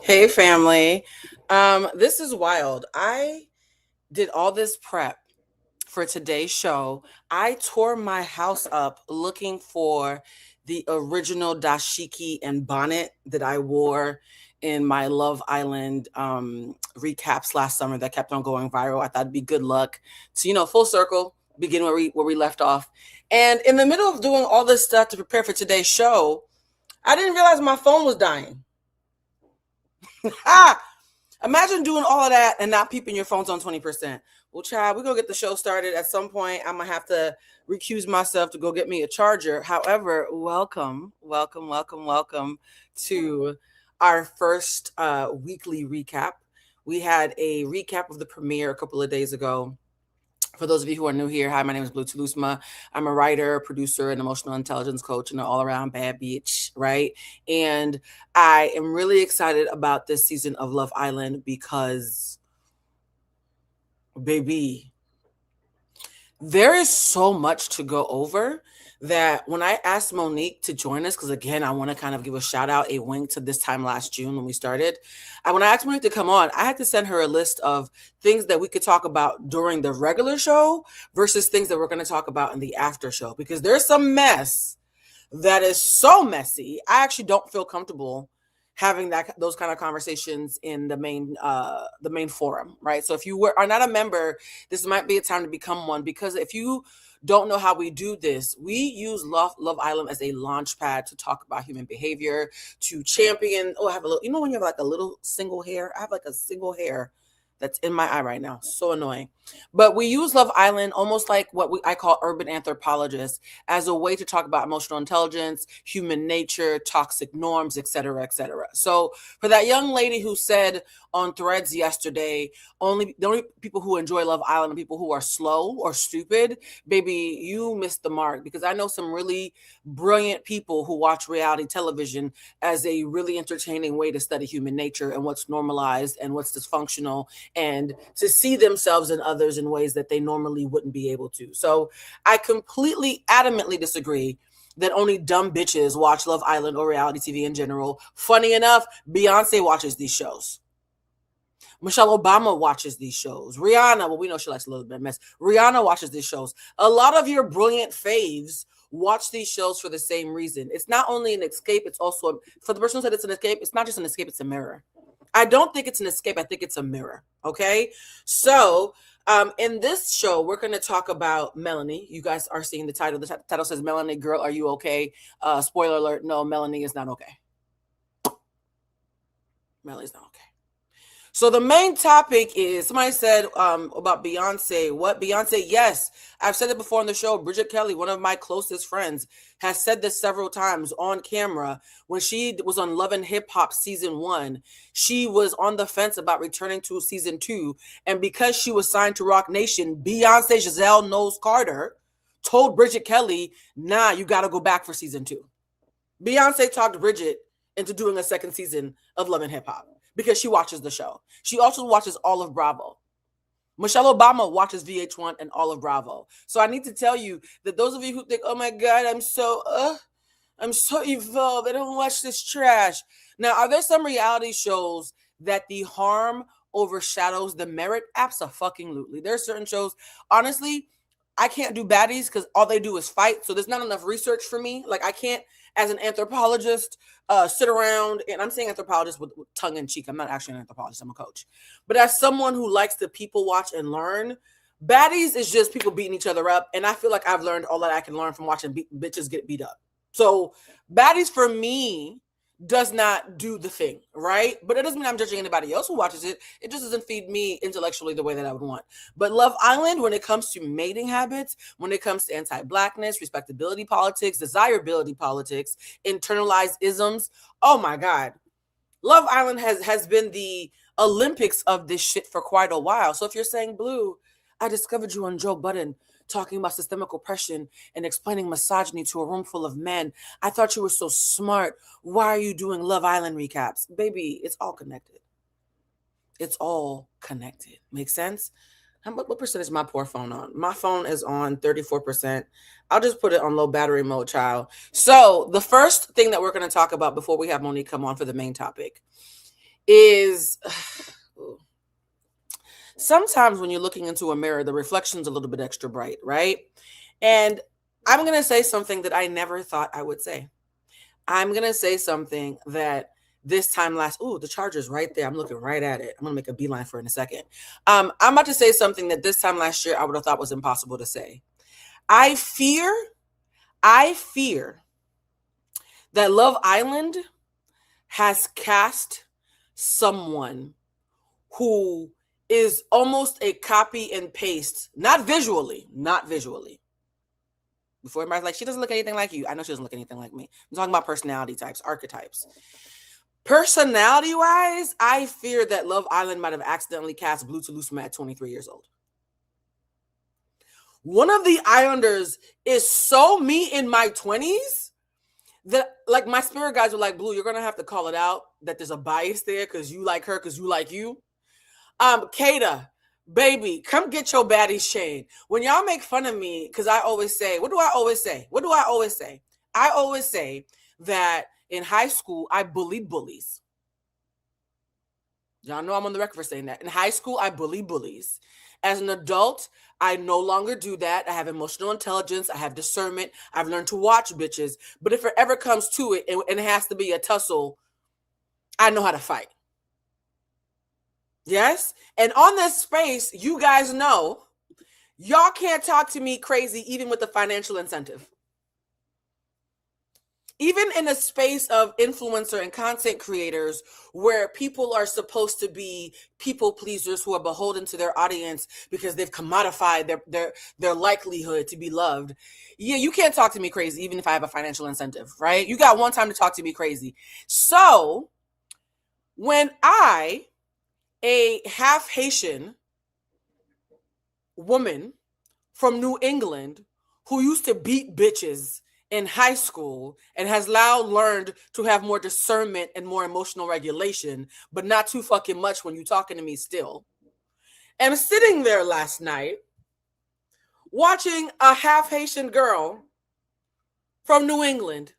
Hey family. This is wild. I did all this prep for today's show. I tore my house up looking for the original dashiki and bonnet that I wore in my Love Island recaps last summer that kept on going viral. I thought it'd be good luck to, full circle, begin where we left off. And in the middle of doing all this stuff to prepare for today's show, I didn't realize my phone was dying. Imagine doing all of that and not peeping your phone's on 20%. Well, child, we're going to get the show started. At some point, I'm going to have to recuse myself to go get me a charger. However, welcome to our first weekly recap. We had a recap of the premiere a couple of days ago. For those of you who are new here, hi, my name is Bluecentric. I'm a writer, producer, and emotional intelligence coach, and an all-around bad bitch, right? And I am really excited about this season of Love Island because, baby, there is so much to go over that when I asked Monique to join us, because again, I want to kind of give a shout out, a wink to this time last June when we started. When I asked Monique to come on, I had to send her a list of things that we could talk about during the regular show versus things that we're going to talk about in the after show, because there's some mess that is so messy. I actually don't feel comfortable having those kind of conversations in the main forum, right? So if you are not a member, this might be a time to become one, because if you don't know how we do this, we use Love Island as a launch pad to talk about human behavior, to champion. Oh, I have a little, when you have like a little single hair, I have like a single hair that's in my eye right now. So annoying. But we use Love Island almost like what I call urban anthropologists, as a way to talk about emotional intelligence, human nature, toxic norms, et cetera, et cetera. So for that young lady who said on Threads yesterday, the only people who enjoy Love Island are people who are slow or stupid, baby, you missed the mark, because I know some really brilliant people who watch reality television as a really entertaining way to study human nature and what's normalized and what's dysfunctional, and to see themselves and others in ways that they normally wouldn't be able to. So I completely adamantly disagree that only dumb bitches watch Love Island or reality TV in general. Funny enough, Beyonce watches these shows. Michelle Obama watches these shows. Rihanna, well, we know she likes a little bit of mess. Rihanna watches these shows. A lot of your brilliant faves watch these shows for the same reason. It's not only an escape, it's also, for the person who said it's an escape, it's not just an escape, it's a mirror. I don't think it's an escape. I think it's a mirror. Okay. So in this show, we're going to talk about Melanie. You guys are seeing the title. The title says, Melanie, girl, are you okay? Spoiler alert. No, Melanie is not okay. Melanie's not okay. So the main topic is, somebody said about Beyonce. What? Beyonce? Yes, I've said it before on the show. Bridget Kelly, one of my closest friends, has said this several times on camera. When she was on Love and Hip Hop season 1, she was on the fence about returning to season 2. And because she was signed to Roc Nation, Beyonce Giselle Knowles Carter told Bridget Kelly, nah, you got to go back for season 2. Beyonce talked Bridget into doing a second season of Love and Hip Hop, because she watches the show. She also watches all of Bravo. Michelle Obama watches VH1 and all of Bravo. So I need to tell you that those of you who think, oh my God, I'm so evolved, I don't watch this trash. Now, are there some reality shows that the harm overshadows the merit? Absolutely. There are certain shows, honestly, I can't do baddies because all they do is fight. So there's not enough research for me. Like, I can't as an anthropologist, sit around, and I'm saying anthropologist with tongue in cheek. I'm not actually an anthropologist. I'm a coach. But as someone who likes to people watch and learn, baddies is just people beating each other up. And I feel like I've learned all that I can learn from watching bitches get beat up. So baddies for me does not do the thing, right? But it doesn't mean I'm judging anybody else who watches it. It just doesn't feed me intellectually the way that I would want. But Love Island, when it comes to mating habits, when it comes to anti-blackness, respectability politics, desirability politics, internalized isms, oh my God. Love Island has been the Olympics of this shit for quite a while. So if you're saying, Blue, I discovered you on Joe Budden talking about systemic oppression and explaining misogyny to a room full of men. I thought you were so smart. Why are you doing Love Island recaps? Baby, it's all connected. It's all connected. Make sense? What percentage is my poor phone on? My phone is on 34%. I'll just put it on low battery mode, child. So the first thing that we're going to talk about before we have Monique come on for the main topic is... sometimes when you're looking into a mirror, the reflection's a little bit extra bright, right? And I'm going to say something that I never thought I would say. I'm going to say something that this time last, the charger's right there. I'm looking right at it. I'm going to make a beeline for it in a second. I'm about to say something that this time last year I would have thought was impossible to say. I fear that Love Island has cast someone who is almost a copy and paste, not visually. Before everybody's like, she doesn't look anything like you. I know she doesn't look anything like me. I'm talking about personality types, archetypes. Personality-wise, I fear that Love Island might have accidentally cast Blue Telusma at 23 years old. One of the Islanders is so me in my 20s that, like, my spirit guides were like, Blue, you're going to have to call it out that there's a bias there because you like her because you like you. Kata, baby, come get your baddie's chain. When y'all make fun of me, because I always say, what do I always say? I always say that in high school, I bullied bullies. Y'all know I'm on the record for saying that. In high school, I bullied bullies. As an adult, I no longer do that. I have emotional intelligence. I have discernment. I've learned to watch bitches. But if it ever comes to it and it has to be a tussle, I know how to fight. Yes. And on this space, you guys know, y'all can't talk to me crazy, even with the financial incentive. Even in a space of influencer and content creators where people are supposed to be people pleasers who are beholden to their audience because they've commodified their likelihood to be loved. Yeah, you can't talk to me crazy, even if I have a financial incentive, right? You got one time to talk to me crazy. So when a half Haitian woman from New England who used to beat bitches in high school and has now learned to have more discernment and more emotional regulation, but not too fucking much when you're talking to me still. And sitting there last night watching a half Haitian girl from New England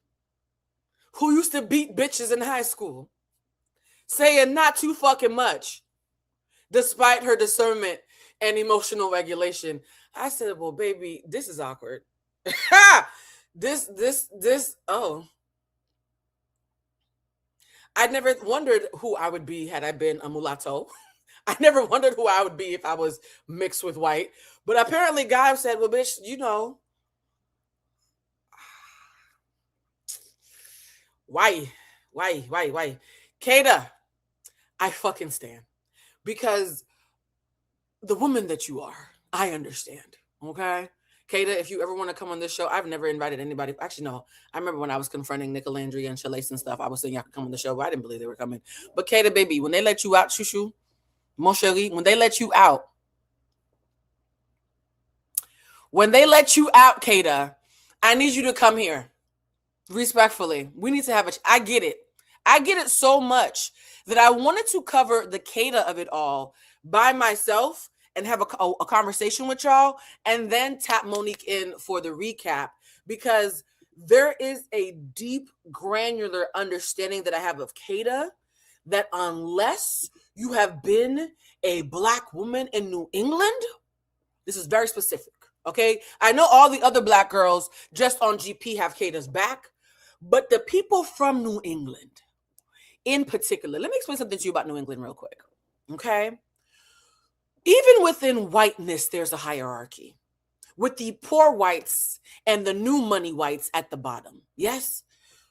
who used to beat bitches in high school saying not too fucking much despite her discernment and emotional regulation. I said, well, baby, this is awkward. I never wondered who I would be had I been a mulatto. I never wondered who I would be if I was mixed with white. But apparently God said, well, bitch, you know, why? Kata, I fucking stand. Because the woman that you are, I understand. Okay? Kata, if you ever want to come on this show, I've never invited anybody. Actually, no. I remember when I was confronting Nick Landry and Shalace and stuff, I was saying y'all could come on the show, but I didn't believe they were coming. But Kata, baby, when they let you out, shoo, mon chéri, when they let you out, Kata, I need you to come here. Respectfully. We need to have I get it. I get it so much that I wanted to cover the Kata of it all by myself and have a conversation with y'all and then tap Monique in for the recap, because there is a deep granular understanding that I have of Kata that unless you have been a Black woman in New England, this is very specific, okay? I know all the other Black girls just on GP have Kata's back, But the people from New England, in particular, let me explain something to you about New England real quick. Okay? Even within whiteness, there's a hierarchy, with the poor whites and the new money whites at the bottom. Yes?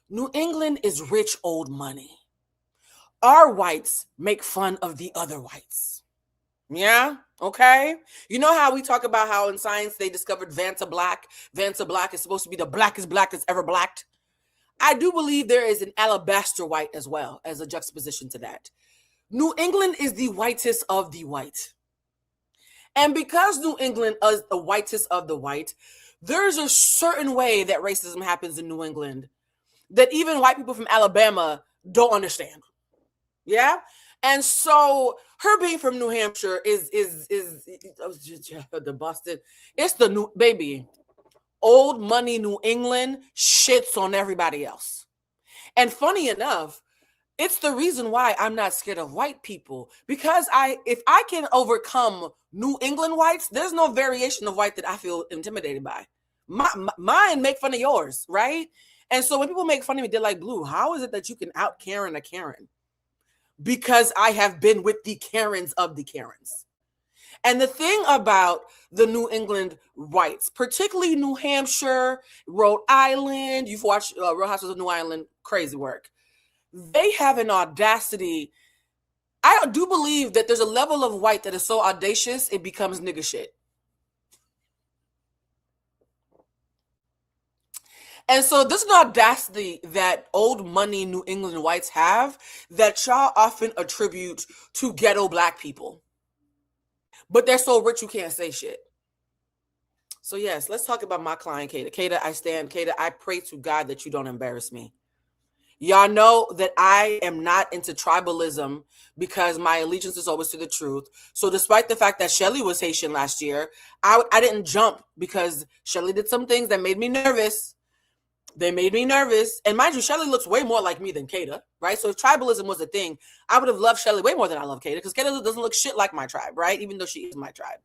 New England is rich old money. Our whites make fun of the other whites. Yeah, okay. You know how we talk about how in science they discovered Vanta Black? Vanta Black is supposed to be the blackest black that's ever blacked. I do believe there is an alabaster white as well as a juxtaposition to that. New England is the whitest of the white. And because New England is the whitest of the white, there's a certain way that racism happens in New England that even white people from Alabama don't understand. Yeah. And so her being from New Hampshire is the Boston. It's the new baby. Old money New England shits on everybody else. And funny enough, it's the reason why I'm not scared of white people, because if I can overcome New England whites, there's no variation of white that I feel intimidated by. Mine make fun of yours, right? And so when people make fun of me, they're like, Blue, how is it that you can out Karen a Karen? Because I have been with the Karens of the Karens. And the thing about the New England whites, particularly New Hampshire, Rhode Island, you've watched Real Housewives of New Island, crazy work. They have an audacity. I do believe that there's a level of white that is so audacious, it becomes nigga shit. And so this is an audacity that old money New England whites have that y'all often attribute to ghetto black people. But they're so rich you can't say shit. So yes, let's talk about my client, Kata. Kata, I pray to God that you don't embarrass me. Y'all know that I am not into tribalism because my allegiance is always to the truth. So despite the fact that Shelly was Haitian last year, I didn't jump because Shelly did some things that made me nervous. They made me nervous. And mind you, Shelly looks way more like me than Kata, right? So if tribalism was a thing, I would have loved Shelly way more than I love Kata, because Kata doesn't look shit like my tribe, right? Even though she is my tribe.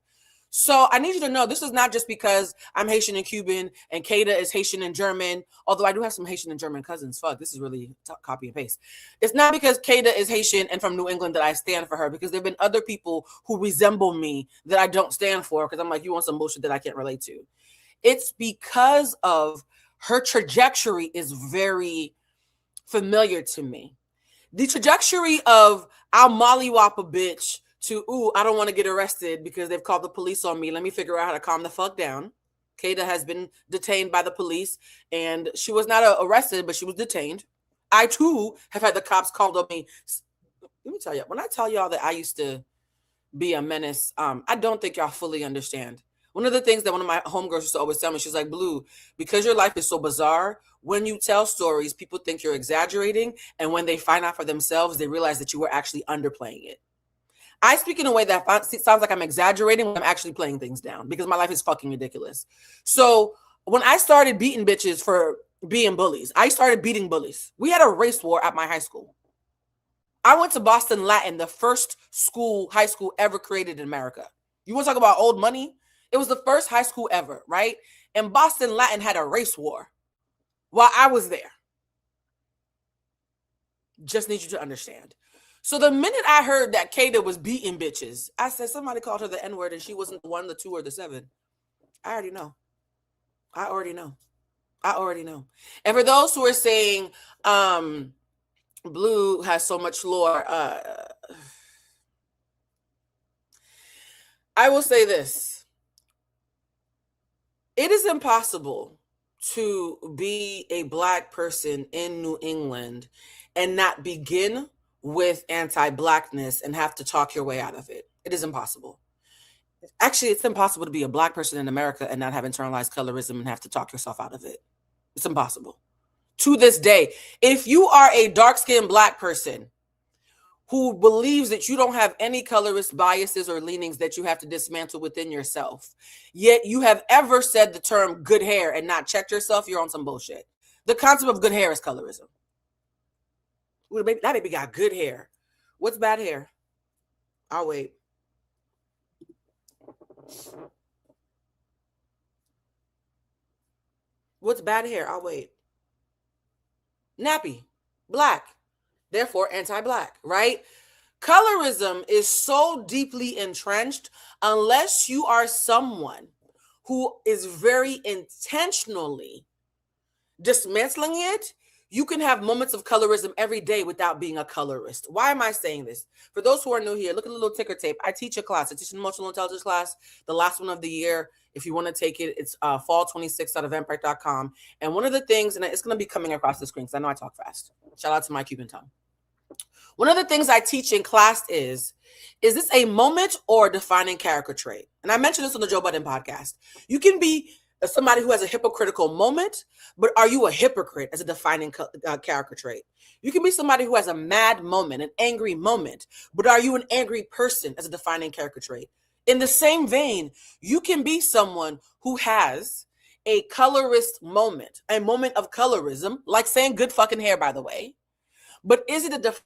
So I need you to know this is not just because I'm Haitian and Cuban and Kata is Haitian and German, although I do have some Haitian and German cousins. Fuck, this is really copy and paste. It's not because Kata is Haitian and from New England that I stand for her, because there have been other people who resemble me that I don't stand for because I'm like, you want some bullshit that I can't relate to. It's because of her trajectory is very familiar to me. The trajectory of I'll mollywop a bitch to, ooh, I don't want to get arrested because they've called the police on me. Let me figure out how to calm the fuck down. Kata has been detained by the police, and she was not arrested, but she was detained. I, too, have had the cops called on me. Let me tell you, when I tell y'all that I used to be a menace, I don't think y'all fully understand. One of the things that one of my homegirls used to always tell me, she's like, Blue, because your life is so bizarre, when you tell stories, people think you're exaggerating. And when they find out for themselves, they realize that you were actually underplaying it. I speak in a way that sounds like I'm exaggerating when I'm actually playing things down, because my life is fucking ridiculous. So when I started beating bitches for being bullies, I started beating bullies. We had a race war at my high school. I went to Boston Latin, the first high school ever created in America. You want to talk about old money? It was the first high school ever, right? And Boston Latin had a race war while I was there. Just need you to understand. So the minute I heard that Kata was beating bitches, I said somebody called her the N-word and she wasn't the 1, the 2, or the 7. I already know. And for those who are saying Blue has so much lore, I will say this. It is impossible to be a Black person in New England and not begin with anti-Blackness and have to talk your way out of it. It is impossible. Actually, it's impossible to be a Black person in America and not have internalized colorism and have to talk yourself out of it. It's impossible. To this day, if you are a dark-skinned Black person who believes that you don't have any colorist biases or leanings that you have to dismantle within yourself, yet you have ever said the term good hair and not checked yourself, you're on some bullshit. The concept of good hair is colorism. Ooh, that baby got good hair. What's bad hair? I'll wait. What's bad hair? I'll wait. nappy, black, therefore anti-black, right? Colorism is so deeply entrenched unless you are someone who is very intentionally dismantling it. You can have moments of colorism every day without being a colorist. Why am I saying this? For those who are new here, look at the little ticker tape. I teach a class. I teach an emotional intelligence class, the last one of the year. If you want to take it, it's fall 26 out of eventbrite.com. And one of the things, and it's going to be coming across the screen because I know I talk fast. Shout out to my Cuban tongue. One of the things I teach in class is this a moment or a defining character trait? And I mentioned this on the Joe Budden podcast. You can be somebody who has a hypocritical moment, but are you a hypocrite as a defining character trait? You can be somebody who has a mad moment, an angry moment, but are you an angry person as a defining character trait? In the same vein, you can be someone who has a colorist moment, a moment of colorism, like saying good fucking hair, by the way, but is it a defining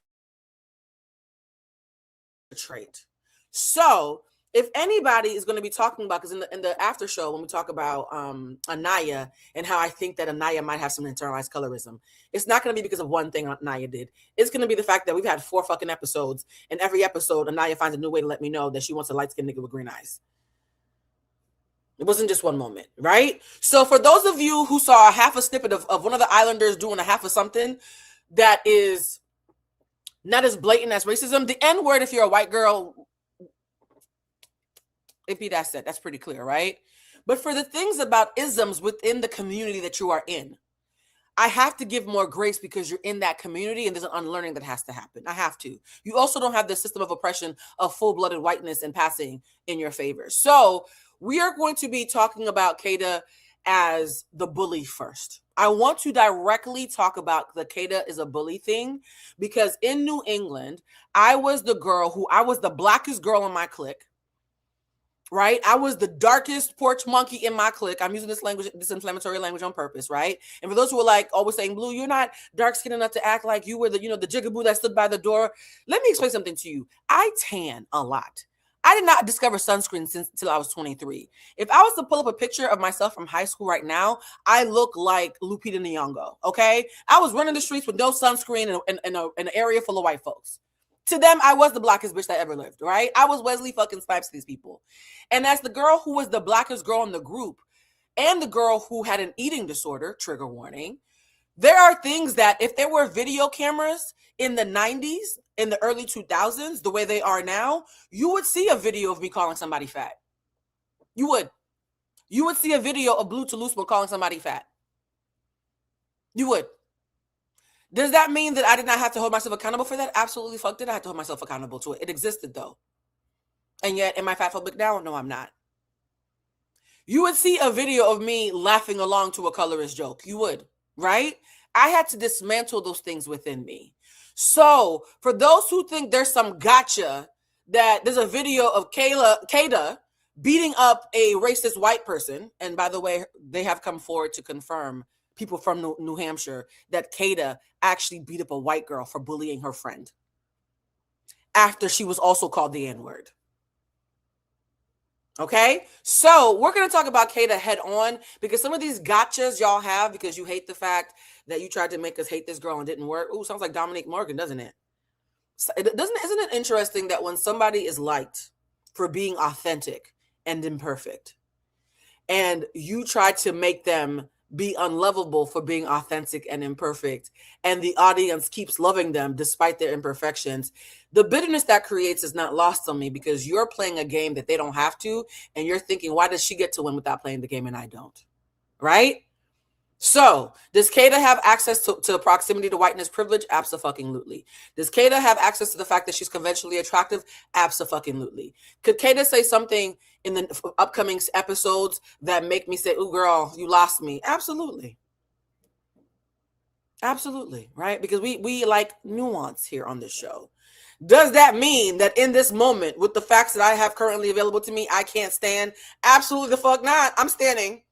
trait? So if anybody is going to be talking about, because in the after show, when we talk about Anaya and how I think that Anaya might have some internalized colorism, it's not going to be because of one thing Anaya did. It's going to be the fact that we've had 4 fucking episodes, and every episode Anaya finds a new way to let me know that she wants a light-skinned nigga with green eyes. It wasn't just one moment, right? So for those of you who saw a half a snippet of one of the Islanders doing a half of something that is not as blatant as racism, the N-word, if you're a white girl, if be that said, that's pretty clear, right? But for the things about isms within the community that you are in, I have to give more grace because you're in that community and there's an unlearning that has to happen. I have to. You also don't have the system of oppression of full-blooded whiteness and passing in your favor. So we are going to be talking about Keda as the bully first. I want to directly talk about the Keda is a bully thing because in New England, I was the blackest girl in my clique. Right? I was the darkest porch monkey in my clique. I'm using this inflammatory language on purpose, right? And for those who are like always saying, Blue, you're not dark skinned enough to act like you were the jigaboo that stood by the door. Let me explain something to you. I tan a lot. I did not discover sunscreen until I was 23. If I was to pull up a picture of myself from high school right now, I look like Lupita Nyong'o, okay? I was running the streets with no sunscreen in an area full of white folks. To them, I was the blackest bitch that ever lived, right? I was Wesley fucking Snipes to these people. And as the girl who was the blackest girl in the group and the girl who had an eating disorder, trigger warning, there are things that if there were video cameras in the 90s, in the early 2000s, the way they are now, you would see a video of me calling somebody fat. You would. You would see a video of Blue Toulouse calling somebody fat. You would. Does that mean that I did not have to hold myself accountable for that? Absolutely fuck did I have to hold myself accountable to it. It existed though. And yet, am I fatphobic now? No, I'm not. You would see a video of me laughing along to a colorist joke. You would, right? I had to dismantle those things within me. So for those who think there's some gotcha, that there's a video of Keda beating up a racist white person, and by the way, they have come forward to confirm, people from New Hampshire, that Keda actually beat up a white girl for bullying her friend after she was also called the N-word. Okay, so we're going to talk about Keda head on because some of these gotchas y'all have because you hate the fact that you tried to make us hate this girl and didn't work. Ooh, sounds like Dominique Morgan, doesn't it? Isn't it interesting that when somebody is liked for being authentic and imperfect, and you try to make them be unlovable for being authentic and imperfect, and the audience keeps loving them despite their imperfections, the bitterness that creates is not lost on me because you're playing a game that they don't have to, and you're thinking, why does she get to win without playing the game and I don't? Right? So, does Keda have access to proximity to whiteness privilege? Abso-fucking-lutely. Does Keda have access to the fact that she's conventionally attractive? Abso-fucking-lutely. Could Keda say something in the upcoming episodes that make me say, ooh, girl, you lost me? Absolutely. Absolutely, right? Because we like nuance here on this show. Does that mean that in this moment, with the facts that I have currently available to me, I can't stand? Absolutely the fuck not. I'm standing.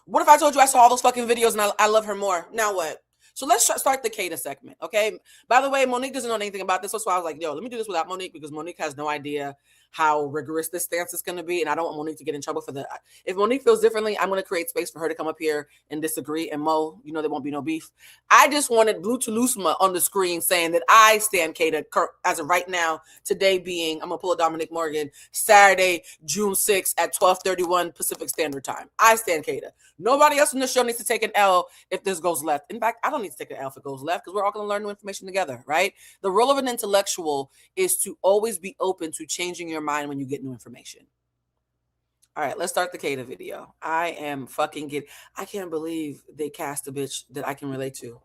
What if I told you I saw all those fucking videos and I love her more? Now what? So let's start the Keda segment, okay? By the way, Monique doesn't know anything about this. That's why I was like, yo, let me do this without Monique because Monique has no idea how rigorous this stance is going to be. And I don't want Monique to get in trouble for that. If Monique feels differently, I'm going to create space for her to come up here and disagree. And Mo, you know, there won't be no beef. I just wanted Blue Toulousema on the screen saying that I stand Kata as of right now, today being, I'm going to pull a Dominic Morgan, Saturday, June 6th at 12:31 Pacific Standard Time. I stand Kata. Nobody else in the show needs to take an L if this goes left. In fact, I don't need to take an L if it goes left because we're all going to learn new information together, right? The role of an intellectual is to always be open to changing your mind when you get new information. All right, let's start the Kata video. I am fucking I can't believe they cast a bitch that I can relate to.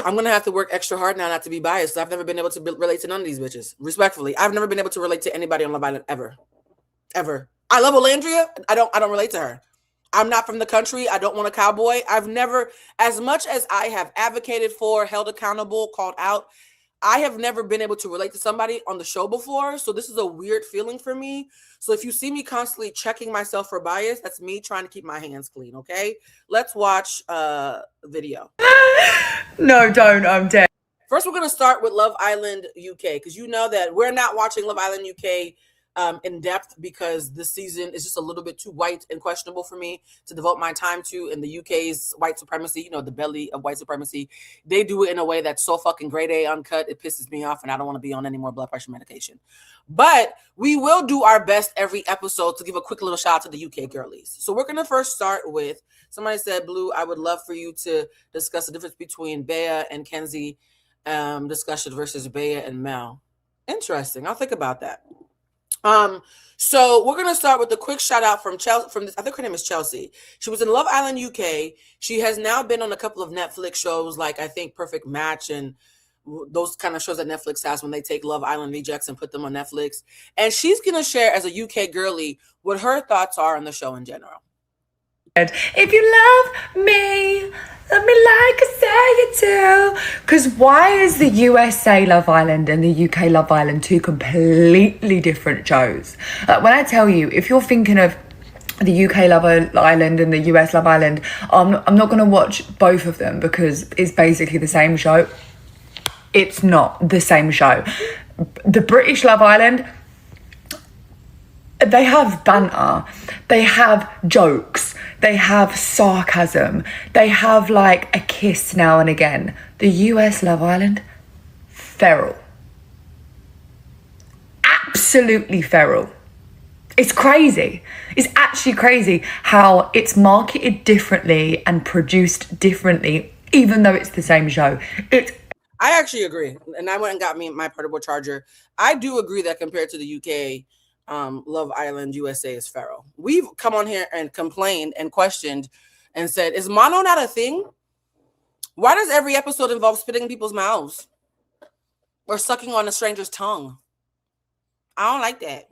I'm going to have to work extra hard now not to be biased. I've never been able to relate to none of these bitches. Respectfully, I've never been able to relate to anybody on Love Island ever. Ever. I love Olandria. I don't relate to her. I'm not from the country. I don't want a cowboy. I've never, as much as I have advocated for, held accountable, called out, I have never been able to relate to somebody on the show before. So this is a weird feeling for me. So if you see me constantly checking myself for bias, that's me trying to keep my hands clean. Okay. Let's watch video. No, don't. I'm dead. First, we're going to start with Love Island UK because you know that we're not watching Love Island UK in depth because this season is just a little bit too white and questionable for me to devote my time to. In the UK's white supremacy, you know, the belly of white supremacy, they do it in a way that's so fucking grade A uncut. It pisses me off and I don't want to be on any more blood pressure medication. But we will do our best every episode to give a quick little shout out to the UK girlies. So we're going to first start with, somebody said, Blue, I would love for you to discuss the difference between Bea and Kenzie discussion versus Bea and Mel. Interesting. I'll think about that. So we're going to start with a quick shout out from Chelsea, I think her name is Chelsea. She was in Love Island UK. She has now been on a couple of Netflix shows, like I think Perfect Match and those kind of shows that Netflix has when they take Love Island rejects and put them on Netflix. And she's going to share as a UK girly what her thoughts are on the show in general. If you love me, let me like I say you do. Because why is the USA Love Island and the UK Love Island two completely different shows? When I tell you, if you're thinking of the UK Love Island and the US Love Island, I'm not going to watch both of them because it's basically the same show. It's not the same show. The British Love Island, they have banter, they have jokes, they have sarcasm, they have like a kiss now and again. The US Love Island, feral. Absolutely feral. It's crazy. It's actually crazy how it's marketed differently and produced differently, even though it's the same show. I actually agree. And I went and got me my portable charger. I do agree that compared to the UK, Love Island USA is feral. We've come on here and complained and questioned and said, is mono not a thing? Why does every episode involve spitting in people's mouths or sucking on a stranger's tongue? I don't like that.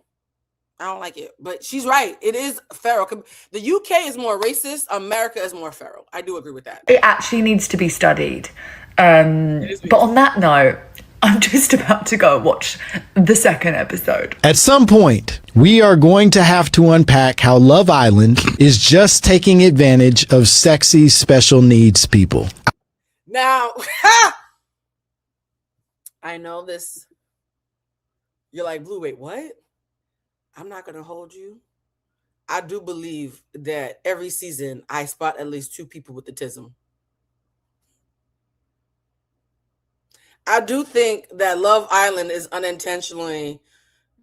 I don't like it. But she's right. It is feral. The UK is more racist. America is more feral. I do agree with that. It actually needs to be studied. But on that note, I'm just about to go watch the second episode. At some point, we are going to have to unpack how Love Island is just taking advantage of sexy special needs people. Now, I know this. You're like, Blue, wait, what? I'm not going to hold you. I do believe that every season I spot at least two people with autism. I do think that Love Island is unintentionally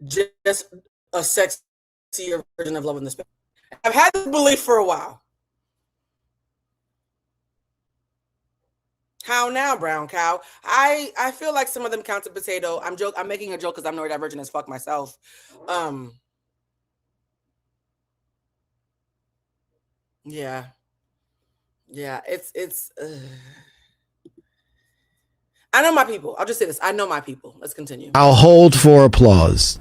just a sexier version of Love in the Space. I've had this belief for a while. How now, brown cow? I feel like some of them count a potato. I'm making a joke because I'm neurodivergent as fuck myself. Yeah, it's. I know my people. I'll just say this. I know my people. Let's continue. I'll hold for applause.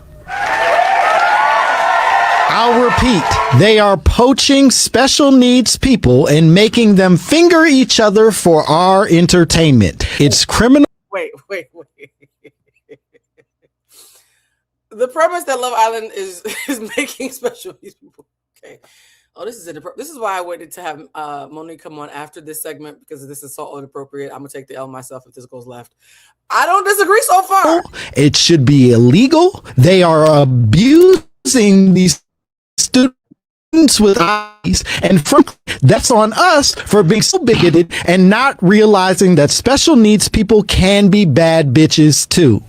I'll repeat. They are poaching special needs people and making them finger each other for our entertainment. It's criminal. Wait. The premise that Love Island is making special needs people. Okay. Oh, this is inappropriate. This is why I waited to have Monique come on after this segment, because this is so inappropriate. I'm gonna take the L myself if this goes left. I don't disagree so far. It should be illegal. They are abusing these students with eyes, and frankly, that's on us for being so bigoted and not realizing that special needs people can be bad bitches too.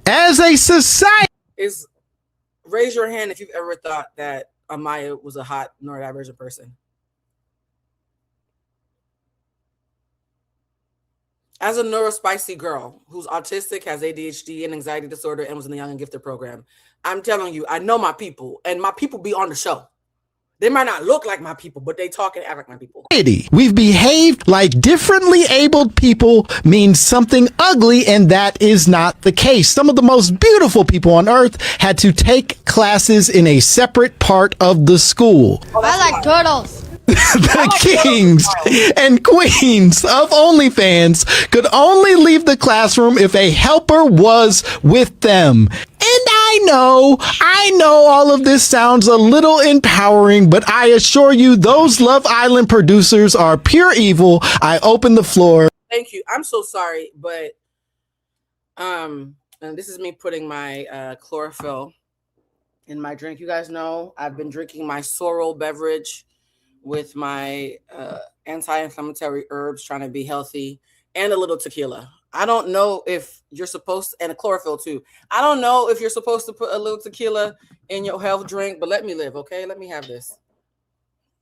As a society, Raise your hand if you've ever thought that Amaya was a hot neurodivergent person. As a neurospicy girl who's autistic, has ADHD and anxiety disorder, and was in the Young and Gifted program, I'm telling you, I know my people, and my people be on the show. They might not look like my people, but they talk and act like my people. We've behaved like differently abled people means something ugly, and that is not the case. Some of the most beautiful people on earth had to take classes in a separate part of the school. I like turtles. The kings and queens of OnlyFans could only leave the classroom if a helper was with them. And I know all of this sounds a little empowering, but I assure you those Love Island producers are pure evil. I open the floor. Thank you. I'm so sorry, but and this is me putting my chlorophyll in my drink. You guys know I've been drinking my sorrel beverage with my anti-inflammatory herbs, trying to be healthy, and a little tequila. I don't know if you're supposed to, and a chlorophyll too. I don't know if you're supposed to put a little tequila in your health drink, but let me live, okay? Let me have this.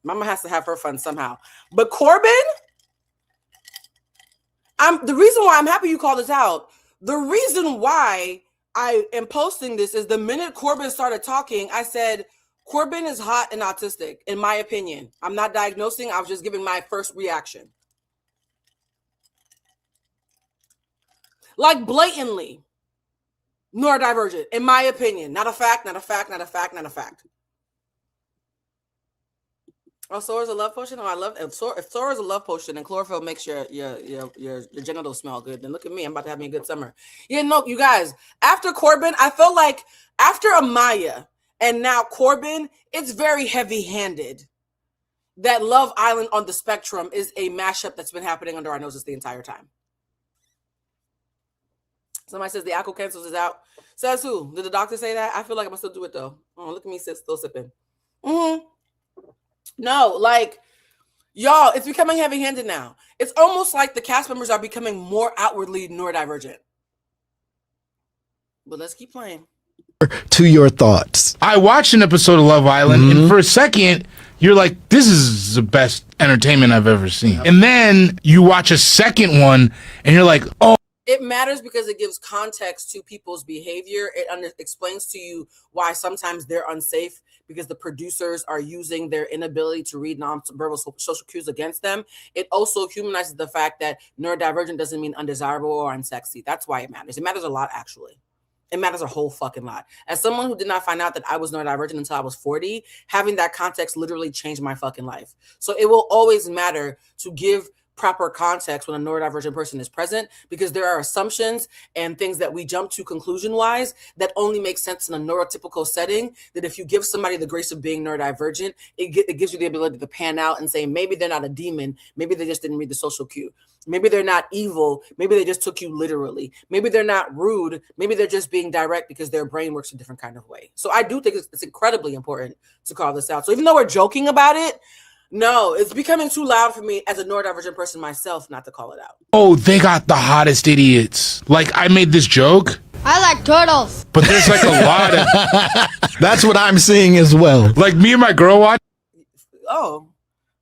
Mama has to have her fun somehow. But Corbin, the reason why I'm happy you called this out, the reason why I am posting this is the minute Corbin started talking, I said, Corbin is hot and autistic, in my opinion. I'm not diagnosing. I was just giving my first reaction. Like blatantly neurodivergent, in my opinion. Not a fact, not a fact, not a fact, not a fact. Oh, Sora's a love potion? Oh, I love it. If Sora's a love potion and chlorophyll makes your genitals smell good, then look at me. I'm about to have me a good summer. Yeah, no, you guys, after Corbin, I felt like after Amaya and now Corbin, it's very heavy-handed that Love Island on the spectrum is a mashup that's been happening under our noses the entire time. Somebody says the alcohol cancels is out. Says who? Did the doctor say that? I feel like I'm going to still do it, though. Oh, look at me still sipping. No, like, y'all, it's becoming heavy-handed now. It's almost like the cast members are becoming more outwardly neurodivergent. But let's keep playing. To your thoughts. I watched an episode of Love Island, and for a second, you're like, this is the best entertainment I've ever seen. And then you watch a second one, and you're like, oh. It matters because it gives context to people's behavior. It explains to you why sometimes they're unsafe because the producers are using their inability to read nonverbal social cues against them. It also humanizes the fact that neurodivergent doesn't mean undesirable or unsexy. That's why it matters. It matters a lot, actually. It matters a whole fucking lot. As someone who did not find out that I was neurodivergent until I was 40, having that context literally changed my fucking life. So it will always matter to give proper context when a neurodivergent person is present, because there are assumptions and things that we jump to conclusion-wise that only make sense in a neurotypical setting, that if you give somebody the grace of being neurodivergent, it gives you the ability to pan out and say, maybe they're not a demon, maybe they just didn't read the social cue. Maybe they're not evil, maybe they just took you literally. Maybe they're not rude, maybe they're just being direct because their brain works a different kind of way. So I do think it's incredibly important to call this out. So even though we're joking about it, no, it's becoming too loud for me as a neurodivergent person myself not to call it out. Oh, they got the hottest idiots. Like, I made this joke. I like turtles. But there's like a lot of... That's what I'm seeing as well. Like, me and my girl watch. Oh,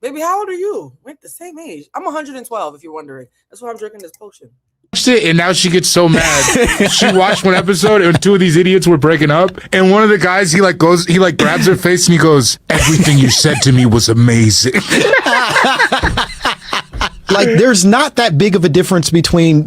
baby, how old are you? We're the same age. I'm 112, if you're wondering. That's why I'm drinking this potion. It, and now she gets so mad. She watched one episode and two of these idiots were breaking up, and one of the guys he grabs her face and he goes, everything you said to me was amazing. Like, there's not that big of a difference between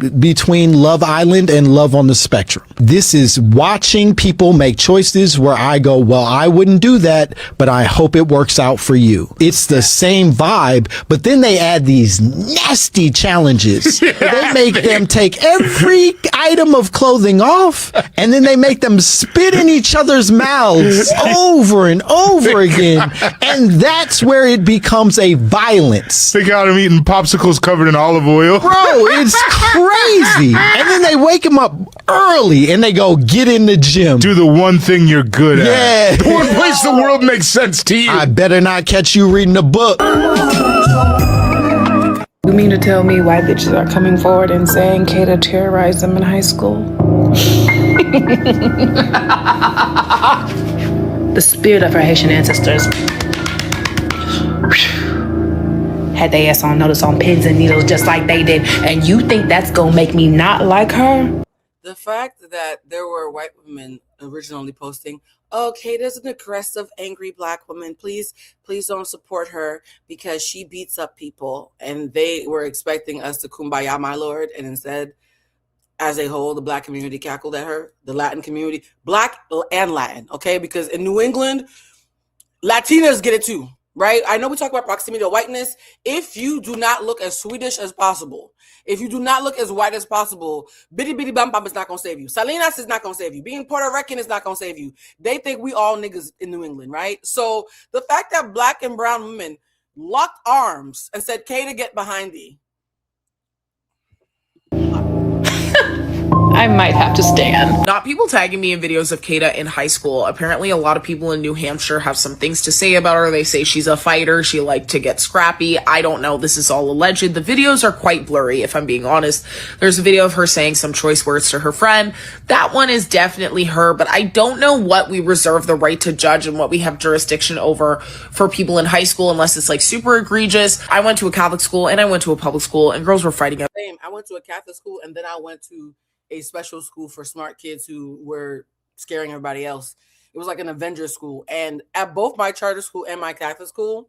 Love Island and Love on the Spectrum. This is watching people make choices where I go, well, I wouldn't do that, but I hope it works out for you. It's the same vibe, but then they add these nasty challenges. They make them take every item of clothing off, and then they make them spit in each other's mouths over and over again. And that's where it becomes a violence. They got him eating popsicles covered in olive oil. Bro, it's crazy. And then they wake him up early and they go get in the gym. Do the one thing you're good at. Yeah. The one place the world makes sense to you. I better not catch you reading a book. You mean to tell me white bitches are coming forward and saying Kata terrorized them in high school? The spirit of her Haitian ancestors had their ass on notice on pins and needles just like they did. And you think that's gonna make me not like her? The fact that there were white women originally posting, oh, Kata's an aggressive, angry black woman. Please don't support her because she beats up people. And they were expecting us to kumbaya, my lord. And instead, as a whole, the black community cackled at her, the Latin community, black and Latin, okay? Because in New England, Latinas get it too, right? I know we talk about proximity to whiteness. If you do not look as Swedish as possible, if you do not look as white as possible, bitty bitty bum bum is not gonna save you. Salinas is not gonna save you. Being Puerto Rican is not gonna save you. They think we all niggas in New England, right? So the fact that black and brown women locked arms and said, Kata, get behind thee. I might have to stand. Not people tagging me in videos of Kata in high school. Apparently a lot of people in New Hampshire have some things to say about her. They say she's a fighter. She liked to get scrappy. I don't know. This is all alleged. The videos are quite blurry, if I'm being honest. There's a video of her saying some choice words to her friend. That one is definitely her, but I don't know what we reserve the right to judge and what we have jurisdiction over for people in high school unless it's like super egregious. I went to a Catholic school and I went to a public school and girls were fighting. Same. I went to a Catholic school and then I went to a special school for smart kids who were scaring everybody else. It was like an Avenger school. And at both my charter school and my Catholic school,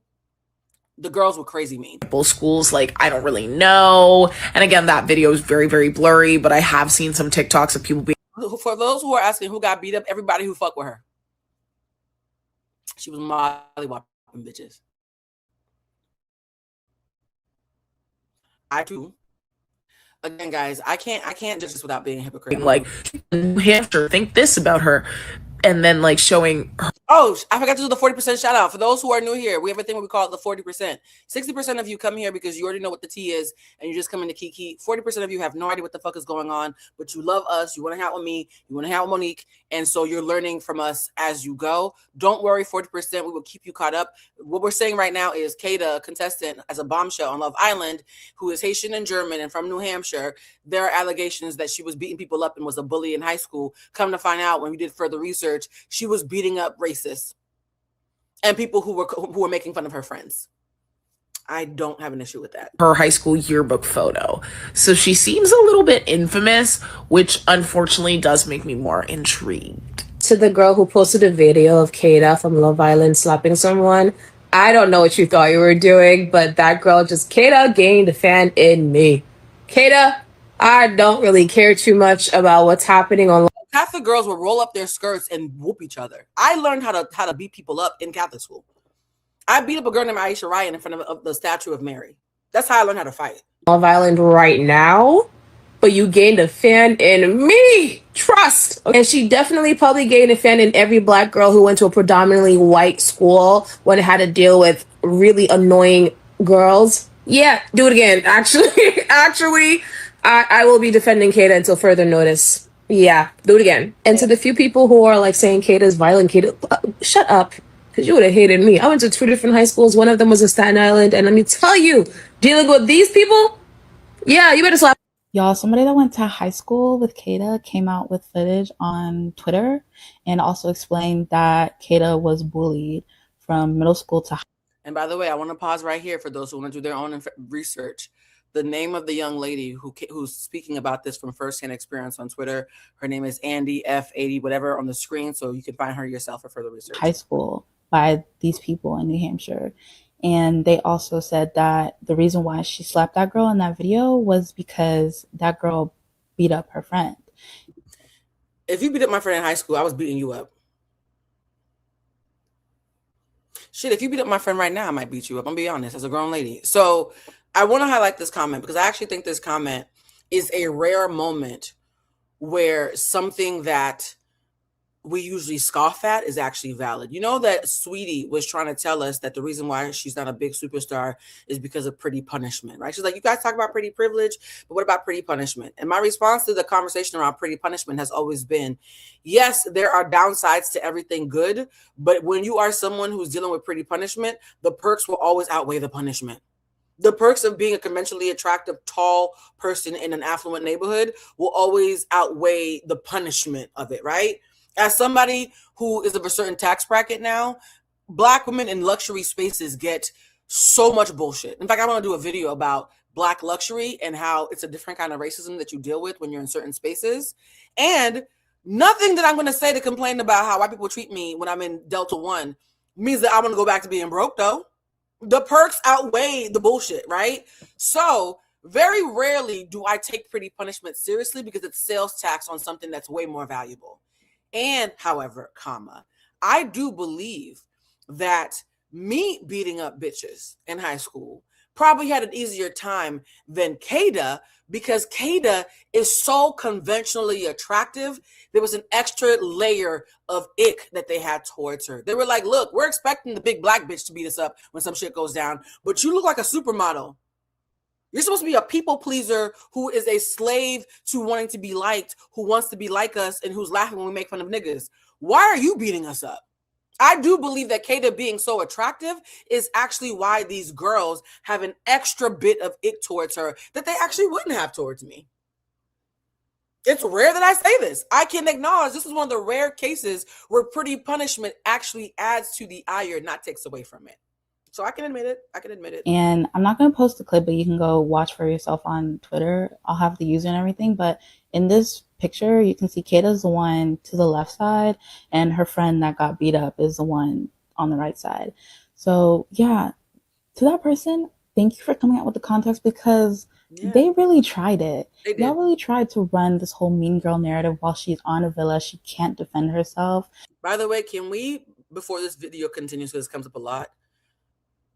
the girls were crazy mean. Both schools, like, I don't really know. And again, that video is very, very blurry, but I have seen some TikToks of people being... For those who are asking who got beat up, everybody who fucked with her. She was molly-whopping bitches. I too. Again, guys, I can't judge this without being a hypocrite. Like, New Hampshire, think this about her. And then, like, showing her. Oh, I forgot to do the 40% shout out. For those who are new here, we have a thing where we call it the 40%. 60% of you come here because you already know what the tea is and you're just coming to Kiki. 40% of you have no idea what the fuck is going on, but you love us. You want to hang out with me. You want to hang out with Monique. And so you're learning from us as you go. Don't worry, 40%. We will keep you caught up. What we're saying right now is Kata, contestant as a bombshell on Love Island, who is Haitian and German and from New Hampshire. There are allegations that she was beating people up and was a bully in high school. Come to find out when we did further research, she was beating up racists and people who were making fun of her friends. I don't have an issue with that. Her high school yearbook photo. So she seems a little bit infamous, which unfortunately does make me more intrigued. To the girl who posted a video of Kata from Love Island slapping someone, I don't know what you thought you were doing, but that girl just, Kata gained a fan in me. Kata, I don't really care too much about what's happening online. Catholic girls will roll up their skirts and whoop each other. I learned how to beat people up in Catholic school. I beat up a girl named Aisha Ryan in front of the statue of Mary. That's how I learned how to fight. Love Island right now, but you gained a fan in me. Trust. And she definitely probably gained a fan in every black girl who went to a predominantly white school when it had to deal with really annoying girls. Yeah, do it again. Actually, I will be defending Kata until further notice. Yeah, do it again. And to the few people who are like saying Kata's violent, Kata, shut up, because you would have hated me. I went to 2 different high schools. One of them was in Staten Island. And let me tell you, dealing with these people, yeah, you better slap. Y'all, somebody that went to high school with Kata came out with footage on Twitter and also explained that Kata was bullied from middle school to high. And by the way, I want to pause right here for those who want to do their own research. The name of the young lady who's speaking about this from firsthand experience on Twitter, her name is Andy F80, whatever on the screen, so you can find her yourself for further research. High school by these people in New Hampshire. And they also said that the reason why she slapped that girl in that video was because that girl beat up her friend. If you beat up my friend in high school, I was beating you up. Shit, if you beat up my friend right now, I might beat you up. I'm gonna be honest, as a grown lady. So I want to highlight this comment because I actually think this comment is a rare moment where something that we usually scoff at is actually valid. You know that Sweetie was trying to tell us that the reason why she's not a big superstar is because of Pretty Punishment, right? She's like, you guys talk about Pretty Privilege, but what about Pretty Punishment? And my response to the conversation around Pretty Punishment has always been, yes, there are downsides to everything good, but when you are someone who's dealing with Pretty Punishment, the perks will always outweigh the punishment. The perks of being a conventionally attractive, tall person in an affluent neighborhood will always outweigh the punishment of it, right? As somebody who is of a certain tax bracket now, Black women in luxury spaces get so much bullshit. In fact, I want to do a video about Black luxury and how it's a different kind of racism that you deal with when you're in certain spaces. And nothing that I'm going to say to complain about how white people treat me when I'm in Delta One means that I want to go back to being broke, though. The perks outweigh the bullshit, right? So very rarely do I take Pretty Punishment seriously because it's sales tax on something that's way more valuable. And however, I do believe that me beating up bitches in high school probably had an easier time than Kada because Kada is so conventionally attractive. There was an extra layer of ick that they had towards her. They were like, look, we're expecting the big Black bitch to beat us up when some shit goes down, but you look like a supermodel. You're supposed to be a people pleaser who is a slave to wanting to be liked, who wants to be like us, and who's laughing when we make fun of niggas. Why are you beating us up? I do believe that Kada being so attractive is actually why these girls have an extra bit of ick towards her that they actually wouldn't have towards me. It's rare that I say this. I can acknowledge this is one of the rare cases where Pretty Punishment actually adds to the ire, not takes away from it. So I can admit it. And I'm not going to post the clip, but you can go watch for yourself on Twitter. I'll have the user and everything. But in this picture, you can see Kata's the one to the left side, and her friend that got beat up is the one on the right side. So yeah, to that person, thank you for coming out with the context because they really tried it. Y'all really tried to run this whole mean girl narrative while she's on a villa. She can't defend herself. By the way, can we, before this video continues, because it comes up a lot,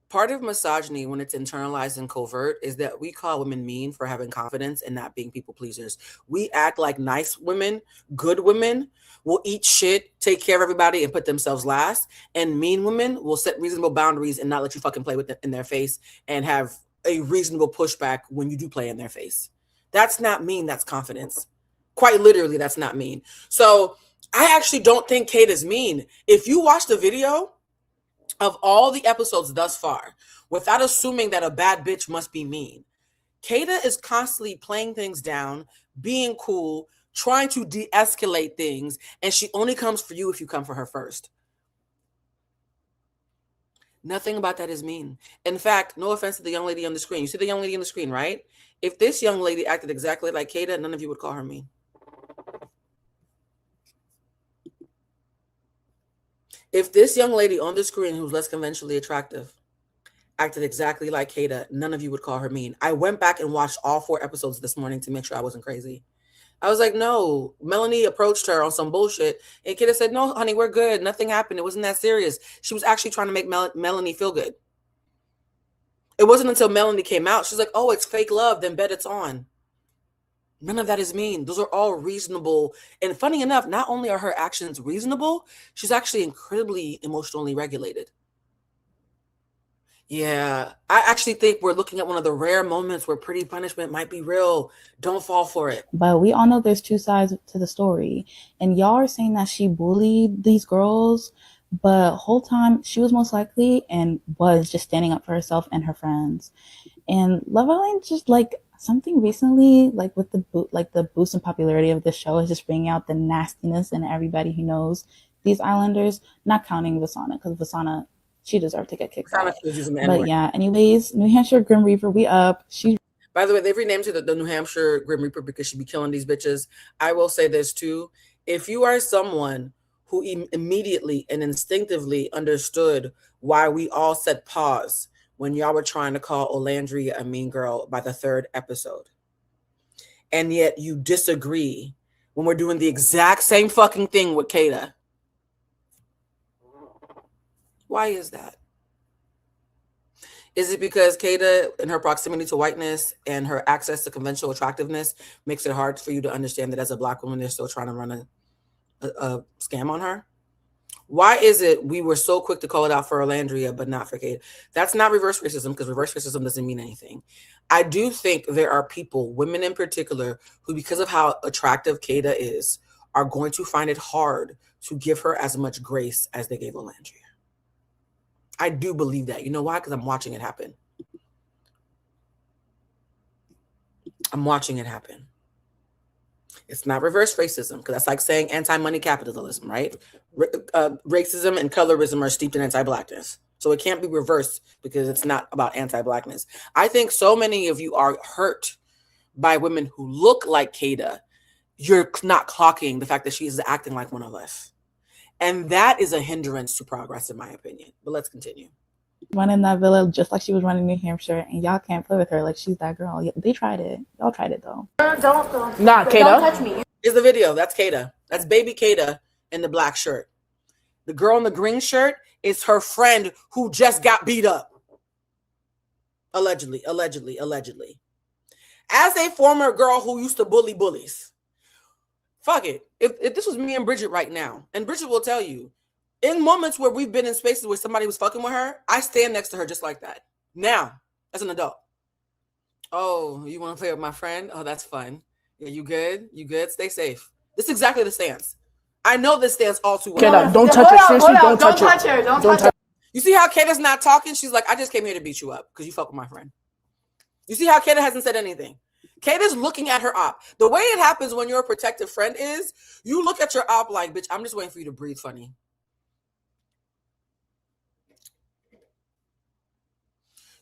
part of misogyny, when it's internalized and covert, is that we call women mean for having confidence and not being people pleasers. We act like nice women, good women will eat shit, take care of everybody, and put themselves last. And mean women will set reasonable boundaries and not let you fucking play with them in their face and have a reasonable pushback when you do play in their face. That's not mean, that's confidence. Quite literally, that's not mean. So I actually don't think Kate is mean. If you watch the video of all the episodes thus far, without assuming that a bad bitch must be mean, Kada is constantly playing things down, being cool, trying to de-escalate things, and she only comes for you if you come for her first. Nothing about that is mean. In fact, no offense to the young lady on the screen. You see the young lady on the screen, right? If this young lady acted exactly like Kada, none of you would call her mean. If this young lady on the screen who's less conventionally attractive acted exactly like Kada, none of you would call her mean. I went back and watched all 4 episodes this morning to make sure I wasn't crazy. I was like, no. Melanie approached her on some bullshit, and Kada said, no, honey, we're good. Nothing happened. It wasn't that serious. She was actually trying to make Melanie feel good. It wasn't until Melanie came out, she's like, oh, it's fake love, then bet it's on. None of that is mean. Those are all reasonable. And funny enough, not only are her actions reasonable, she's actually incredibly emotionally regulated. Yeah, I actually think we're looking at one of the rare moments where Pretty Punishment might be real. Don't fall for it. But we all know there's 2 sides to the story. And y'all are saying that she bullied these girls, but whole time she was most likely and was just standing up for herself and her friends. And Love Island just like something recently, like with the boost in popularity of the show is just bringing out the nastiness in everybody who knows these islanders, not counting Vasana, because Vasana, she deserved to get kicked out. But yeah, anyways, New Hampshire Grim Reaper, we up. By the way, they've renamed her the New Hampshire Grim Reaper because she be killing these bitches. I will say this too. If you are someone who immediately and instinctively understood why we all said pause when y'all were trying to call Olandria a mean girl by the 3rd episode, and yet you disagree when we're doing the exact same fucking thing with Kada, why is that? Is it because Kata, in her proximity to whiteness and her access to conventional attractiveness, makes it hard for you to understand that as a Black woman, they're still trying to run a scam on her? Why is it we were so quick to call it out for Orlandria, but not for Kata? That's not reverse racism, because reverse racism doesn't mean anything. I do think there are people, women in particular, who, because of how attractive Kata is, are going to find it hard to give her as much grace as they gave Orlandria. I do believe that. You know why? Because I'm watching it happen. I'm watching it happen. It's not reverse racism, because that's like saying anti-money capitalism, right? Racism and colorism are steeped in anti-Blackness. So it can't be reversed because it's not about anti-Blackness. I think so many of you are hurt by women who look like Kata. You're not clocking the fact that she is acting like one of us. And that is a hindrance to progress, in my opinion. But let's continue. Running that villa just like she was running New Hampshire, and y'all can't play with her like she's that girl. They tried it. Y'all tried it though. Nah, Kata. Don't touch me. Here's the video. That's Kata. That's baby Kata in the black shirt. The girl in the green shirt is her friend who just got beat up. Allegedly. As a former girl who used to bully bullies, fuck it. If this was me and Bridget right now, and Bridget will tell you, in moments where we've been in spaces where somebody was fucking with her, I stand next to her just like that. Now, as an adult. Oh, you want to play with my friend? Oh, that's fun. Yeah, you good? You good? Stay safe. This is exactly the stance. I know this stance all too well. Kata, don't touch her. Seriously, don't touch her. Don't touch her. You see how Kata's not talking? She's like, I just came here to beat you up because you fuck with my friend. You see how Kata hasn't said anything? Kata's looking at her op. The way it happens when you're a protective friend is you look at your op like, bitch, I'm just waiting for you to breathe funny.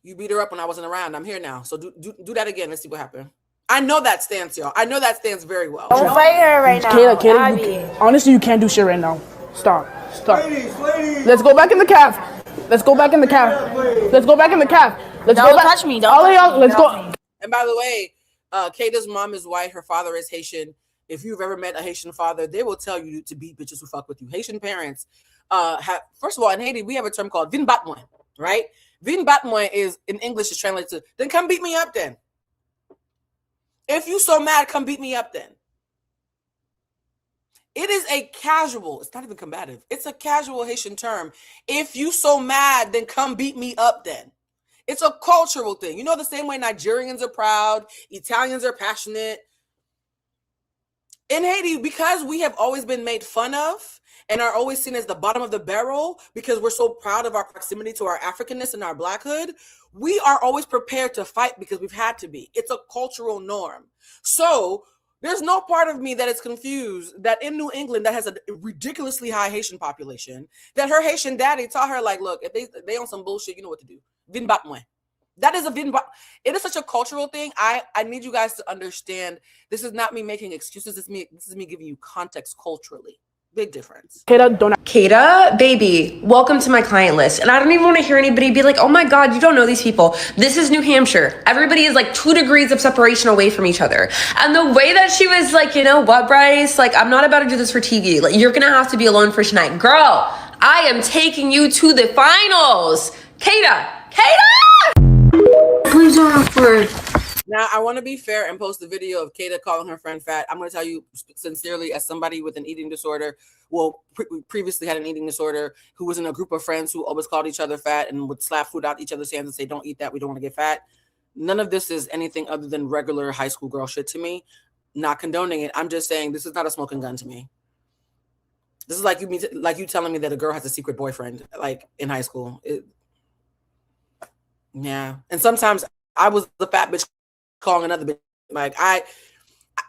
You beat her up when I wasn't around. I'm here now. So do that again. Let's see what happened. I know that stance, y'all. I know that stance very well. Don't fight her right now. Kata, honestly, you can't do shit right now. Stop. Ladies. Let's go back in the calf. Let's go back in the calf. Let's go back in the calf. Let's Don't go back. touch me. Don't All of touch y'all, me. let's go. And by the way, Kata's mom is white. Her father is Haitian. If you've ever met a Haitian father, they will tell you to beat bitches who fuck with you. Haitian parents have, first of all, in Haiti, we have a term called vin bat moi, right? Vin bat moi is, in English, is translated to, then come beat me up then. If you so mad, come beat me up then. It is a casual, it's not even combative. It's a casual Haitian term. If you so mad, then come beat me up then. It's a cultural thing. You know, the same way Nigerians are proud, Italians are passionate. In Haiti, because we have always been made fun of and are always seen as the bottom of the barrel because we're so proud of our proximity to our Africanness and our Blackhood, we are always prepared to fight because we've had to be. It's a cultural norm. So there's no part of me that is confused that in New England that has a ridiculously high Haitian population, that her Haitian daddy taught her, like, look, if they on some bullshit, you know what to do. Vin bat moi. That is a vin bat. It is such a cultural thing. I need you guys to understand this is not me making excuses. This is me giving you context culturally. Big difference. Kata, baby, welcome to my client list. And I don't even want to hear anybody be like, oh my God, you don't know these people. This is New Hampshire. Everybody is like 2 degrees of separation away from each other. And the way that she was like, you know what, Bryce? Like, I'm not about to do this for TV. Like, you're going to have to be alone for tonight. Girl, I am taking you to the finals. Kata! Please don't record. Now, I want to be fair and post the video of Kata calling her friend fat. I'm going to tell you sincerely, as somebody with an eating disorder, previously had an eating disorder, who was in a group of friends who always called each other fat and would slap food out each other's hands and say, don't eat that, we don't want to get fat. None of this is anything other than regular high school girl shit to me. Not condoning it. I'm just saying this is not a smoking gun to me. This is like you telling me that a girl has a secret boyfriend, like in high school. Yeah. And sometimes I was the fat bitch calling another bitch. Like, I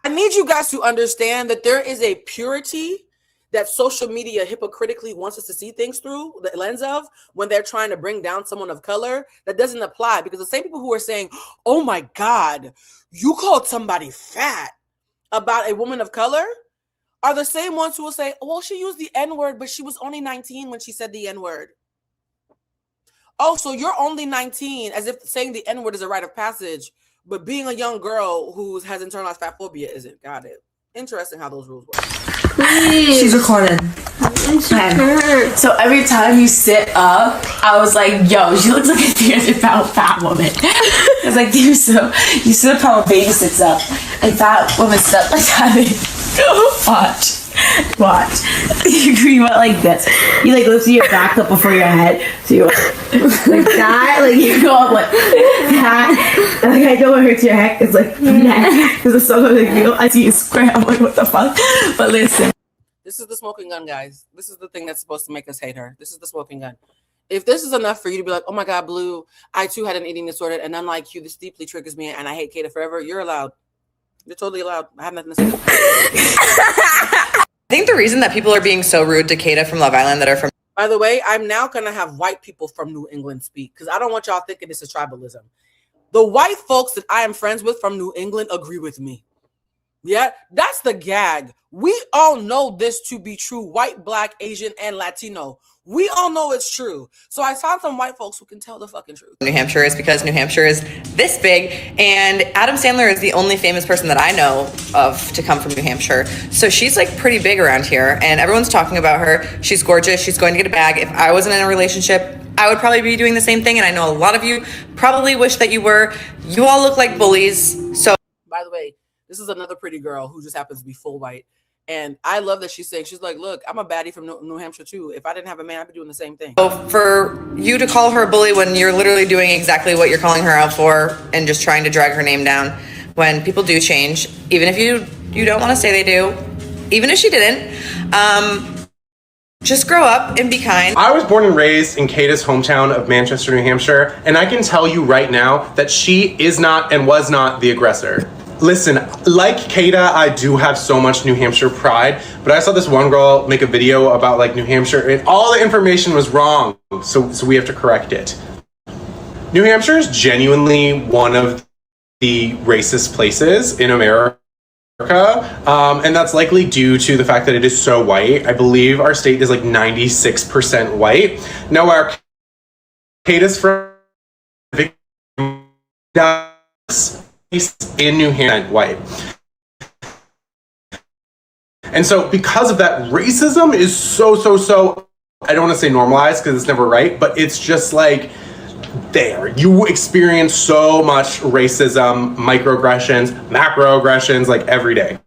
need you guys to understand that there is a purity that social media hypocritically wants us to see things through the lens of when they're trying to bring down someone of color. That doesn't apply, because the same people who are saying, oh my God, you called somebody fat about a woman of color are the same ones who will say, well, she used the N-word, but she was only 19 when she said the N-word. Oh, so you're only 19, as if saying the N-word is a rite of passage, but being a young girl who has internalized fat phobia isn't. Got it. Interesting how those rules work. She's recording. Okay. So every time you sit up, I was like, yo, she looks like a 300-pound fat woman. I was like, you sit up how a baby sits up. And fat women sit up like that. Watch. You went like this. You like lift your back up before your head. So you like that. Like you go up like that. And like I know what hurts your head. It's like that. Because it's so like I see you square. I'm like, what the fuck? But listen. This is the smoking gun, guys. This is the thing that's supposed to make us hate her. This is the smoking gun. If this is enough for you to be like, oh my God, Blue, I too had an eating disorder, and unlike you, this deeply triggers me, and I hate Kata forever, you're allowed. You're totally allowed. I have nothing to say. I think the reason that people are being so rude to Kata from Love Island that are from... By the way, I'm now going to have white people from New England speak because I don't want y'all thinking this is tribalism. The white folks that I am friends with from New England agree with me. Yeah, that's the gag. We all know this to be true. White, Black, Asian, and Latino. We all know it's true. So I found some white folks who can tell the fucking truth. New Hampshire is because New Hampshire is this big, and Adam Sandler is the only famous person that I know of to come from New Hampshire. So she's like pretty big around here, and everyone's talking about her. She's gorgeous. She's going to get a bag. If I wasn't in a relationship, I would probably be doing the same thing, and I know a lot of you probably wish that you were. You all look like bullies. So, by the way, this is another pretty girl who just happens to be full white. And I love that she's saying, she's like, look, I'm a baddie from New Hampshire too. If I didn't have a man, I'd be doing the same thing. So for you to call her a bully when you're literally doing exactly what you're calling her out for and just trying to drag her name down, when people do change, even if you don't want to say they do, even if she didn't, just grow up and be kind. I was born and raised in Kata's hometown of Manchester, New Hampshire, and I can tell you right now that she is not and was not the aggressor. Listen, like Kata, I do have so much New Hampshire pride, but I saw this one girl make a video about like New Hampshire and all the information was wrong, so we have to correct it. New Hampshire is genuinely one of the racist places in America, and that's likely due to the fact that it is so white. I believe our state is like 96% white. Now our Kata's from in New Hampshire, white. And so because of that, racism is so, I don't want to say normalized because it's never right, but it's just like there. You experience so much racism, microaggressions, macroaggressions, like every day.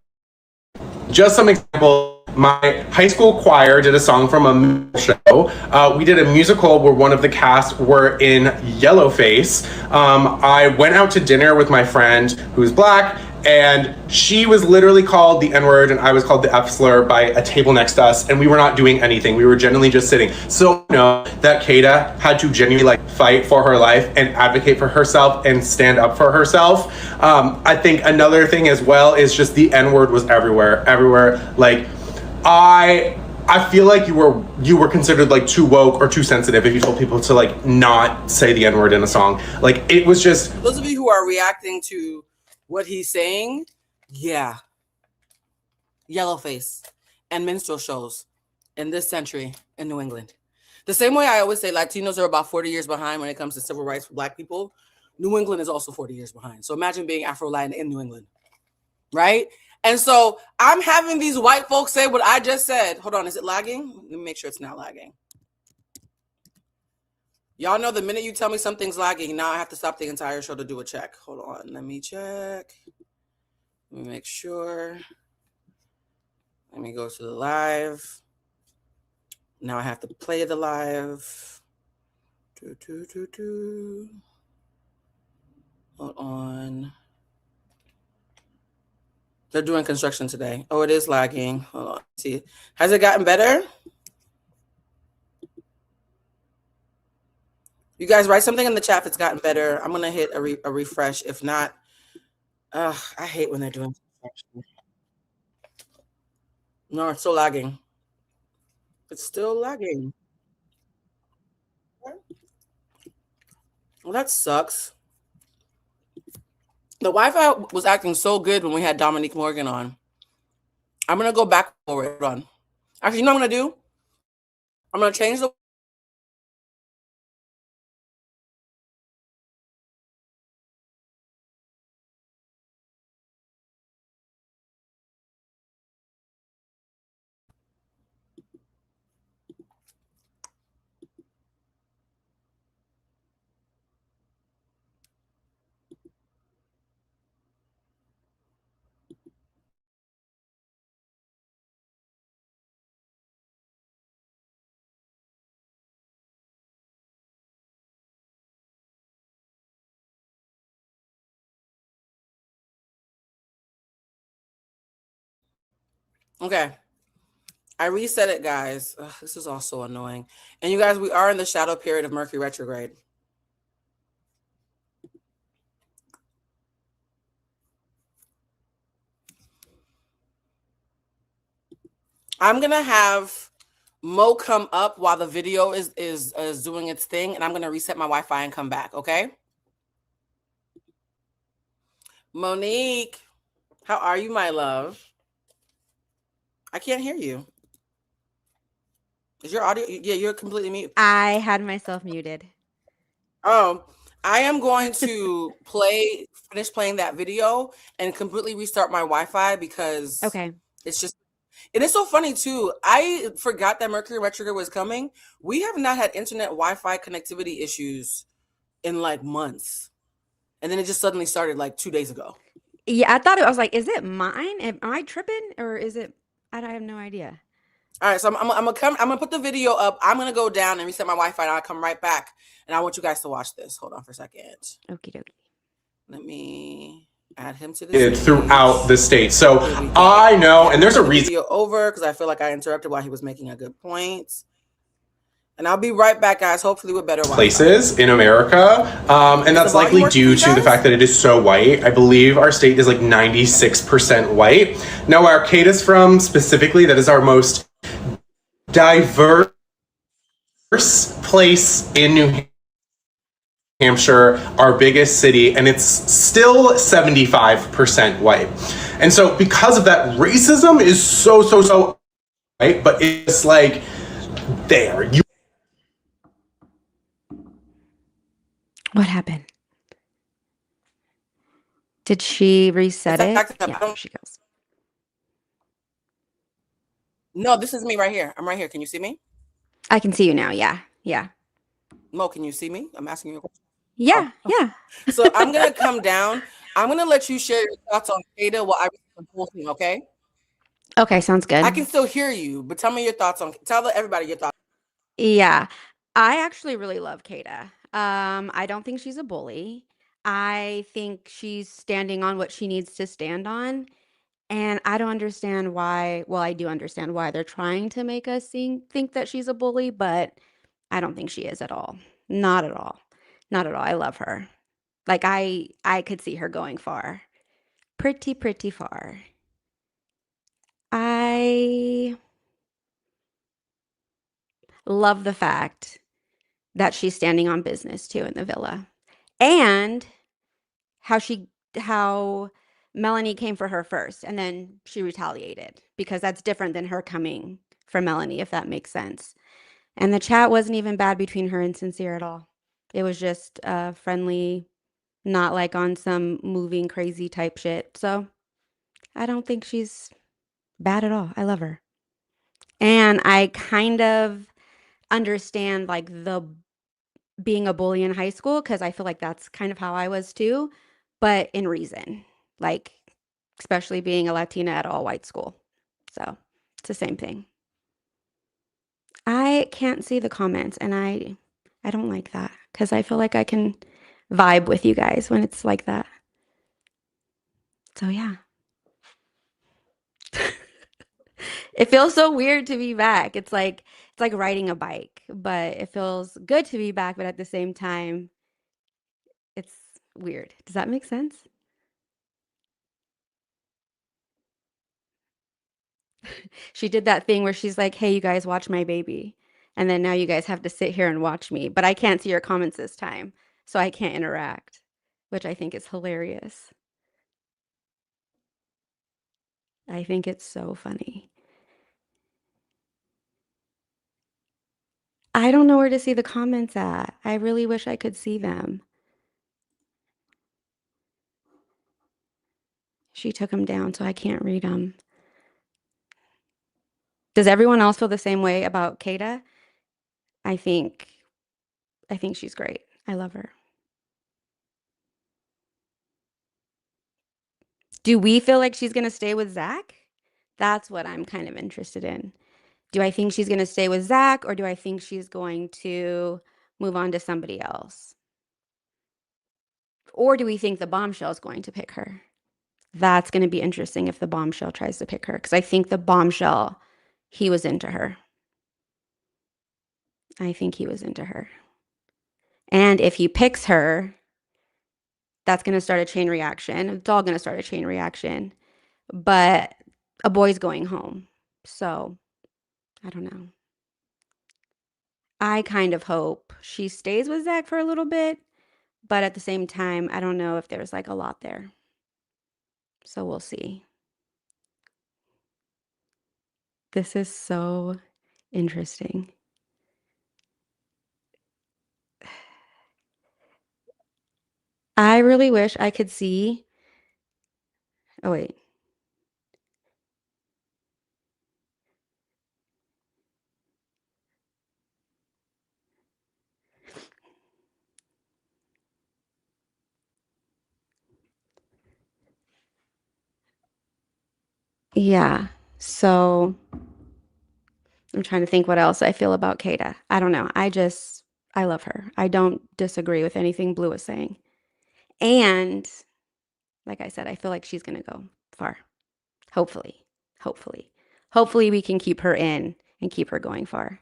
Just some example. My high school choir did a song from a show. We did a musical where one of the cast were in yellowface. I went out to dinner with my friend who's Black, and she was literally called the N-word and I was called the F-slur by a table next to us, and we were not doing anything. We were genuinely just sitting. So I know that Kata had to genuinely like fight for her life and advocate for herself and stand up for herself. I think another thing as well is just the N-word was everywhere. Like, I feel like you were considered like too woke or too sensitive if you told people to like not say the N-word in a song. Like it was just... Those of you who are reacting to what he's saying, yeah. Yellowface and minstrel shows in this century in New England. The same way I always say Latinos are about 40 years behind when it comes to civil rights for Black people, New England is also 40 years behind. So imagine being Afro-Latin in New England, right? And so I'm having these white folks say what I just said. Hold on, is it lagging? Let me make sure it's not lagging. Y'all know the minute you tell me something's lagging, now I have to stop the entire show to do a check. Hold on, let me check. Let me make sure. Let me go to the live. Now I have to play the live. Hold on. They're doing construction today. Oh, it is lagging. Hold on. See, has it gotten better? You guys write something in the chat if it's gotten better. I'm gonna hit a refresh. If not, I hate when they're doing construction. No, it's still lagging. It's still lagging. Well, that sucks. The Wi-Fi was acting so good when we had Dominique Morgan on. I'm going to go back forward. Hold on. Actually, you know what I'm going to do? I'm going to change the Okay. I reset it, guys. Ugh, this is all so annoying. And you guys, we are in the shadow period of Mercury retrograde. I'm gonna have Mo come up while the video is doing its thing, and I'm gonna reset my Wi-Fi and come back. Okay. Monique, how are you, my love? I can't hear you. Is your audio? Yeah, you're completely mute. I had myself muted. Oh, I am going to finish playing that video and completely restart my Wi-Fi because Okay. it's just, and it's so funny too. I forgot that Mercury retrograde was coming. We have not had internet Wi-Fi connectivity issues in like months. And then it just suddenly started like 2 days ago. Yeah, I was like, is it mine? Am I tripping or is it? I have no idea. All right, so I'm gonna put the video up. I'm gonna go down and reset my Wi-Fi, and I'll come right back. And I want you guys to watch this. Hold on for a second. Okie dokie. Let me add him to this throughout the state. So I know, and there's a reason. Video over because I feel like I interrupted while he was making a good point. And I'll be right back, guys. Hopefully with better places in America, and that's likely due to the fact that it is so white. I believe our state is like 96% white. Now, where Kate is from specifically, that is our most diverse place in New Hampshire, our biggest city, and it's still 75% white. And so because of that, racism is so right, but it's like there. What happened? Did she reset it? Yeah, there she goes. No, this is me right here. I'm right here. Can you see me? I can see you now. Yeah. Yeah. Mo, can you see me? I'm asking you a question. Yeah. Yeah. So I'm going to come down. I'm going to let you share your thoughts on Ada while I read the whole thing, okay? Okay, sounds good. I can still hear you, but tell me your thoughts on, everybody your thoughts. Yeah. I actually really love Kada. I don't think she's a bully. I think she's standing on what she needs to stand on. And I don't understand why. Well, I do understand why they're trying to make us think that she's a bully, but I don't think she is at all. Not at all. Not at all. I love her. Like I could see her going far. Pretty far. I love the fact that she's standing on business too in the villa. And how Melanie came for her first and then she retaliated because that's different than her coming for Melanie, if that makes sense. And the chat wasn't even bad between her and Sincere at all. It was just friendly, not like on some moving crazy type shit. So I don't think she's bad at all. I love her. And I kind of understand like the being a bully in high school because I feel like that's kind of how I was too, but in reason, like especially being a Latina at all white school. So it's the same thing. I can't see the comments and I don't like that because I feel like I can vibe with you guys when it's like that. So yeah. It feels so weird to be back. It's like riding a bike, but it feels good to be back, but at the same time, it's weird. Does that make sense? She did that thing where she's like, "Hey, you guys watch my baby." And then now you guys have to sit here and watch me, but I can't see your comments this time, so I can't interact, which I think is hilarious. I think it's so funny. I don't know where to see the comments at. I really wish I could see them. She took them down, so I can't read them. Does everyone else feel the same way about Kada? I think she's great. I love her. Do we feel like she's gonna stay with Zach? That's what I'm kind of interested in. Do I think she's gonna stay with Zach, or do I think she's going to move on to somebody else? Or do we think the bombshell is going to pick her? That's going to be interesting if the bombshell tries to pick her, because I think the bombshell, he was into her. I think he was into her. And if he picks her, that's going to start a chain reaction. It's all going to start a chain reaction. But a boy's going home. So I don't know. I kind of hope she stays with Zach for a little bit. But at the same time, I don't know if there's like a lot there. So we'll see. This is so interesting. I really wish I could see. Oh, wait. Yeah. So I'm trying to think what else I feel about Kata. I don't know. I love her. I don't disagree with anything Blue is saying. And like I said, I feel like she's going to go far. Hopefully. Hopefully. Hopefully we can keep her in and keep her going far.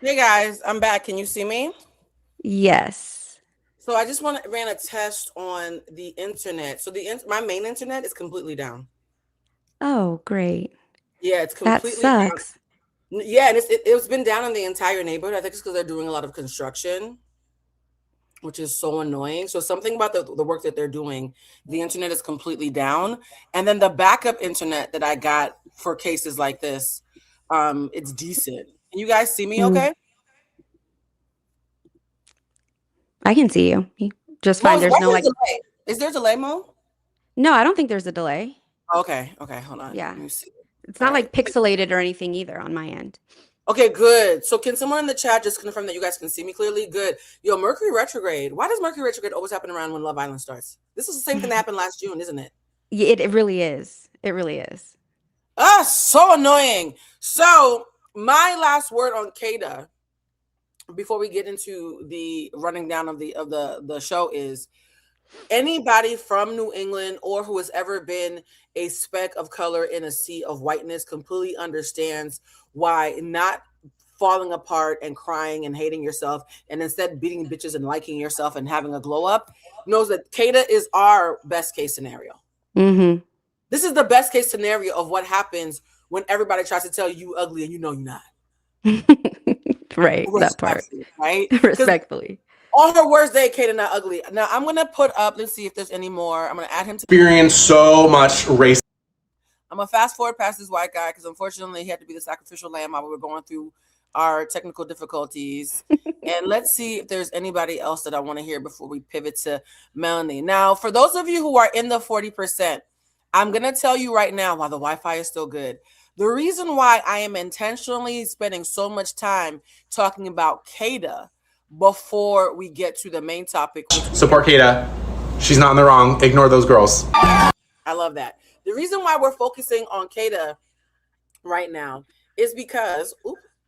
Hey guys, I'm back. Can you see me? Yes. So I just ran a test on the internet. So my main internet is completely down. Oh, great. Yeah, it's That completely sucks. down. Yeah, and it's been down in the entire neighborhood. I think it's because they're doing a lot of construction, which is so annoying. So something about the work that they're doing, the internet is completely down. And then the backup internet that I got for cases like this, it's decent. Can you guys see me okay? I can see you. Just Mo, fine. There's no like. delay. Is there a delay, Mo? No, I don't think there's a delay. Okay, hold on. Yeah. Let me see. It's not like pixelated or anything either on my end. Okay, good. So can someone in the chat just confirm that you guys can see me clearly? Good. Yo, Mercury retrograde. Why does Mercury retrograde always happen around when Love Island starts? This is the same thing that happened last June, isn't it? Yeah, it really is. It really is. So annoying. So my last word on Kata before we get into the running down of the show is anybody from New England or who has ever been a speck of color in a sea of whiteness completely understands why not falling apart and crying and hating yourself and instead beating bitches and liking yourself and having a glow up knows that Kata is our best case scenario. Mm-hmm. This is the best case scenario of what happens when everybody tries to tell you ugly and you know you're not. Right, that part. Right? Respectfully. All her words they Kata not ugly. Now I'm gonna put up, let's see if there's any more. I'm gonna add him to Experience so much race. I'm gonna fast forward past this white guy because unfortunately he had to be the sacrificial lamb while we were going through our technical difficulties. And let's see if there's anybody else that I want to hear before we pivot to Melanie. Now, for those of you who are in the 40%, I'm gonna tell you right now while the Wi-Fi is still good. The reason why I am intentionally spending so much time talking about Kata before we get to the main topic. Support Kata. She's not in the wrong. Ignore those girls. I love that. The reason why we're focusing on Kata right now is because,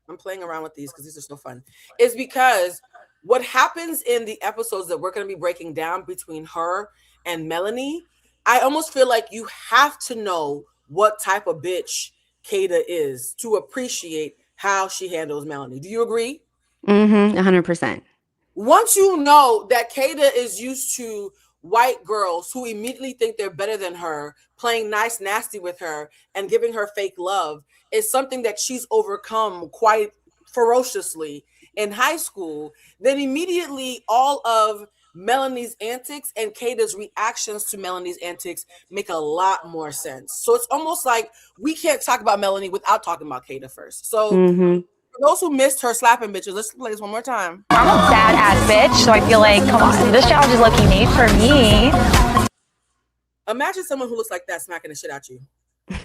I'm playing around with these because these are so fun, is because what happens in the episodes that we're going to be breaking down between her and Melanie, I almost feel like you have to know what type of bitch Kata is to appreciate how she handles Melanie. Do you agree? 100%. Once you know that Kata is used to white girls who immediately think they're better than her, playing nice nasty with her and giving her fake love, is something that she's overcome quite ferociously in high school, then immediately all of Melanie's antics and Kata's reactions to Melanie's antics make a lot more sense. So it's almost like we can't talk about Melanie without talking about Kata first. So for those who missed her slapping bitches, let's play this one more time. I'm a badass bitch, so I feel like, come on, this challenge is lucky made for me. Imagine someone who looks like that smacking the shit out you. I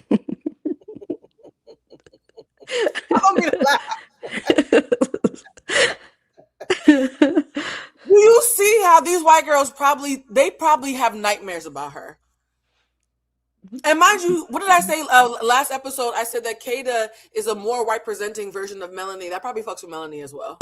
don't mean to laugh. Do you see how these white girls probably have nightmares about her? And mind you, what did I say last episode? I said that Kata is a more white presenting version of Melanie. That probably fucks with Melanie as well.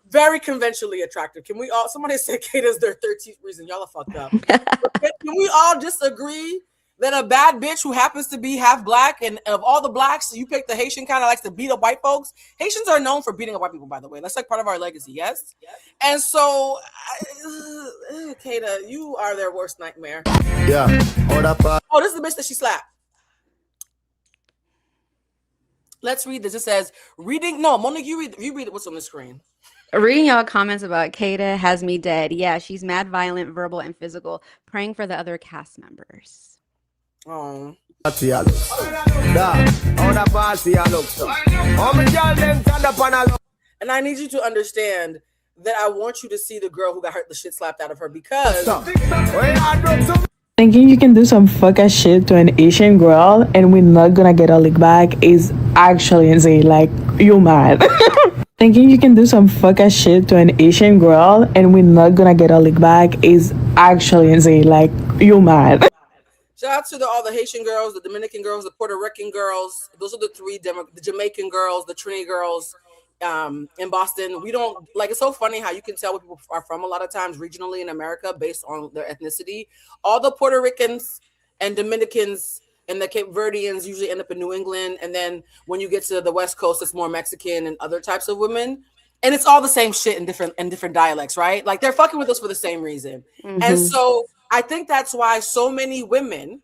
Very conventionally attractive. Can we all? Somebody said Kata's their 13th reason. Y'all are fucked up. Can we all just agree that a bad bitch who happens to be half black, and of all the blacks, you pick the Haitian kind of likes to beat up white folks? Haitians are known for beating up white people, by the way. That's like part of our legacy, yes? And so, Kata, you are their worst nightmare. Yeah. Oh, this is the bitch that she slapped. Let's read this. It says, reading. No, Monique, you read it. What's on the screen? Reading y'all comments about Kata has me dead. Yeah, she's mad, violent, verbal, and physical. Praying for the other cast members. Oh. And I need you to understand that I want you to see the girl who got the shit slapped out of her, because Thinking you can do some fuck ass shit to an Asian girl and we're not gonna get a lick back is actually insane. Like, you mad. Thinking you can do some fuck ass shit to an Asian girl and we're not gonna get a lick back is actually insane. Like, you mad. shout out to all the Haitian girls, the Dominican girls, the Puerto Rican girls. Those are the three, the Jamaican girls, the Trini girls in Boston. We don't, like, it's so funny how you can tell where people are from a lot of times regionally in America based on their ethnicity. All the Puerto Ricans and Dominicans and the Cape Verdeans usually end up in New England. And then when you get to the West Coast, it's more Mexican and other types of women. And it's all the same shit in different dialects, right? Like, they're fucking with us for the same reason. Mm-hmm. And so I think that's why so many women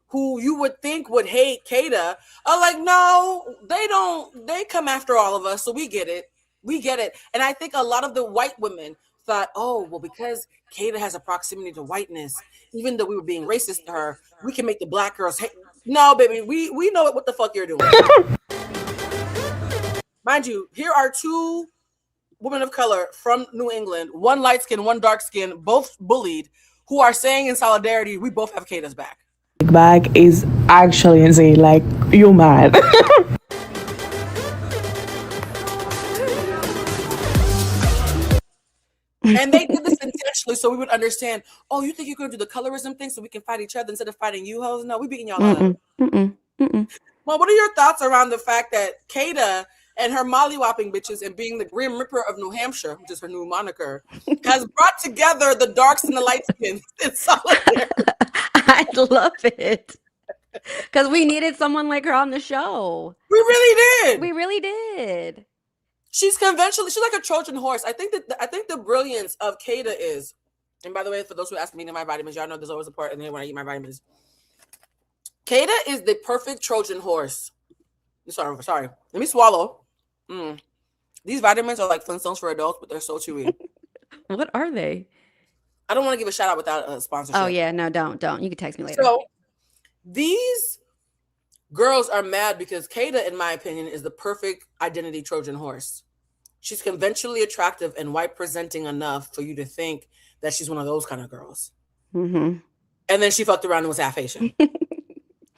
who you would think would hate Kata are like, no, they don't. They come after all of us, so we get it. We get it. And I think a lot of the white women thought, oh, well, because Kata has a proximity to whiteness, even though we were being racist to her, we can make the black girls hate. No, baby, we know what the fuck you're doing. Mind you, here are two women of color from New England, one light skin, one dark skin, both bullied, who are saying in solidarity, we both have Kata's back. Back is actually insane. Like, you mad. And they did this intentionally so we would understand, oh, you think you're going to do the colorism thing so we can fight each other instead of fighting you hoes? No, we beating y'all up. Well, what are your thoughts around the fact that Kata and her molly-whopping bitches and being the Grim Reaper of New Hampshire, which is her new moniker, has brought together the darks and the light skins in solidarity? I love it. Because we needed someone like her on the show. We really did. We really did. She's conventionally, she's like a Trojan horse. I think the brilliance of Kata is, and by the way, for those who ask me to my vitamins, y'all know there's always a part in there when I eat my vitamins. Kata is the perfect Trojan horse. Sorry. Let me swallow. These vitamins are like Flintstones for adults, but they're so chewy. What are they? I don't want to give a shout out without a sponsorship. Oh yeah, no, don't. You can text me later. So these girls are mad because Kata, in my opinion, is the perfect identity Trojan horse. She's conventionally attractive and white presenting enough for you to think that she's one of those kind of girls. Mm-hmm. And then she fucked around and was half Haitian.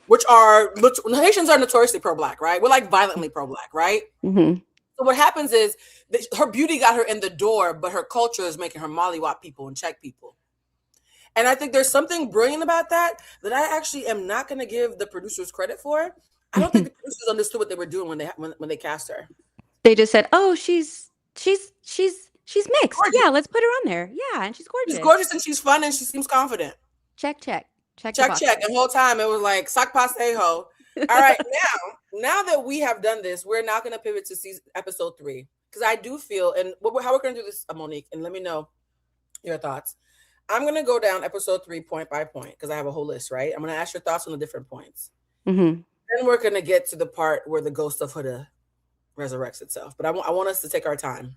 Haitians are notoriously pro-black, right? We're like violently pro-black, right? Mm-hmm. So what happens is that her beauty got her in the door, but her culture is making her mollywop people and check people. And I think there's something brilliant about that I actually am not going to give the producers credit for. I don't think the producers understood what they were doing when they cast her. They just said, "Oh, she's mixed. Gorgeous. Yeah, let's put her on there. Yeah, and she's gorgeous. She's gorgeous and she's fun and she seems confident." Check. And the whole time it was like sock passe ho. All right, now that we have done this, we're now going to pivot to episode 3, because I do feel, and how we're going to do this, Monique, and let me know your thoughts. I'm going to go down episode 3 point by point because I have a whole list, right? I'm going to ask your thoughts on the different points. Mm-hmm. Then we're going to get to the part where the ghost of Huda resurrects itself. But I want us to take our time.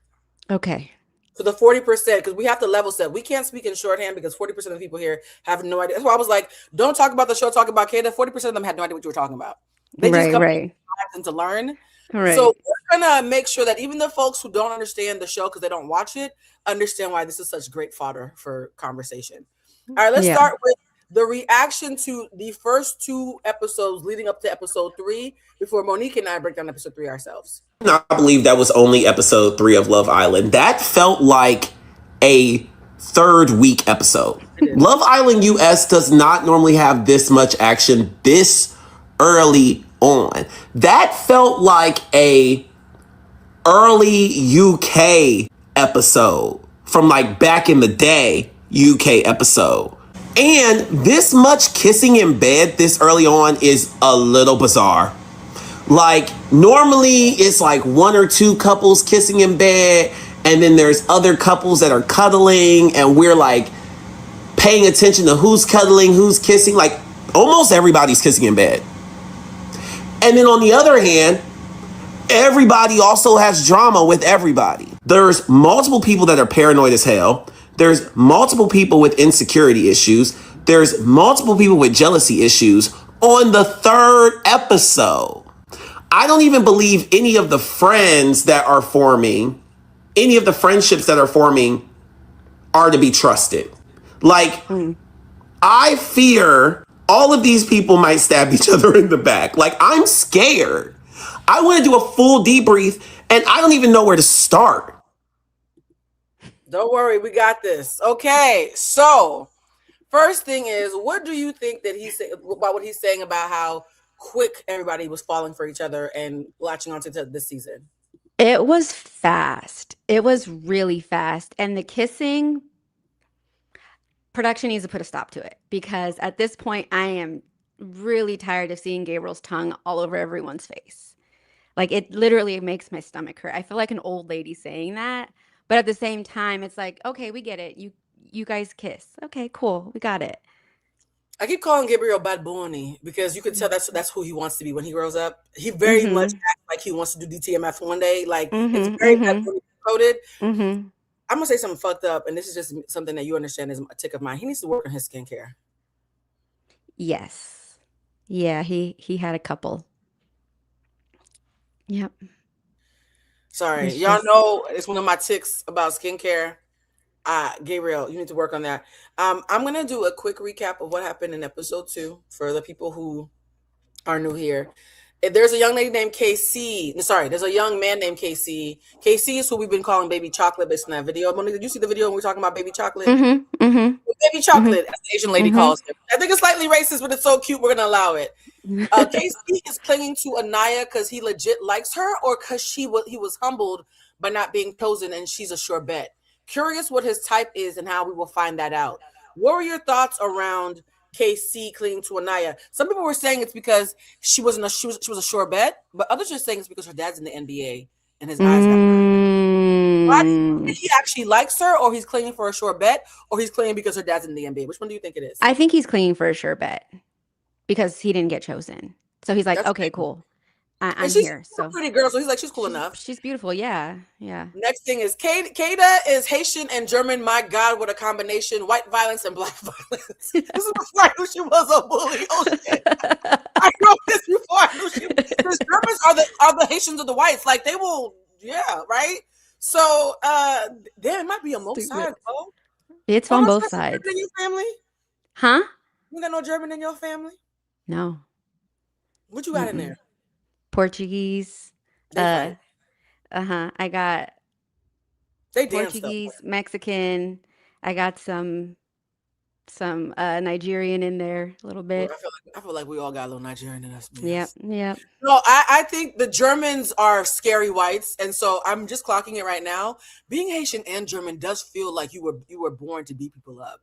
Okay. So the 40%, because we have to level set. We can't speak in shorthand because 40% of the people here have no idea. That's why I was like, don't talk about the show, talk about Kata. 40% of them had no idea what you were talking about. They just come to learn. Right. So we're going to make sure that even the folks who don't understand the show because they don't watch it, understand why this is such great fodder for conversation. All right, let's start with the reaction to the first 2 episodes leading up to episode 3 before Monique and I break down episode 3 ourselves. I believe that was only episode 3 of Love Island. That felt like a 3rd week episode. Love Island US does not normally have this much action this early on. That felt like a early UK episode from like back in the day UK episode. And this much kissing in bed this early on is a little bizarre. Like normally it's like one or two couples kissing in bed, and then there's other couples that are cuddling, and we're like paying attention to who's cuddling, who's kissing. Like almost everybody's kissing in bed. And then on the other hand, everybody also has drama with everybody. There's multiple people that are paranoid as hell. There's multiple people with insecurity issues. There's multiple people with jealousy issues on the third episode. I don't even believe any of the friends that are forming, any of the friendships that are forming are to be trusted. Like, I fear all of these people might stab each other in the back. Like, I'm scared. I want to do a full debrief, and I don't even know where to start. Don't worry, we got this. Okay, so first thing is, what do you think that he's about what he's saying about how quick everybody was falling for each other and latching onto this season? It was fast. It was really fast. And the kissing, production needs to put a stop to it, because at this point, I am really tired of seeing Gabriel's tongue all over everyone's face. Like, it literally makes my stomach hurt. I feel like an old lady saying that. But at the same time, it's like, okay, we get it. You guys kiss. Okay, cool. We got it. I keep calling Gabriel Bad Bunny because you can tell that's who he wants to be when he grows up. He very much acts like he wants to do DTMF one day. Like it's very Bad Bunny coded. I'm gonna say something fucked up, and this is just something that you understand is a tick of mine. He needs to work on his skincare. Yes. Yeah, he had a couple. Yep. Sorry, It's y'all just- know it's one of my ticks about skincare. Gabriel, you need to work on that. I'm gonna do a quick recap of what happened in episode 2 for the people who are new here. There's a young lady named KC. Sorry, there's a young man named KC. KC is who we've been calling Baby Chocolate based on that video. Monique, did you see the video when we were talking about Baby Chocolate? Baby Chocolate, as the Asian lady calls him. I think it's slightly racist, but it's so cute, we're gonna allow it. KC is clinging to Anaya because he legit likes her, or because he was humbled by not being chosen and she's a sure bet. Curious what his type is and how we will find that out. What were your thoughts around KC clinging to Anaya? Some people were saying it's because she was a sure bet, but others are saying it's because her dad's in the NBA and his eyes got burned. He actually likes her, or he's clinging for a sure bet, or he's clinging because her dad's in the NBA. Which one do you think it is? I think he's clinging for a sure bet because he didn't get chosen. So he's like, okay, cool. I'm here. She's a pretty girl, so he's like, she's cool enough. She's beautiful. Yeah. Yeah. Next thing is Kada is Haitian and German. My God, what a combination. White violence and black violence. This is before I knew she was a bully. Oh shit. I wrote this before I knew she was. Because Germans are the Haitians of the whites. Like they will, yeah, right? So there it might be on both sides, bro. It's on both sides. In your family? Huh? You got no German in your family? No. What you got in there? Portuguese. I got Portuguese, Mexican. I got some Nigerian in there a little bit. I feel like we all got a little Nigerian in us. Yep. No, I think the Germans are scary whites, and so I'm just clocking it right now. Being Haitian and German does feel like you were born to beat people up.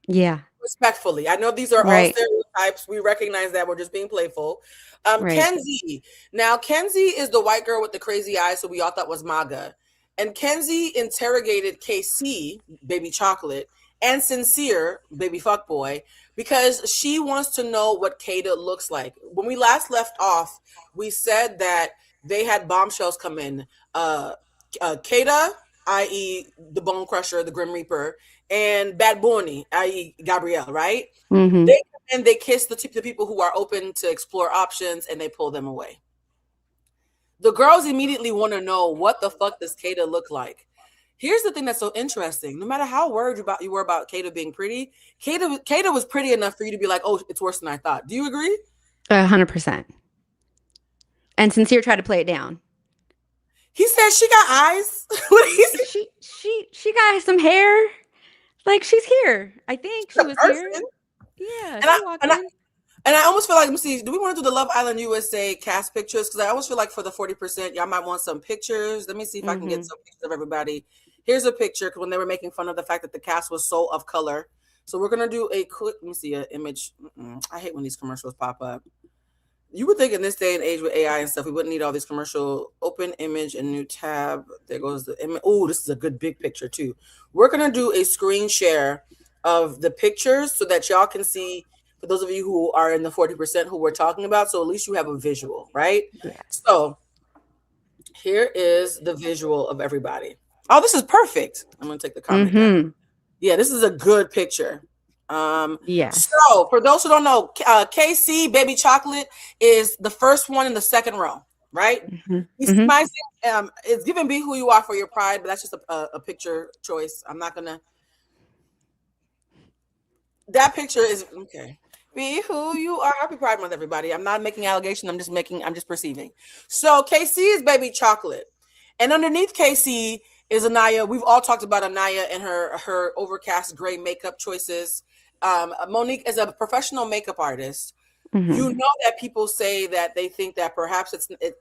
Yeah. Respectfully. I know these are all stereotypes. We recognize that. We're just being playful. Kenzie. Now, Kenzie is the white girl with the crazy eyes, so we all thought was MAGA. And Kenzie interrogated KC, Baby Chocolate, and Sincere, Baby Fuckboy, because she wants to know what Kada looks like. When we last left off, we said that they had bombshells come in. Kada, i.e. the Bone Crusher, the Grim Reaper, and Bad Bunny, i.e. Gabrielle, right? They kiss the people who are open to explore options, and they pull them away. The girls immediately want to know, what the fuck does Kada look like? Here's the thing that's so interesting. No matter how worried you were about Kada being pretty, Kada was pretty enough for you to be like, oh, it's worse than I thought. Do you agree? 100%. And Sincere tried to play it down. He said she got eyes. What did he say? She got some hair. Like, she's here. I think she The was person. here. Yeah, And she I walked and I in. and I almost feel like, let me see, do we want to do the Love Island USA cast pictures? Because I almost feel like for the 40%, y'all might want some pictures. Let me see if I can get some pictures of everybody. Here's a picture when they were making fun of the fact that the cast was so of color. So we're gonna do a quick. Let me see an image. I hate when these commercials pop up. You would think in this day and age with AI and stuff, we wouldn't need all these commercial. Open image and new tab. There goes the image. Oh, this is a good big picture too. We're gonna do a screen share of the pictures so that y'all can see. For those of you who are in the 40% who we're talking about, so at least you have a visual, right? Yeah. So here is the visual of everybody. Oh, this is perfect. I'm gonna take the comment down. Yeah, this is a good picture. Yes. So for those who don't know, KC Baby Chocolate is the first one in the second row, right? It's giving Be Who You Are for Your Pride, but that's just a picture choice. I'm not gonna. That picture is okay. Be who you are. Happy Pride Month, everybody. I'm not making allegations. I'm just perceiving. So KC is Baby Chocolate, and underneath KC is Anaya. We've all talked about Anaya and her overcast gray makeup choices. Monique is a professional makeup artist. You know that people say that they think that perhaps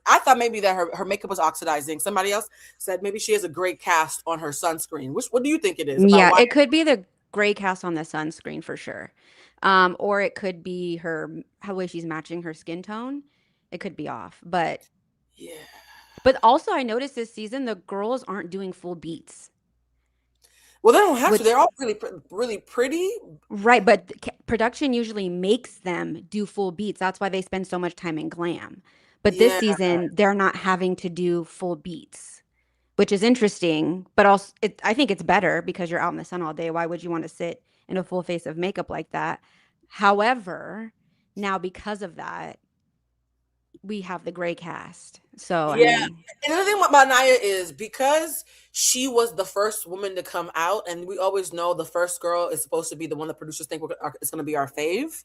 I thought maybe that her makeup was oxidizing. Somebody else said maybe she has a gray cast on her sunscreen. What do you think it is? Yeah, it could be the gray cast on the sunscreen for sure. Or it could be how way she's matching her skin tone. It could be off, but yeah. But also I noticed this season the girls aren't doing full beats. Well, they don't have to. They're all really pretty. Right, but production usually makes them do full beats. That's why they spend so much time in glam. But this season, they're not having to do full beats, which is interesting. But also, I think it's better because you're out in the sun all day. Why would you want to sit in a full face of makeup like that? However, now because of that, we have the gray cast. So, yeah. I mean, Another thing about Naya is because she was the first woman to come out, and we always know the first girl is supposed to be the one the producers think is going to be our fave.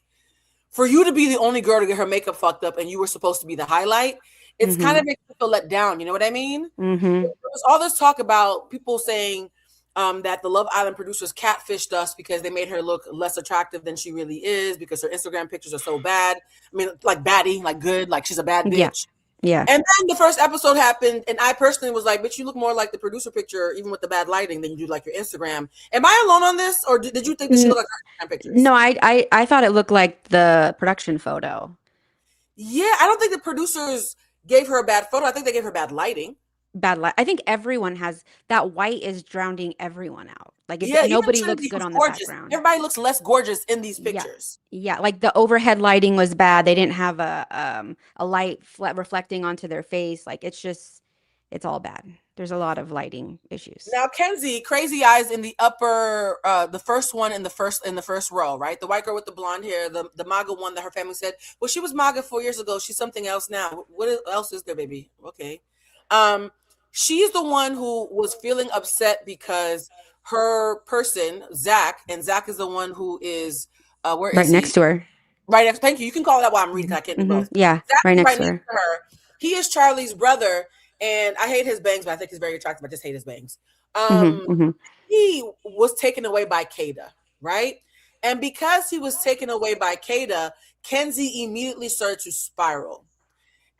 For you to be the only girl to get her makeup fucked up and you were supposed to be the highlight, it's kind of makes you feel let down. You know what I mean? There's all this talk about people saying that the Love Island producers catfished us because they made her look less attractive than she really is because her Instagram pictures are so bad. I mean, like baddie, like good, like she's a bad bitch. Yeah. And then the first episode happened, and I personally was like, bitch, you look more like the producer picture, even with the bad lighting, than you do like your Instagram. Am I alone on this, or did you think that she looked like her Instagram pictures? No, I thought it looked like the production photo. Yeah, I don't think the producers gave her a bad photo. I think they gave her bad lighting. Bad light. I think everyone has that white is drowning everyone out. Like nobody looks good on the background. Everybody looks less gorgeous in these pictures. Yeah, like the overhead lighting was bad. They didn't have a light reflecting onto their face. Like it's all bad. There's a lot of lighting issues. Now, Kenzie, crazy eyes in the upper, the first one in the first row, right? The white girl with the blonde hair, the MAGA one that her family said, well, she was MAGA 4 years ago. She's something else now. What else is there, baby? Okay. She's the one who was feeling upset because her person, Zach, and Zach is the one who is right next to her. Right next. Thank you. You can call that while I'm reading. I can't do both. Yeah, Zach right is next to her. He is Charlie's brother, and I hate his bangs, but I think he's very attractive. I just hate his bangs. He was taken away by Kada, right? And because he was taken away by Kada, Kenzie immediately started to spiral.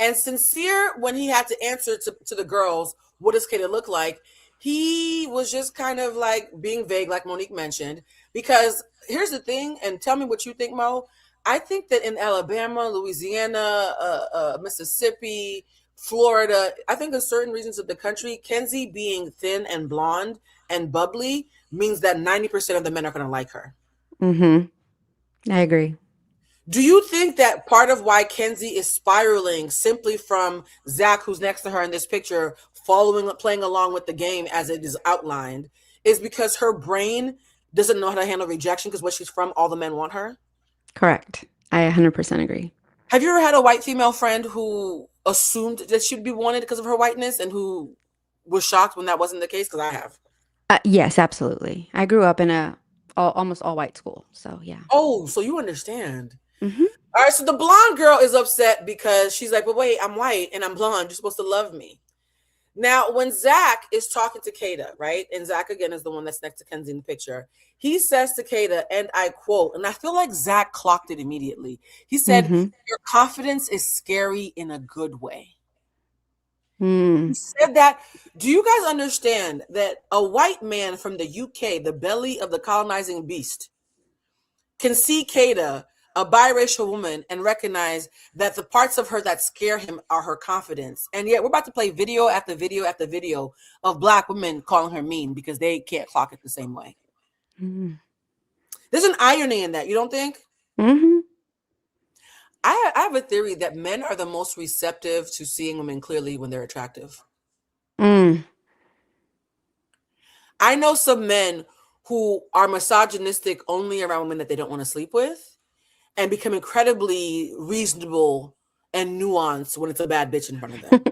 And Sincere, when he had to answer to the girls, what does Kada look like? He was just kind of like being vague, like Monique mentioned, because here's the thing, and tell me what you think, Mo. I think that in Alabama, Louisiana, Mississippi, Florida, I think in certain regions of the country, Kenzie being thin and blonde and bubbly means that 90% of the men are going to like her. I agree. Do you think that part of why Kenzie is spiraling simply from Zach, who's next to her in this picture, playing along with the game as it is outlined, is because her brain doesn't know how to handle rejection because where she's from, all the men want her? Correct. I 100% agree. Have you ever had a white female friend who assumed that she'd be wanted because of her whiteness and who was shocked when that wasn't the case? Because I have. Yes, absolutely. I grew up in almost all white school. So, yeah. Oh, so you understand. All right, so the blonde girl is upset because she's like, but wait, I'm white and I'm blonde. You're supposed to love me. Now, when Zach is talking to Kata, right? And Zach, again, is the one that's next to Kenzie in the picture. He says to Kata, and I quote, and I feel like Zach clocked it immediately. He said, your confidence is scary in a good way. He said that. Do you guys understand that a white man from the UK, the belly of the colonizing beast, can see Kata, a biracial woman, and recognize that the parts of her that scare him are her confidence? And yet we're about to play video after video after video of Black women calling her mean because they can't clock it the same way. There's an irony in that, you don't think? I have a theory that men are the most receptive to seeing women clearly when they're attractive. I know some men who are misogynistic only around women that they don't want to sleep with, and become incredibly reasonable and nuanced when it's a bad bitch in front of them.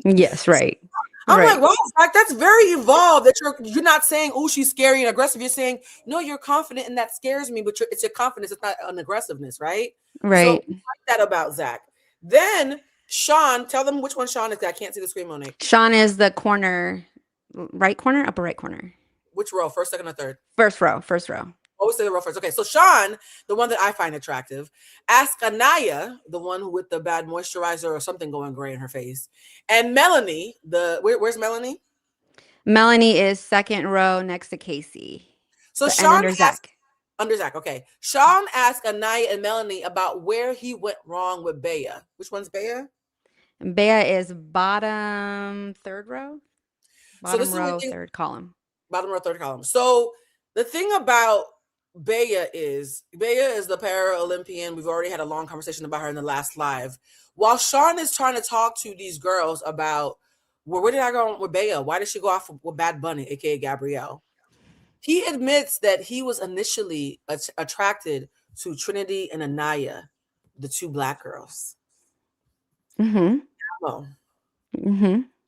Yes, right. I'm like, wow, like, that's very evolved. That you're not saying, oh, she's scary and aggressive. You're saying, no, you're confident and that scares me, but it's your confidence. It's not an aggressiveness, right? Right. So I like that about Zach. Then Sean, tell them which one Sean is. I can't see the screen, Monique. Sean is the corner, right corner, upper right corner. Which row? First, second, or third? First row. First row. Always say the row first. Okay, so Sean, the one that I find attractive, ask Anaya, the one with the bad moisturizer or something going gray in her face, and Melanie, where's Melanie? Melanie is second row next to Casey. So and Sean under Zach. Under Zach, okay. Sean asked Anaya and Melanie about where he went wrong with Bea. Which one's Bea? Bea is bottom third row. Bottom row, third column. Bottom row, third column. So the thing about Bea is the Paralympian. We've already had a long conversation about her in the last live. While Sean is trying to talk to these girls about, well, where did I go with Bea? Why did she go off with Bad Bunny, aka Gabrielle? He admits that he was initially attracted to Trinity and Anaya, the two Black girls. What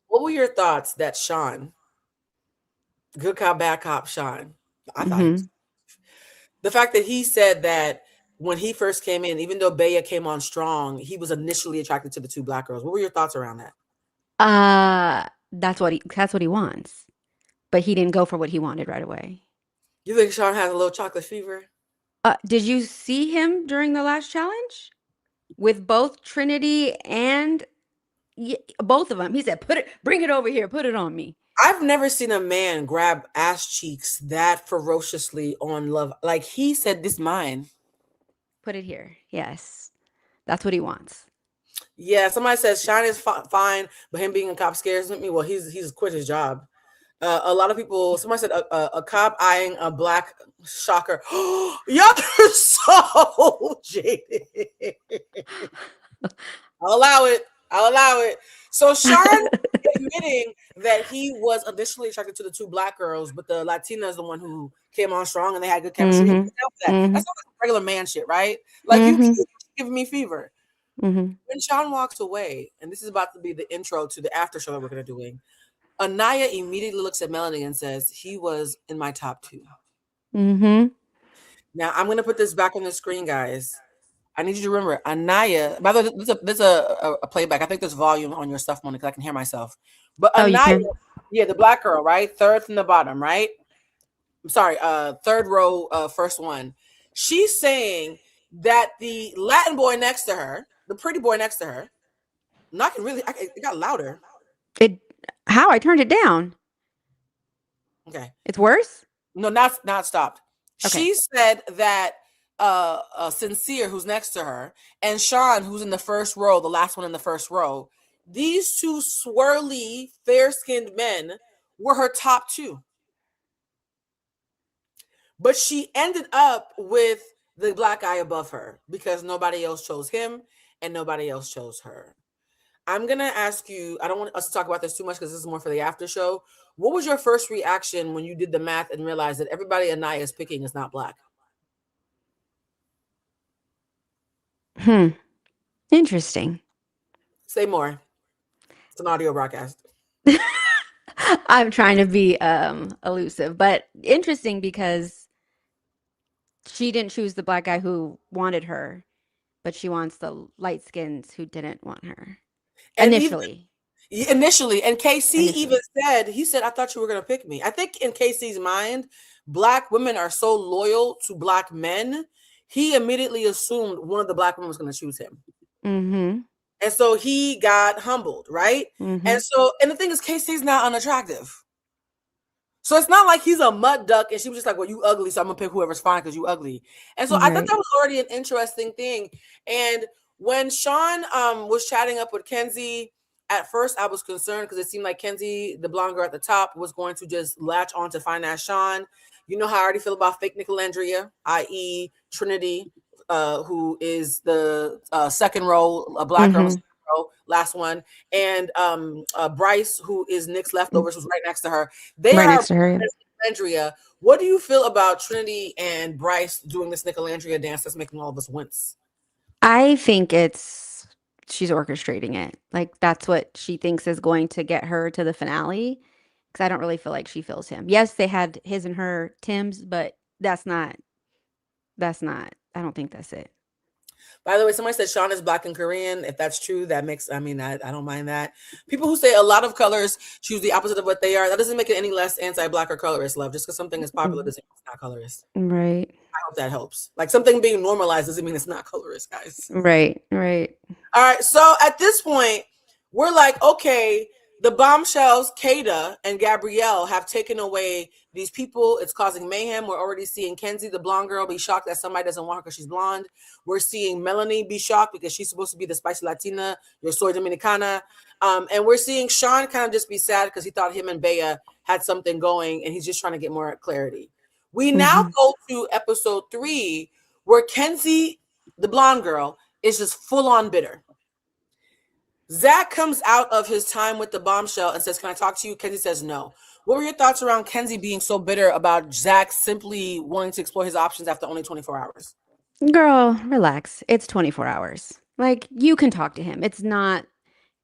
were your thoughts that Sean, good cop, bad cop, Sean? I thought the fact that he said that when he first came in, even though Bea came on strong, he was initially attracted to the two Black girls. What were your thoughts around that? That's what he wants, but he didn't go for what he wanted right away. You think Sean has a little chocolate fever? Did you see him during the last challenge with both Trinity and both of them? He said, bring it over here, put it on me. I've never seen a man grab ass cheeks that ferociously on Love. Like, he said, this mine. Put it here. Yes. That's what he wants. Yeah, somebody says Sean is fine, but him being a cop scares me. Well, he's quit his job. A lot of people, somebody said a cop eyeing a Black shocker. Y'all are so jaded. I'll allow it. So Sean admitting that he was initially attracted to the two Black girls, but the Latina is the one who came on strong and they had good chemistry. That's not regular man shit, right? Like, you keep giving me fever. When Sean walks away, and this is about to be the intro to the after show that we're going to be doing, Anaya immediately looks at Melanie and says, he was in my top 2. Now, I'm going to put this back on the screen, guys. I need you to remember, Anaya, by the way, there's a playback. I think there's volume on your stuff, Monica, I can hear myself. But Anaya, the Black girl, right? Third from the bottom, right? I'm sorry, third row, first one. She's saying that the Latin boy next to her, the pretty boy next to her, it got louder. How? I turned it down. Okay. It's worse? No, not stopped. Okay. She said that Sincere, who's next to her, and Sean, who's in the first row, the last one in the first row, these two swirly, fair-skinned men were her top 2. But she ended up with the Black guy above her because nobody else chose him and nobody else chose her. I'm going to ask you, I don't want us to talk about this too much because this is more for the after show. What was your first reaction when you did the math and realized that everybody Anaya is picking is not Black? Interesting. Say more. It's an audio broadcast. I'm trying to be elusive, but interesting because she didn't choose the Black guy who wanted her, but she wants the light skins who didn't want her initially. Initially, and KC even said, he said, I thought you were going to pick me. I think in KC's mind, Black women are so loyal to Black men, he immediately assumed one of the Black women was going to choose him. Mm-hmm. And so he got humbled, right? Mm-hmm. And the thing is, KC's not unattractive. So it's not like he's a mud duck and she was just like, well, you ugly, so I'm gonna pick whoever's fine because you ugly. And so I thought that was already an interesting thing. And when Sean was chatting up with Kenzie, at first I was concerned because it seemed like Kenzie, the blonde girl at the top, was going to just latch on to fine ass Sean. You know how I already feel about fake Nicolandria, i.e. Trinity, who is the second row, a Black girl, last one, and Bryce, who is Nick's leftovers, was right next to her. They Right are next to her, yeah. Nicolandria. What do you feel about Trinity and Bryce doing this Nicolandria dance that's making all of us wince? I think she's orchestrating it. Like that's what she thinks is going to get her to the finale. Because I don't really feel like she feels him. Yes, they had his and her Tim's, but that's not. I don't think that's it. By the way, somebody said Sean is Black and Korean. If that's true, that makes, I don't mind that. People who say a lot of colors choose the opposite of what they are, that doesn't make it any less anti-Black or colorist, love. Just because something is popular doesn't mean it's not colorist. Right. I hope that helps. Like something being normalized doesn't mean it's not colorist, guys. Right. All right. So at this point, we're like, okay, the bombshells, Kada and Gabrielle, have taken away these people. It's causing mayhem. We're already seeing Kenzie, the blonde girl, be shocked that somebody doesn't want her because she's blonde. We're seeing Melanie be shocked because she's supposed to be the spicy Latina, your soy Dominicana. And we're seeing Sean kind of just be sad because he thought him and Bea had something going and he's just trying to get more clarity. We now go to episode 3 where Kenzie, the blonde girl, is just full on bitter. Zach comes out of his time with the bombshell and says, can I talk to you? Kenzie says no. What were your thoughts around Kenzie being so bitter about Zach simply wanting to explore his options after only 24 hours? Girl, relax. It's 24 hours. Like you can talk to him. It's not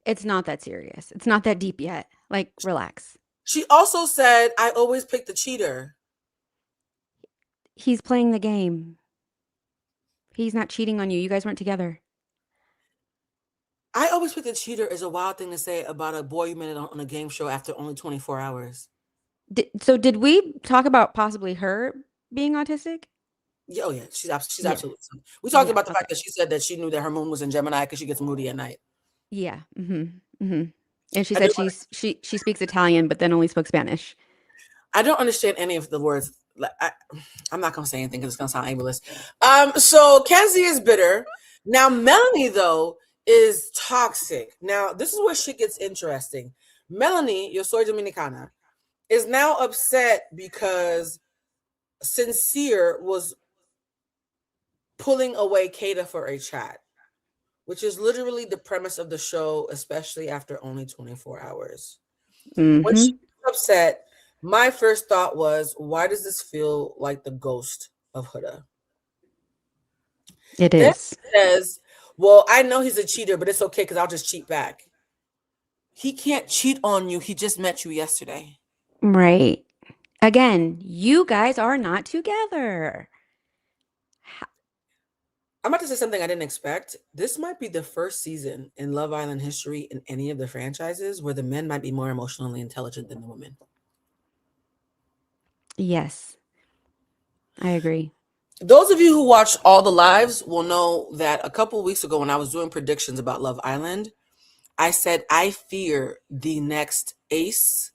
that serious. It's not that deep yet. Like relax. She also said, I always pick the cheater. He's playing the game. He's not cheating on you. You guys weren't together. I always pick the cheater is a wild thing to say about a boy you met on a game show after only 24 hours. Did we talk about possibly her being autistic? Yeah, oh yeah, she's absolutely. We talked about the fact that she said that she knew that her moon was in Gemini because she gets moody at night. Yeah. And she said she speaks Italian, but then only spoke Spanish. I don't understand any of the words. I'm not gonna say anything because it's gonna sound ableist. So Kenzie is bitter. Now Melanie though is toxic. Now this is where shit gets interesting. Melanie, your soy Dominicana, is now upset because Sincere was pulling away Kada for a chat, which is literally the premise of the show, especially after only 24 hours. When she was upset, my first thought was, why does this feel like the ghost of Huda? It then is. She says, well, I know he's a cheater, but it's okay because I'll just cheat back. He can't cheat on you. He just met you yesterday. Right. Again, you guys are not together. I'm about to say something I didn't expect. This might be the first season in Love Island history in any of the franchises where the men might be more emotionally intelligent than the women. Yes, I agree. Those of you who watched all the lives will know that a couple of weeks ago when I was doing predictions about Love Island, I said, I fear the next ace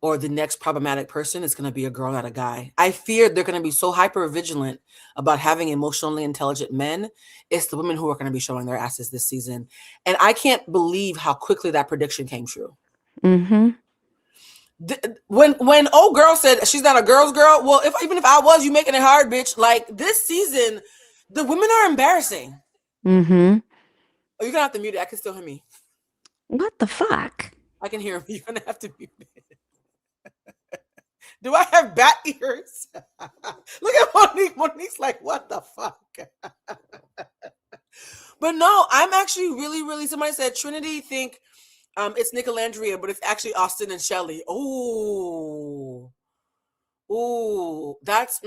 or the next problematic person is going to be a girl, not a guy. I fear they're going to be so hyper vigilant about having emotionally intelligent men. It's the women who are going to be showing their asses this season. And I can't believe how quickly that prediction came true. When old girl said she's not a girl's girl, well, even if I was, you making it hard, bitch. Like this season, the women are embarrassing. Oh, you're gonna have to mute it. I can still hear me. What the fuck? I can hear me. You're gonna have to mute it. Do I have bat ears? Look at Monique. Monique's like, what the fuck? But no, I'm actually really. Somebody said Trinity think it's Nicolandria, but it's actually Austin and Shelley. Oh, Ooh, that's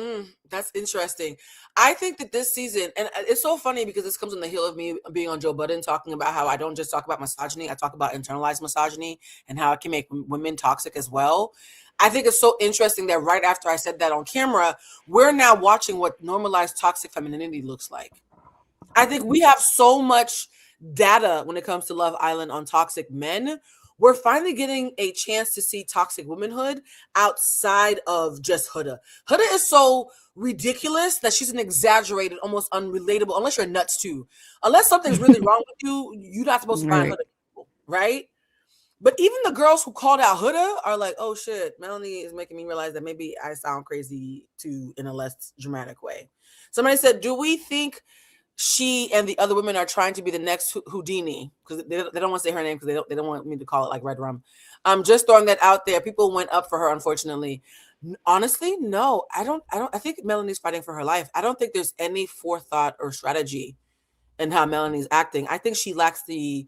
interesting. I think that this season, and it's so funny because this comes on the heel of me being on Joe Budden, talking about how I don't just talk about misogyny, I talk about internalized misogyny and how it can make women toxic as well. I think it's so interesting that right after I said that on camera, we're now watching what normalized toxic femininity looks like. I think we have so much data when it comes to Love Island on toxic men. We're finally getting a chance to see toxic womanhood outside of just Huda. Huda is so ridiculous that she's an exaggerated, almost unrelatable, unless you're nuts too. Unless something's really wrong with you, you're not supposed to find Right. Huda, right? But even the girls who called out Huda are like, oh shit, Melanie is making me realize that maybe I sound crazy too in a less dramatic way. Somebody said, do we think she and the other women are trying to be the next Houdini? Because they don't want to say her name because they don't want me to call it like Red Rum. I'm just throwing that out there. People went up for her, unfortunately. Honestly, no, I don't. I think Melanie's fighting for her life. I don't think there's any forethought or strategy in how Melanie's acting. I think she lacks the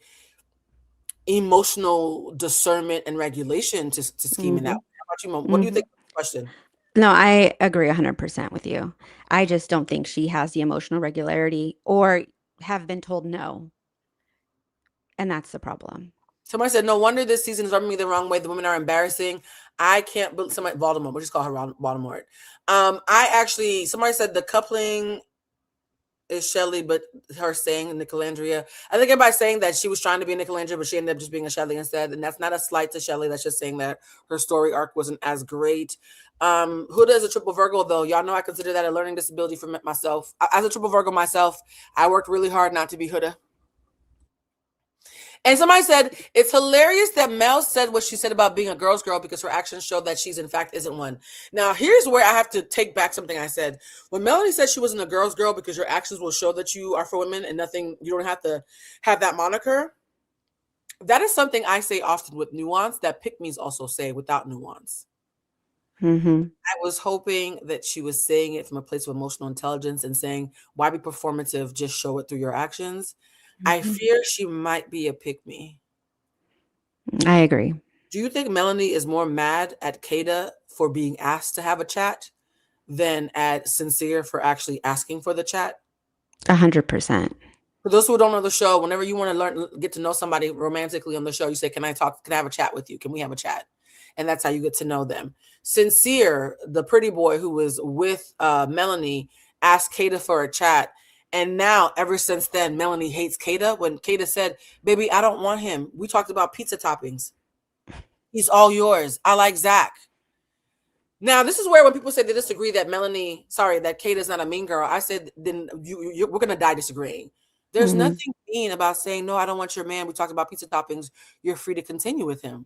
emotional discernment and regulation to scheme it out. How about you, Mom? What do you think of this question? No, I agree 100% with you. I just don't think she has the emotional regularity or have been told no. And that's the problem. Somebody said, no wonder this season is rubbing me the wrong way. The women are embarrassing. I can't believe somebody, Voldemort, we'll just call her Voldemort. Somebody said the coupling is Shelly, but her saying Nicolandria. I think everybody's saying that she was trying to be Nicolandria, but she ended up just being a Shelly instead. And that's not a slight to Shelly. That's just saying that her story arc wasn't as great. Huda is a triple Virgo, though. Y'all know I consider that a learning disability for myself. As a triple Virgo myself, I worked really hard not to be Huda. And somebody said, it's hilarious that Mel said what she said about being a girl's girl because her actions show that she's in fact isn't one. Now, here's where I have to take back something I said. When Melanie said she wasn't a girl's girl because your actions will show that you are for women and nothing, you don't have to have that moniker. That is something I say often with nuance that pick-me's also say without nuance. Mm-hmm. I was hoping that she was saying it from a place of emotional intelligence and saying, why be performative? Just show it through your actions. I fear she might be a pick-me. I agree. Do you think Melanie is more mad at Kata for being asked to have a chat than at Sincere for actually asking for the chat? 100%. For those who don't know the show, whenever you want to get to know somebody romantically on the show, you say, can I have a chat with you? Can we have a chat? And that's how you get to know them. Sincere, the pretty boy who was with Melanie, asked Kata for a chat. And now, ever since then, Melanie hates Kata. When Kata said, baby, I don't want him. We talked about pizza toppings. He's all yours. I like Zach. Now, this is where when people say they disagree that that Kata's not a mean girl, I said, then we're going to die disagreeing. There's nothing mean about saying, no, I don't want your man. We talked about pizza toppings. You're free to continue with him.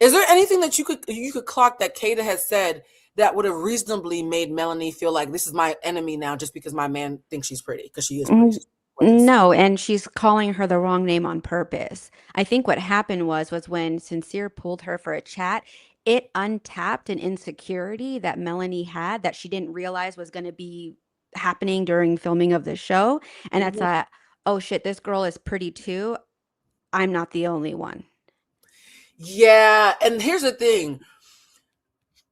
Is there anything that you could clock that Kata has said that would have reasonably made Melanie feel like this is my enemy now just because my man thinks she's pretty? Because she is pretty. No, and she's calling her the wrong name on purpose. I think what happened was when Sincere pulled her for a chat, it untapped an insecurity that Melanie had that she didn't realize was going to be happening during filming of the show. And that's that, oh shit, this girl is pretty too. I'm not the only one. Yeah, and here's the thing.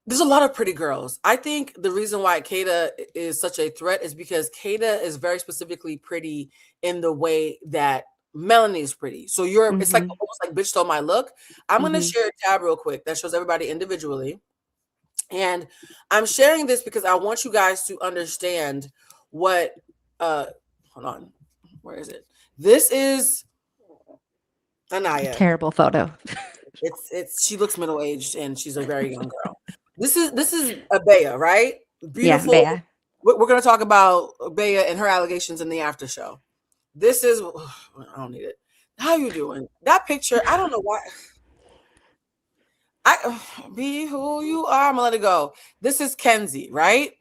There's a lot of pretty girls. I think the reason why Kata is such a threat is because Kata is very specifically pretty in the way that Melanie is pretty. So it's like almost like bitch stole my look. I'm going to share a tab real quick that shows everybody individually. And I'm sharing this because I want you guys to understand what, hold on, where is it? This is Anaya. Terrible photo. She looks middle-aged and she's a very young girl. This is Abea, right? Beautiful. Yeah, Bea. We're going to talk about Bea and her allegations in the after show. This is, I don't need it. How you doing? That picture, I don't know why. Be who you are. I'm going to let it go. This is Kenzie, right?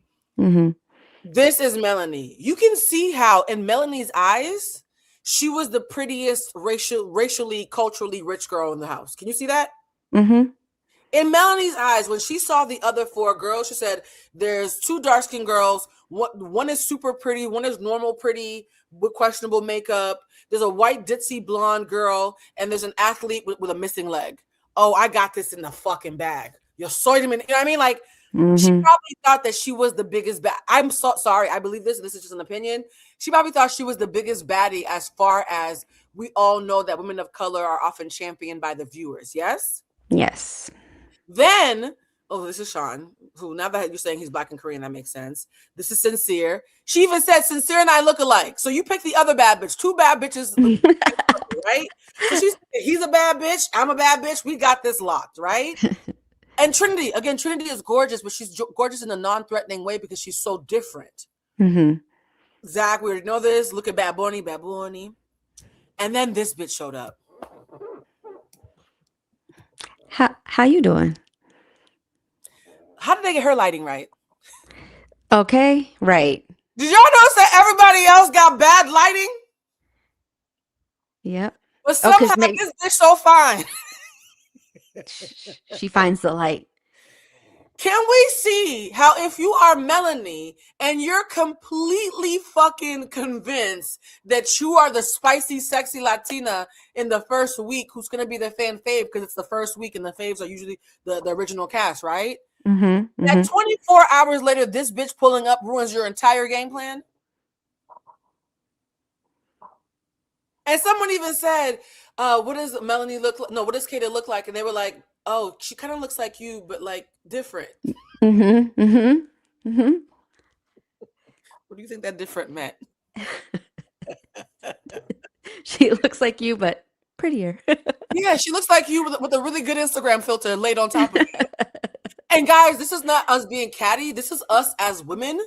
This is Melanie. You can see how in Melanie's eyes, she was the prettiest racially, culturally rich girl in the house. Can you see that? In Melanie's eyes, when she saw the other four girls, she said, there's two dark-skinned girls. One is super pretty. One is normal pretty with questionable makeup. There's a white ditzy blonde girl. And there's an athlete with a missing leg. Oh, I got this in the fucking bag. You're sorting me. You know what I mean? Like, She Mhm. probably thought that she was the biggest bad. I'm so sorry. I believe this. This is just an opinion. She probably thought she was the biggest baddie, as far as we all know that women of color are often championed by the viewers. Yes. Yes. Then, oh, this is Sean, who, now that you're saying he's Black and Korean, that makes sense. This is Sincere. She even said Sincere and I look alike. So you pick the other bad bitch. Two bad bitches, right? So he's a bad bitch. I'm a bad bitch. We got this locked, right? And Trinity, again, Trinity is gorgeous, but she's gorgeous in a non-threatening way because she's so different. Mhm. Zach, we already know this. Look at Bad Bunny. And then this bitch showed up. How you doing? How did they get her lighting right? Okay, right. Did y'all notice that everybody else got bad lighting? Yep. But Oh, somehow 'cause this bitch so fine. she finds the light. Can we see how, if you are Melanie and you're completely fucking convinced that you are the spicy, sexy Latina in the first week who's going to be the fan fave, because it's the first week and the faves are usually the original cast, right? Mhm. That Mhm. 24 hours later, this bitch pulling up ruins your entire game plan? And someone even said, what does Melanie look like? No, what does Kata look like? And they were like, oh, she kind of looks like you, but like different. Mhm. Mhm. Mhm. What do you think that different meant? She looks like you, but prettier. Yeah, she looks like you with a really good Instagram filter laid on top of it. And guys, this is not us being catty. This is us as women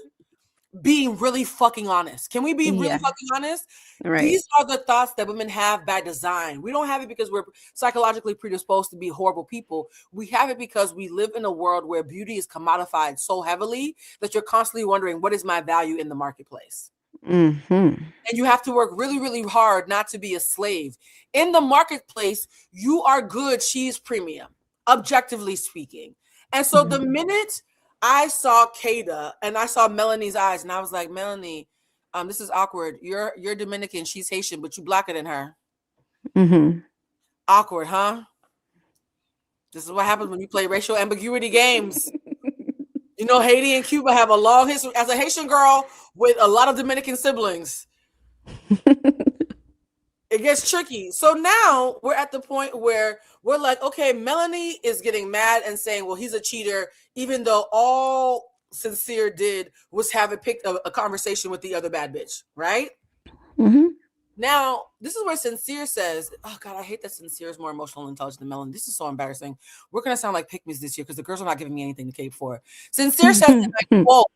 being really fucking honest. Can we be really Yeah. fucking honest? Right. These are the thoughts that women have by design. We don't have it because we're psychologically predisposed to be horrible people. We have it because we live in a world where beauty is commodified so heavily that you're constantly wondering, what is my value in the marketplace? Mhm. And you have to work really, really hard not to be a slave. In the marketplace, you are good. She's premium, objectively speaking. And so the minute I saw Kata and I saw Melanie's eyes, and I was like, Melanie, this is awkward. You're Dominican, she's Haitian, but you blacker than her. Mhm. Awkward, huh? This is what happens when you play racial ambiguity games. You know, Haiti and Cuba have a long history. As a Haitian girl with a lot of Dominican siblings, it gets tricky. So now we're at the point where we're like, okay, Melanie is getting mad and saying, well, he's a cheater, even though all Sincere did was have a conversation with the other bad bitch, right? Mhm. Now, this is where Sincere says, oh God, I hate that Sincere is more emotional and intelligent than Melanie. This is so embarrassing. We're going to sound like pick-mes this year because the girls are not giving me anything to cape for. Sincere says, and I quote,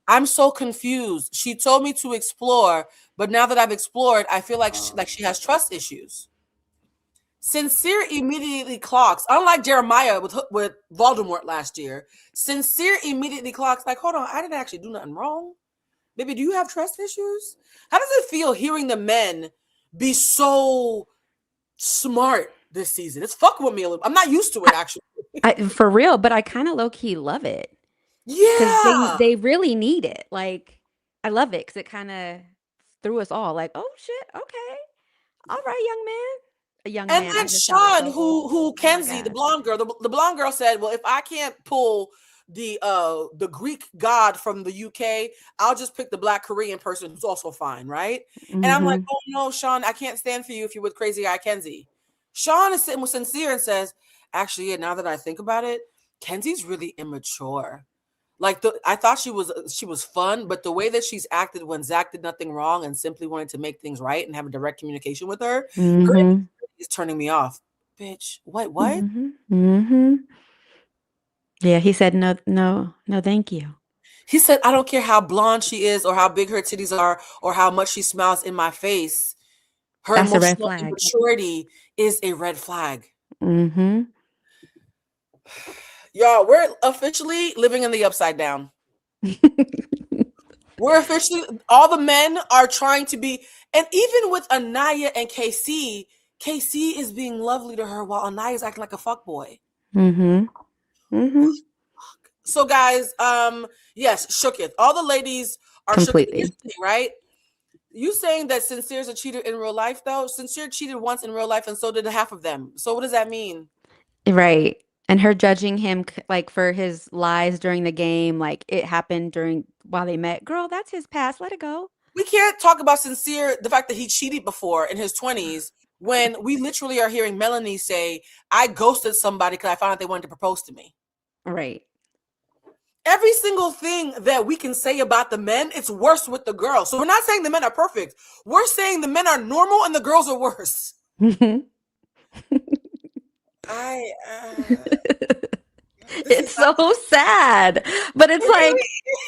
I'm so confused. She told me to explore, but now that I've explored, I feel like she has trust issues. Sincere immediately clocks, unlike Jeremiah with Voldemort last year. Sincere immediately clocks, like, hold on, I didn't actually do nothing wrong. Baby, do you have trust issues? How does it feel hearing the men be so smart this season? It's fucking with me a little. I'm not used to it, actually. For real, but I kind of low key love it. Because Yeah. they really need it. Like, I love it because it kind of threw us all like, oh shit, okay, all right, young man, a young And man. then I just sounded Sean, so old. who Oh my Kenzie, the god. blonde girl, the blonde girl said, well, if I can't pull the Greek god from the UK, I'll just pick the Black Korean person who's also fine, right? And I'm like, Mhm. oh no, Sean, I can't stand for you if you're with crazy eye Kenzie. Sean is sitting with Sincere and says, actually, yeah, now that I think about it, Kenzie's really immature. Like I thought she was fun, but the way that she's acted when Zach did nothing wrong and simply wanted to make things right and have a direct communication with her, Mhm. is turning me off. Bitch, what? Mhm. Mhm. Yeah, he said no, no, no, thank you. He said, I don't care how blonde she is or how big her titties are or how much she smiles in my face. Her That's a red emotional flag. immaturity is a red flag. Mhm. Y'all, we're officially living in the upside down. We're officially, all the men are trying to be, and even with Anaya and KC is being lovely to her while Anaya's acting like a fuckboy. Mhm. Mhm. So guys, yes, shooketh. All the ladies are shooketh. Completely. Right? You saying that Sincere's a cheater in real life, though? Sincere cheated once in real life, and so did half of them. So what does that mean? Right. And her judging him like for his lies during the game, like it happened while they met. Girl, that's his past. Let it go. We can't talk about Sincere, the fact that he cheated before in his 20s, when we literally are hearing Melanie say, I ghosted somebody because I found out they wanted to propose to me. Right. Every single thing that we can say about the men, it's worse with the girls. So we're not saying the men are perfect. We're saying the men are normal and the girls are worse. It's so sad, but it's like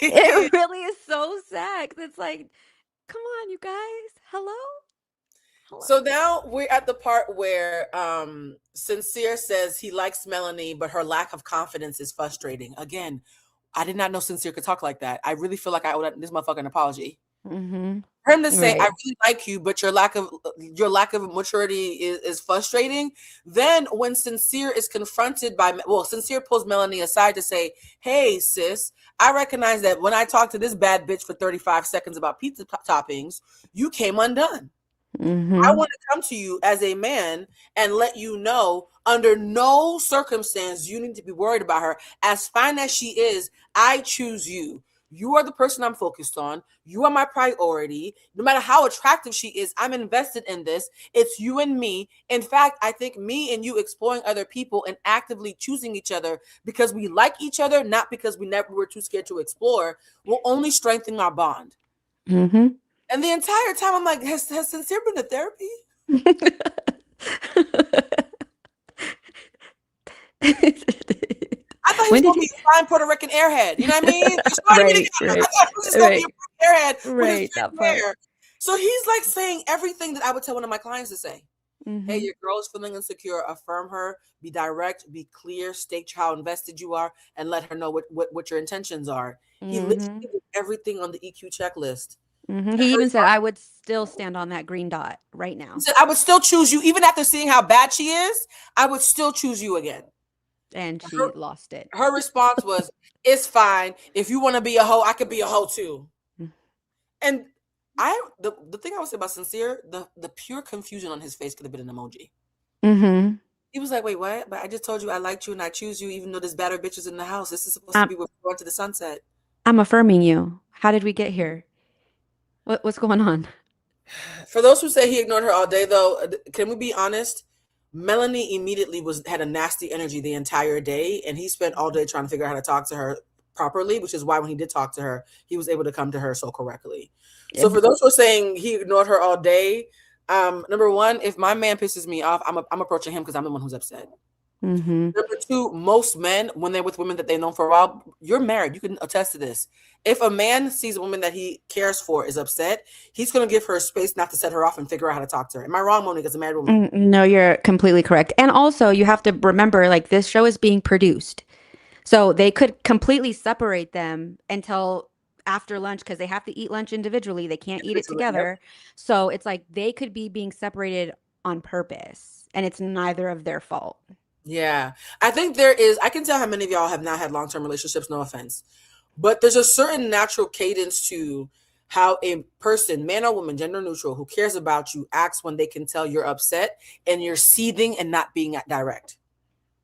it really is so sad. It's like, come on, you guys. Hello? So now we're at the part where Sincere says he likes Melanie, but her lack of confidence is frustrating. Again, I did not know Sincere could talk like that. I really feel like I owe this motherfucker an apology. Mm-hmm. For him to say, Right. I really like you, but your lack of maturity is frustrating. Then when Sincere is confronted by, Sincere pulls Melanie aside to say, hey, sis, I recognize that when I talked to this bad bitch for 35 seconds about pizza toppings, you came undone. Mm-hmm. I want to come to you as a man and let you know under no circumstance you need to be worried about her. As fine as she is, I choose you. You are the person I'm focused on. You are my priority. No matter how attractive she is, I'm invested in this. It's you and me. In fact, I think me and you exploring other people and actively choosing each other because we like each other, not because we were too scared to explore, will only strengthen our bond. Mm-hmm. And the entire time, I'm like, has Sincere been to therapy? I thought he was going to be a fine Puerto Rican airhead. You know what I mean? I thought he was just going to be a airhead with his hair. So he's like saying everything that I would tell one of my clients to say. Mm-hmm. Hey, your girl is feeling insecure. Affirm her. Be direct. Be clear. State how invested you are, and let her know what your intentions are. He literally did everything on the EQ checklist. Mm-hmm. He even said, I would still stand on that green dot right now. He said, I would still choose you. Even after seeing how bad she is, I would still choose you again. And she lost it. Her response was, it's fine. If you want to be a hoe, I could be a hoe too. And the thing I would say about Sincere, the pure confusion on his face could have been an emoji. Mm-hmm. He was like, wait, what? But I just told you I liked you and I choose you, even though there's better bitches in the house. This is supposed to be where we're going to the sunset. I'm affirming you. How did we get here? What's going on? For those who say he ignored her all day, though, can we be honest? Melanie immediately had a nasty energy the entire day, and he spent all day trying to figure out how to talk to her properly, which is why when he did talk to her, he was able to come to her so correctly. So for those who are saying he ignored her all day, number one, if my man pisses me off, I'm approaching him because I'm the one who's upset. Mm-hmm. Number two, most men, when they're with women that they've known for a while, you're married. You can attest to this. If a man sees a woman that he cares for is upset, he's going to give her space not to set her off and figure out how to talk to her. Am I wrong, Monique, as a married woman? No, you're completely correct. And also, you have to remember, like, this show is being produced. So they could completely separate them until after lunch because they have to eat lunch individually. They can't eat it together. Yep. So it's like they could be being separated on purpose, and it's neither of their fault. Yeah. I think I can tell how many of y'all have not had long-term relationships, no offense. But there's a certain natural cadence to how a person, man or woman, gender neutral, who cares about you acts when they can tell you're upset and you're seething and not being direct.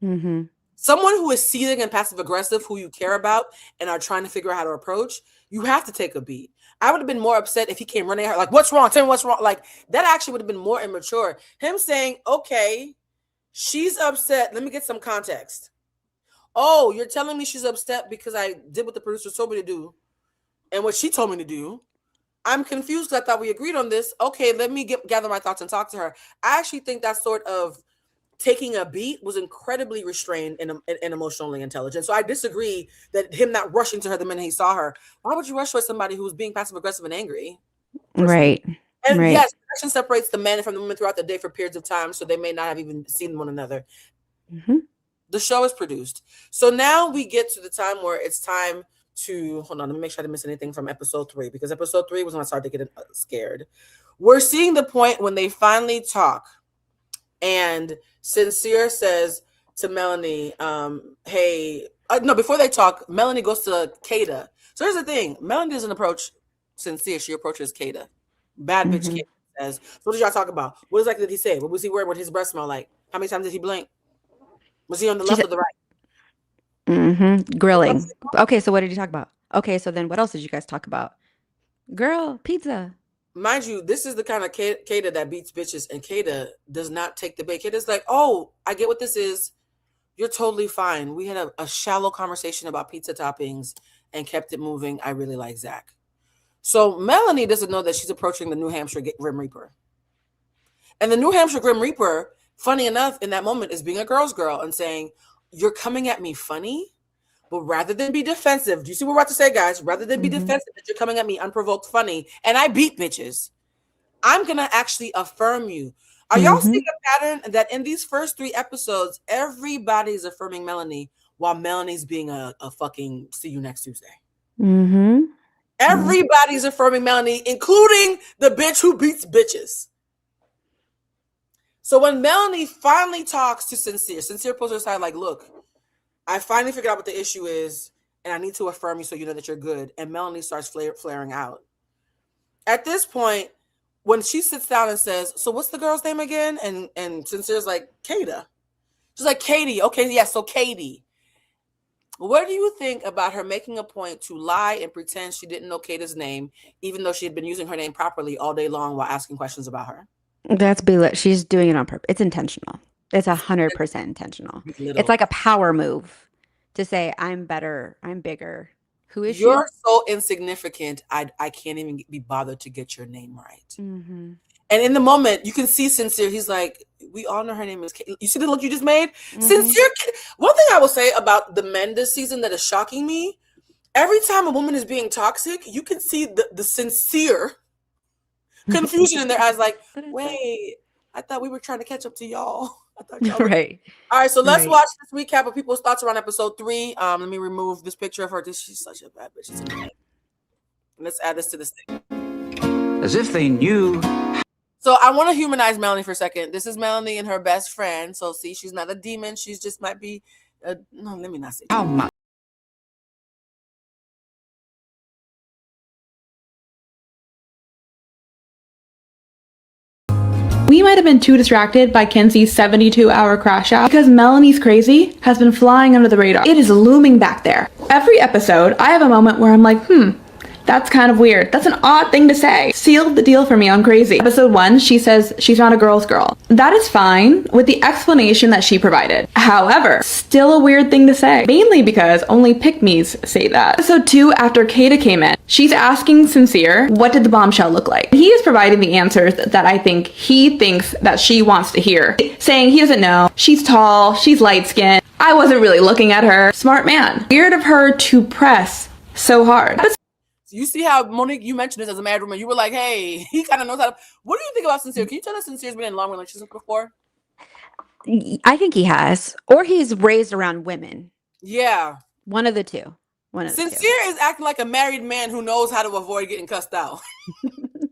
Mm-hmm. Someone who is seething and passive aggressive, who you care about and are trying to figure out how to approach, you have to take a beat. I would have been more upset if he came running at her like, what's wrong? Tell me what's wrong. Like, that actually would have been more immature. Him saying, okay, she's upset. Let me get some context. Oh, you're telling me she's upset because I did what the producer told me to do and what she told me to do. I'm confused because I thought we agreed on this. Okay, let me gather my thoughts and talk to her. I actually think that sort of taking a beat was incredibly restrained and emotionally intelligent. So I disagree that him not rushing to her the minute he saw her. Why would you rush towards somebody who was being passive aggressive and angry? Right. And right. yes, connection separates the men from the women throughout the day for periods of time, so they may not have even seen one another. Mm-hmm. The show is produced. So now we get to the time where it's time to, hold on, let me make sure I didn't miss anything from episode 3, because episode 3 was when I started to get scared. We're seeing the point when they finally talk. And Sincere says to Melanie, hey, no, before they talk, Melanie goes to Kada. So here's the thing. Melanie doesn't approach Sincere. She approaches Kada. Bad bitch Kada says, so what did y'all talk about? What exactly did he say? What was he wearing? What his breath smell like? How many times did he blink? Was he on the left or the right? Grilling. Okay, so what did you talk about? Okay, so then what else did you guys talk about? Girl, pizza. Mind you, this is the kind of Kata that beats bitches, and Kata does not take the bait. Kata's like, oh, I get what this is. You're totally fine. We had a shallow conversation about pizza toppings and kept it moving. I really like Zach. So Melanie doesn't know that she's approaching the New Hampshire Grim Reaper. And the New Hampshire Grim Reaper, funny enough, in that moment is being a girl's girl and saying, you're coming at me funny, but rather than be defensive, do you see what we're about to say, guys? Rather than be defensive, that you're coming at me unprovoked funny, and I beat bitches, I'm going to actually affirm you. Are y'all seeing a pattern that in these first 3 episodes, everybody's affirming Melanie while Melanie's being a fucking see you next Tuesday? Everybody's affirming Melanie, including the bitch who beats bitches. So when Melanie finally talks to Sincere pulls her aside like, look, I finally figured out what the issue is, and I need to affirm you so you know that you're good. And Melanie starts flaring out. At this point, when she sits down and says, so what's the girl's name again? And Sincere's like, Kata. She's like, Katie. Okay, yeah, so Katie. What do you think about her making a point to lie and pretend she didn't know Kata's name, even though she had been using her name properly all day long while asking questions about her? That's she's doing it on purpose. It's intentional. It's 100% intentional. It's like a power move to say, I'm better, I'm bigger. Who is You're so insignificant, I can't even be bothered to get your name right. And in the moment, you can see Sincere. He's like, we all know her name is Kate. You see the look you just made? Sincere. One thing I will say about the men this season that is shocking me, every time a woman is being toxic, you can see the sincere confusion in their eyes, like, wait, I thought we were trying to catch up to y'all. I thought y'all right. All right, so let's watch this recap of people's thoughts around episode 3. Let me remove this picture of her. She's such a bad bitch. She's amazing. Let's add this to this thing. As if they knew. So I want to humanize Melanie for a second. This is Melanie and her best friend. So see, she's not a demon. She's just might be. No, let me not say. How much? We might have been too distracted by Kenzie's 72-hour crash out because Melanie's crazy has been flying under the radar. It is looming back there. Every episode, I have a moment where I'm like, that's kind of weird. That's an odd thing to say. Sealed the deal for me on crazy. Episode 1, she says she's not a girl's girl. That is fine with the explanation that she provided. However, still a weird thing to say. Mainly because only pick-me's say that. Episode 2, after Kata came in, she's asking Sincere, what did the bombshell look like? He is providing the answers that I think he thinks that she wants to hear. Saying he doesn't know. She's tall. She's light-skinned. I wasn't really looking at her. Smart man. Weird of her to press so hard. You see how, Monique, you mentioned this as a married woman. You were like, hey, he kind of knows how to. What do you think about Sincere? Can you tell us Sincere's been in long relationships before? I think he has. Or he's raised around women. Yeah. One of the two. Sincere is acting like a married man who knows how to avoid getting cussed out.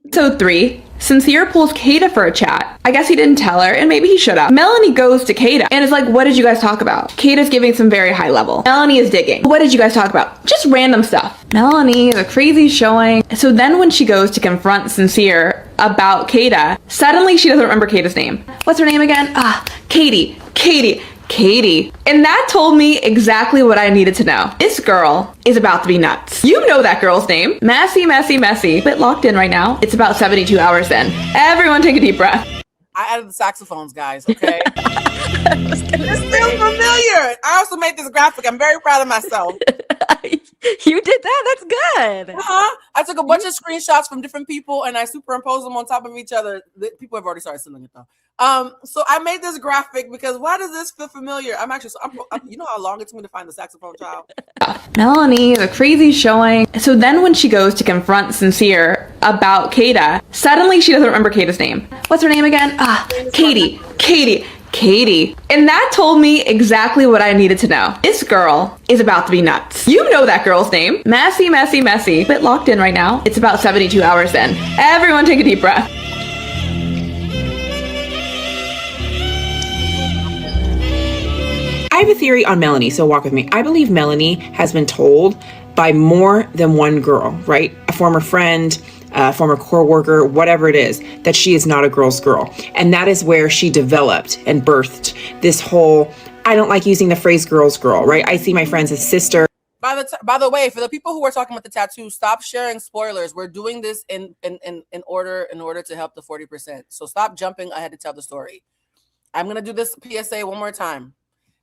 Episode 3, Sincere pulls Kata for a chat. I guess he didn't tell her, and maybe he should have. Melanie goes to Kata and is like, what did you guys talk about? Kata's giving some very high level. Melanie is digging. What did you guys talk about? Just random stuff. Melanie is a crazy showing. So then when she goes to confront Sincere about Kata, suddenly she doesn't remember Kata's name. What's her name again? Katie. And that told me exactly what I needed to know. This girl is about to be nuts. You know that girl's name. Messy. Bit locked in right now. It's about 72 hours then. Everyone take a deep breath. I added the saxophones, guys, okay? It's still familiar. I also made this graphic. I'm very proud of myself. You did that? That's good. I took a bunch of screenshots from different people and I superimposed them on top of each other. People have already started stealing it though. So I made this graphic because why does this feel familiar? I'm you know how long it took me to find the saxophone child? Melanie is a crazy showing. So then when she goes to confront Sincere about Kata, suddenly she doesn't remember Kata's name. What's her name again? Katie. And that told me exactly what I needed to know. This girl is about to be nuts. You know that girl's name. Messy. Bit locked in right now. It's about 72 hours then. Everyone take a deep breath. I have a theory on Melanie, so walk with me. I believe Melanie has been told by more than one girl, right? A former friend, a former co-worker, whatever it is, that she is not a girl's girl. And that is where she developed and birthed this whole I don't like using the phrase girl's girl, right? I see my friends as sister. By the way, for the people who are talking about the tattoo, stop sharing spoilers. We're doing this in order to help the 40%. So stop jumping ahead to tell the story. I'm gonna do this PSA one more time.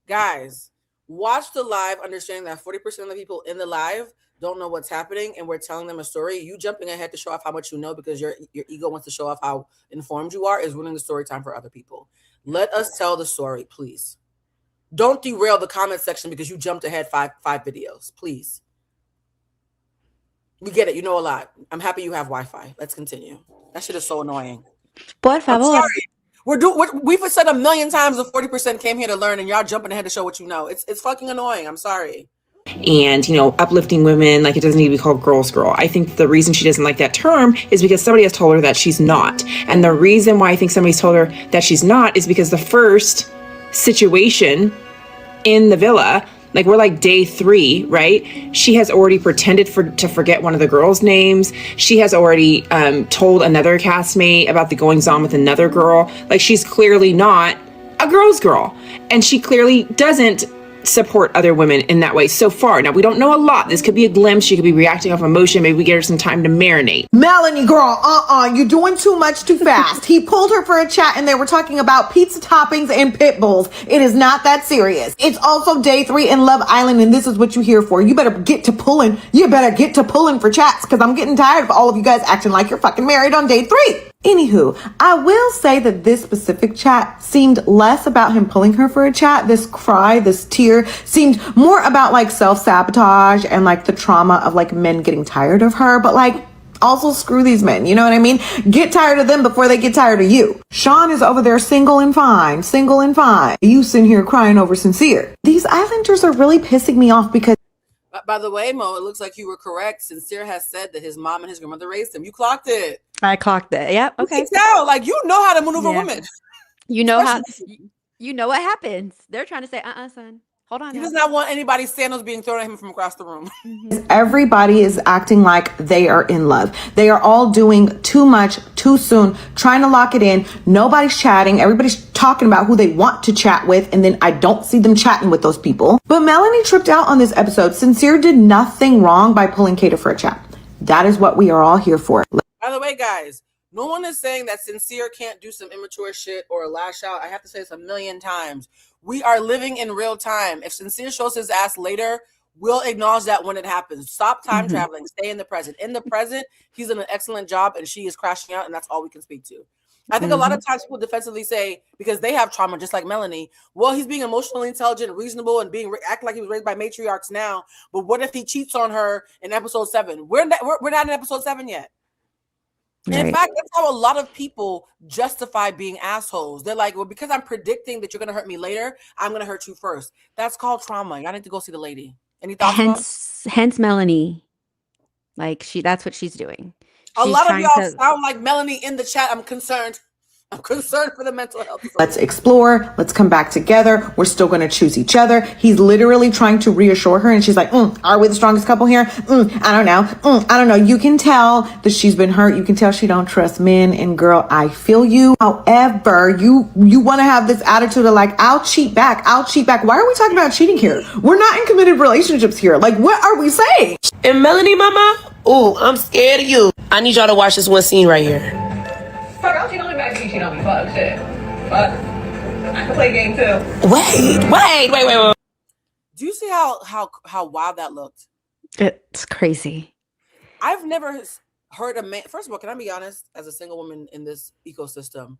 Guys, watch the live, understanding that 40% of the people in the live don't know what's happening, and we're telling them a story. You jumping ahead to show off how much you know because your ego wants to show off how informed you are is ruining the story time for other people. Let us tell the story, please. Don't derail the comment section because you jumped ahead five videos, please. We get it. You know a lot. I'm happy you have Wi-Fi. Let's continue. That shit is so annoying. Por favor. I'm sorry. We've said a million times the 40% came here to learn, and y'all jumping ahead to show what you know. It's fucking annoying. I'm sorry. And, you know, uplifting women, like it doesn't need to be called girl's girl. I think the reason she doesn't like that term is because somebody has told her that she's not. And the reason why I think somebody's told her that she's not is because the first situation in the villa, like we're like day 3, right? She has already pretended to forget one of the girls' names. She has already told another castmate about the goings on with another girl. Like she's clearly not a girl's girl. And she clearly doesn't support other women in that way so far. Now, we don't know a lot. This could be a glimpse. She could be reacting off emotion. Maybe we get her some time to marinate. Melanie, girl, you're doing too much too fast. He pulled her for a chat and they were talking about pizza toppings and pit bulls. It is not that serious. It's also day 3 in Love Island, and this is what you're here for. You better get to pulling. You better get to pulling for chats, because I'm getting tired of all of you guys acting like you're fucking married on day 3. Anywho, I will say that this specific chat seemed less about him pulling her for a chat. This cry, this tear seemed more about like self-sabotage and like the trauma of like men getting tired of her. But like, also screw these men, you know what I mean? Get tired of them before they get tired of you. Sean is over there single and fine. You sitting here crying over Sincere. These Islanders are really pissing me off because by the way, Mo, it looks like you were correct. Sincere has said that his mom and his grandmother raised him. You clocked it. I clocked it. Yep. Okay. You can tell, like you know how to maneuver women. You know how. You know what happens. They're trying to say, son. Hold on. He does not want anybody's sandals being thrown at him from across the room. everybody is acting like they are in love. They are all doing too much, too soon, trying to lock it in. Nobody's chatting. Everybody's talking about who they want to chat with, and then I don't see them chatting with those people. But Melanie tripped out on this episode. Sincere did nothing wrong by pulling Kata for a chat. That is what we are all here for. By the way, guys, no one is saying that Sincere can't do some immature shit or lash out. I have to say this a million times. We are living in real time. If Sincere shows his ass later, we'll acknowledge that when it happens. Stop time traveling. Stay in the present. In the present, he's done an excellent job and she is crashing out, and that's all we can speak to. I think a lot of times people defensively say, because they have trauma, just like Melanie, well, he's being emotionally intelligent, reasonable, and acting like he was raised by matriarchs now. But what if he cheats on her in episode 7? We're not in episode 7 yet. Right. In fact, that's how a lot of people justify being assholes. They're like, well, because I'm predicting that you're going to hurt me later, I'm going to hurt you first. That's called trauma. Y'all need to go see the lady. Any thoughts? Hence Melanie. Like that's what she's doing. A lot of y'all sound like Melanie in the chat. I'm concerned. I'm concerned for the mental health. Let's explore. Let's come back together. We're still going to choose each other. He's literally trying to reassure her. And she's like, are we the strongest couple here? I don't know. I don't know. You can tell that she's been hurt. You can tell she don't trust men. And girl, I feel you. However, you want to have this attitude of like, I'll cheat back. Why are we talking about cheating here? We're not in committed relationships here. Like, what are we saying? And Melanie, mama, I'm scared of you. I need y'all to watch this one scene right here. Fuck, I'll cheat on me back if you cheat on me. Fuck, shit. Fuck. I can play a game too. Wait. Do you see how wild that looked? It's crazy. I've never heard a man. First of all, can I be honest? As a single woman in this ecosystem,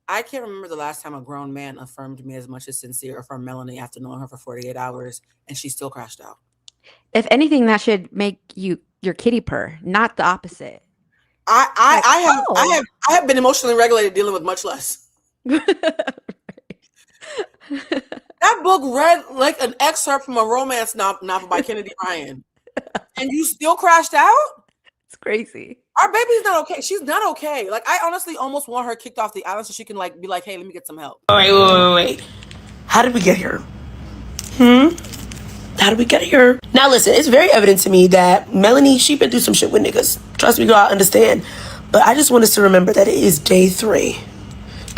I can't remember the last time a grown man affirmed me as much as Sincere affirmed Melanie after knowing her for 48 hours, and she still crashed out. If anything, that should make you your kitty purr, not the opposite. I have been emotionally regulated dealing with much less. That book read like an excerpt from a romance novel by Kennedy Ryan, and you still crashed out? It's crazy. Our baby's not okay. She's not okay. Like, I honestly almost want her kicked off the island so she can like be like, hey, let me get some help. Wait. How did we get here? How did we get here? Now listen, it's very evident to me that Melanie, she been through some shit with niggas. Trust me, girl, I understand. But I just want us to remember that it is day 3.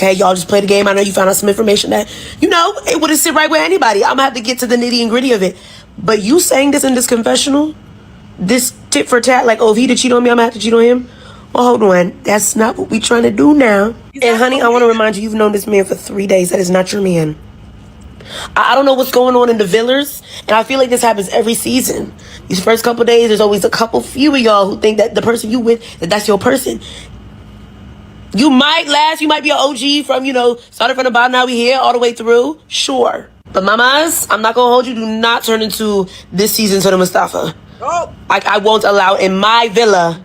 Okay, y'all just play the game. I know you found out some information that, it wouldn't sit right with anybody. I'm gonna have to get to the nitty and gritty of it. But you saying this in this confessional, this tit for tat, like, oh, if he did cheat on me, I'm gonna have to cheat on him. Well, hold on. That's not what we trying to do now. And honey, I want to remind you, you've known this man for 3 days. That is not your man. I don't know what's going on in the villas, and I feel like this happens every season. These first couple days, there's always a couple few of y'all who think that the person you with, that's your person. You might last, you might be an OG from, started from the bottom, now we here, all the way through. Sure. But mamas, I'm not gonna hold you. Do not turn into this season to the Mustafa. Oh. I won't allow it in my villa.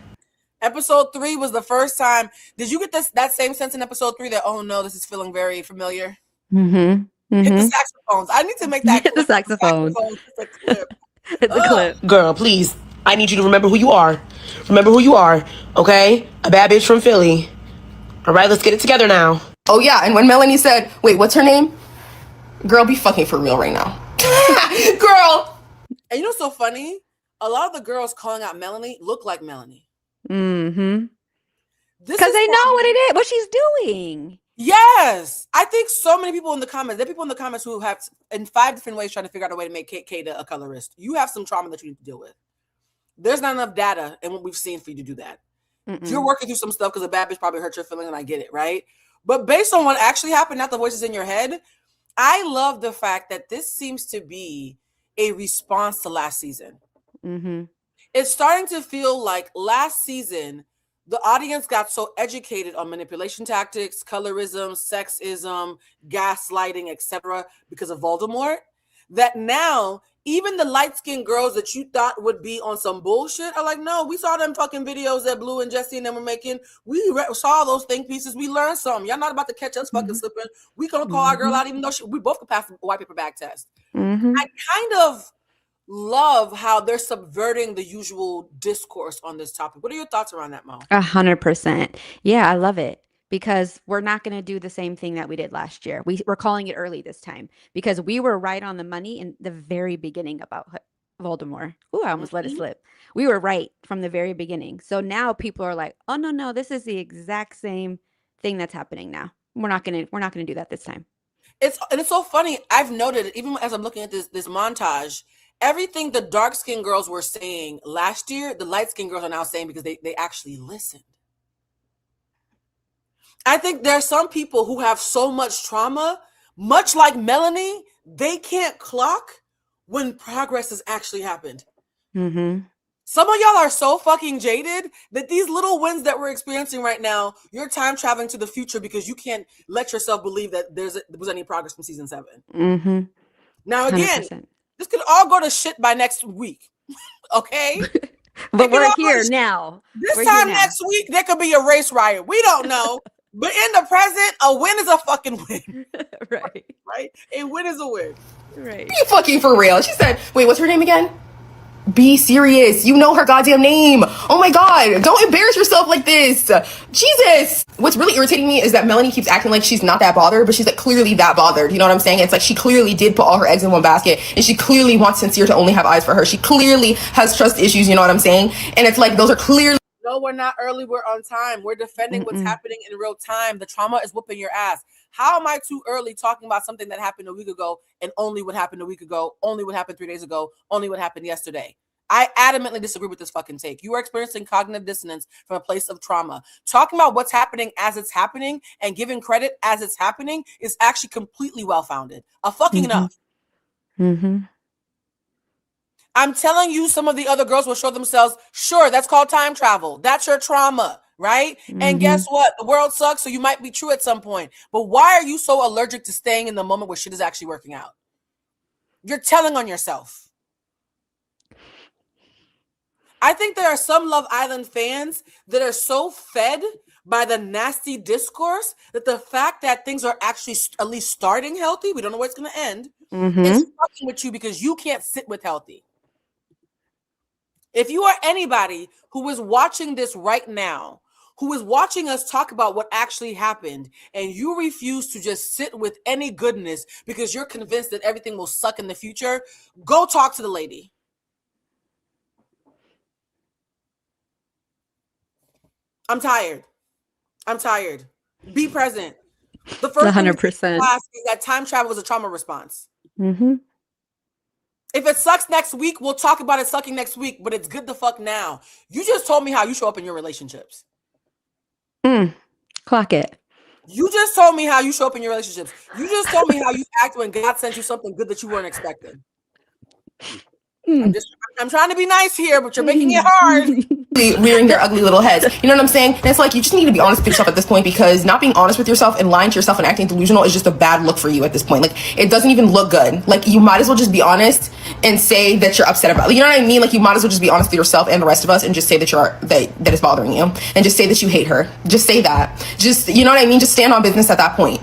Episode 3 was the first time. Did you get that same sense in episode 3 that, oh no, this is feeling very familiar? Mm-hmm. Hit the saxophones. I need to make that Hit the saxophones. Hit the clip. Girl, please. I need you to remember who you are. Remember who you are, okay? A bad bitch from Philly. All right, let's get it together now. Oh yeah, and when Melanie said, wait, what's her name? Girl, be fucking for real right now. Girl. And you know what's so funny? A lot of the girls calling out Melanie look like Melanie. Mm-hmm. Because they know what it is, what she's doing. Yes. I think so many people in the comments, there are people in the comments who have in 5 different ways trying to figure out a way to make Kata a colorist. You have some trauma that you need to deal with. There's not enough data in what we've seen for you to do that. You're working through some stuff because a bad bitch probably hurt your feelings, and I get it, right? But based on what actually happened, not the voices in your head, I love the fact that this seems to be a response to last season. Mm-hmm. It's starting to feel like last season, the audience got so educated on manipulation tactics, colorism, sexism, gaslighting, etc., because of Voldemort, that now even the light-skinned girls that you thought would be on some bullshit are like, no, we saw them fucking videos that Blue and Jesse and them were making. We saw those think pieces. We learned something. Y'all not about to catch us fucking slipping. We gonna call our girl out even though we both could pass the white paper bag test. Mm-hmm. I kind of love how they're subverting the usual discourse on this topic. What are your thoughts around that, Mo? 100%. Yeah, I love it because we're not going to do the same thing that we did last year. We're calling it early this time because we were right on the money in the very beginning about Voldemort. Ooh, I almost let it slip. We were right from the very beginning. So now people are like, oh no, this is the exact same thing that's happening now. We're not going to do that this time. It's so funny. I've noted, even as I'm looking at this montage, everything the dark-skinned girls were saying last year, the light-skinned girls are now saying because they actually listened. I think there are some people who have so much trauma, much like Melanie, they can't clock when progress has actually happened. Mm-hmm. Some of y'all are so fucking jaded that these little wins that we're experiencing right now, you're time traveling to the future because you can't let yourself believe that there was any progress from season 7. Mm-hmm. Now, again, 100%. this could all go to shit by next week. Okay? But we're here now. This time next week, there could be a race riot. We don't know. But in the present, a win is a fucking win. Right. Right? A win is a win. Right. Be fucking for real. She said, wait, what's her name again? Be serious. You know her goddamn name. Oh my God. Don't embarrass yourself like this. Jesus. What's really irritating me is that Melanie keeps acting like she's not that bothered, but she's like clearly that bothered. You know what I'm saying? It's like she clearly did put all her eggs in one basket and she clearly wants Sincere to only have eyes for her. She clearly has trust issues. You know what I'm saying? And it's like, those are clearly. No, we're not early. We're on time. We're defending what's happening in real time. The trauma is whooping your ass. How am I too early talking about something that happened a week ago and only what happened a week ago, only what happened 3 days ago, only what happened yesterday? I adamantly disagree with this fucking take. You are experiencing cognitive dissonance from a place of trauma. Talking about what's happening as it's happening and giving credit as it's happening is actually completely well-founded. Enough. Mm-hmm. I'm telling you, some of the other girls will show themselves, sure, that's called time travel. That's your trauma, right? And guess what? The world sucks, so you might be true at some point. But why are you so allergic to staying in the moment where shit is actually working out? You're telling on yourself. I think there are some Love Island fans that are so fed by the nasty discourse that the fact that things are actually at least starting healthy, we don't know where it's going to end, is fucking with you because you can't sit with healthy. If you are anybody who is watching this right now, who is watching us talk about what actually happened, and you refuse to just sit with any goodness because you're convinced that everything will suck in the future, go talk to the lady. I'm tired. Be present. The first thing we 100%. said in class is that time travel is a trauma response. Mm-hmm. If it sucks next week, we'll talk about it sucking next week, but it's good the fuck now. You just told me how you show up in your relationships. Clock it. You just told me how you show up in your relationships. You just told me how you act when God sends you something good that you weren't expecting. I'm trying to be nice here, but you're making it hard. Rearing their ugly little heads. You know what I'm saying? And it's like you just need to be honest with yourself at this point, because not being honest with yourself and lying to yourself and acting delusional is just a bad look for you at this point. Like, it doesn't even look good. Like, you might as well just be honest and say that you're upset about it. You know what I mean? Like, you might as well just be honest with yourself and the rest of us and just say that that is bothering you, and just say that you hate her. Just say that. Just, you know what I mean? Just stand on business at that point.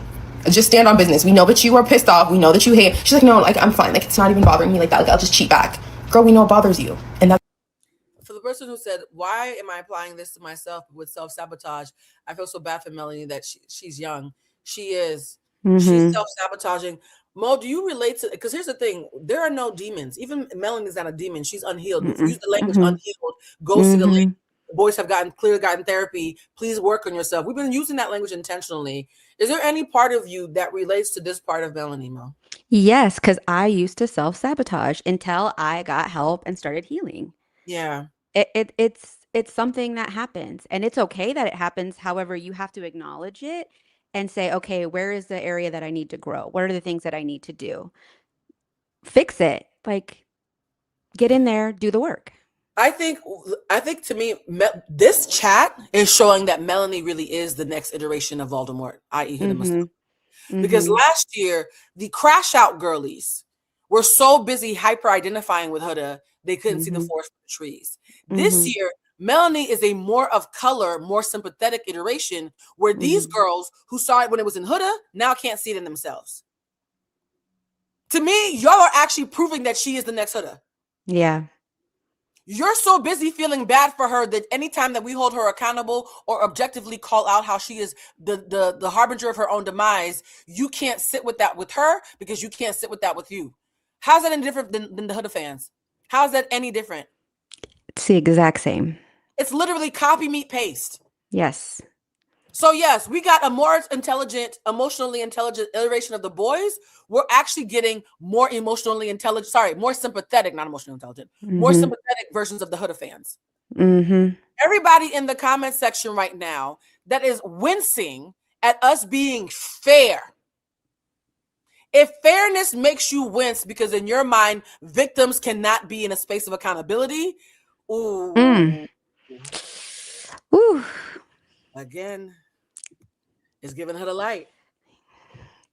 Just stand on business. We know that you are pissed off. We know that you hate. She's like, no, like, I'm fine. Like, it's not even bothering me like that. Like, I'll just cheat back. Girl, we know it bothers you. And that's for the person who said, why am I applying this to myself with self-sabotage? I feel so bad for Melanie that she's young. She is. She's self-sabotaging. Mo, do you relate to, because here's the thing, there are no demons. Even Melanie's not a demon. She's unhealed. Use the language unhealed. Go see the lady. The boys have gotten therapy. Please work on yourself. We've been using that language intentionally. Is there any part of you that relates to this part of Melanie, Mo? Yes, because I used to self-sabotage until I got help and started healing. Yeah. It's something that happens, and it's okay that it happens. However, you have to acknowledge it and say, okay, where is the area that I need to grow? What are the things that I need to do? Fix it. Like, get in there, do the work. I think to me, this chat is showing that Melanie really is the next iteration of Voldemort, i.e. Huda Mustafa. Because last year, the crash out girlies were so busy hyper identifying with Huda, they couldn't see the forest for the trees. This year, Melanie is a more of color, more sympathetic iteration where these girls who saw it when it was in Huda now can't see it in themselves. To me, y'all are actually proving that she is the next Huda. Yeah. You're so busy feeling bad for her that anytime that we hold her accountable or objectively call out how she is the harbinger of her own demise, you can't sit with that with her because you can't sit with that with you. How's that any different than the Huda fans? How's that any different? It's the exact same. It's literally copy, meet, paste. Yes. So yes, we got a more intelligent, emotionally intelligent iteration of the boys. We're actually getting more emotionally intelligent, more sympathetic, not emotionally intelligent, more sympathetic versions of the Huda fans. Everybody in the comment section right now that is wincing at us being fair. If fairness makes you wince because in your mind, victims cannot be in a space of accountability, again, it's giving Huda light.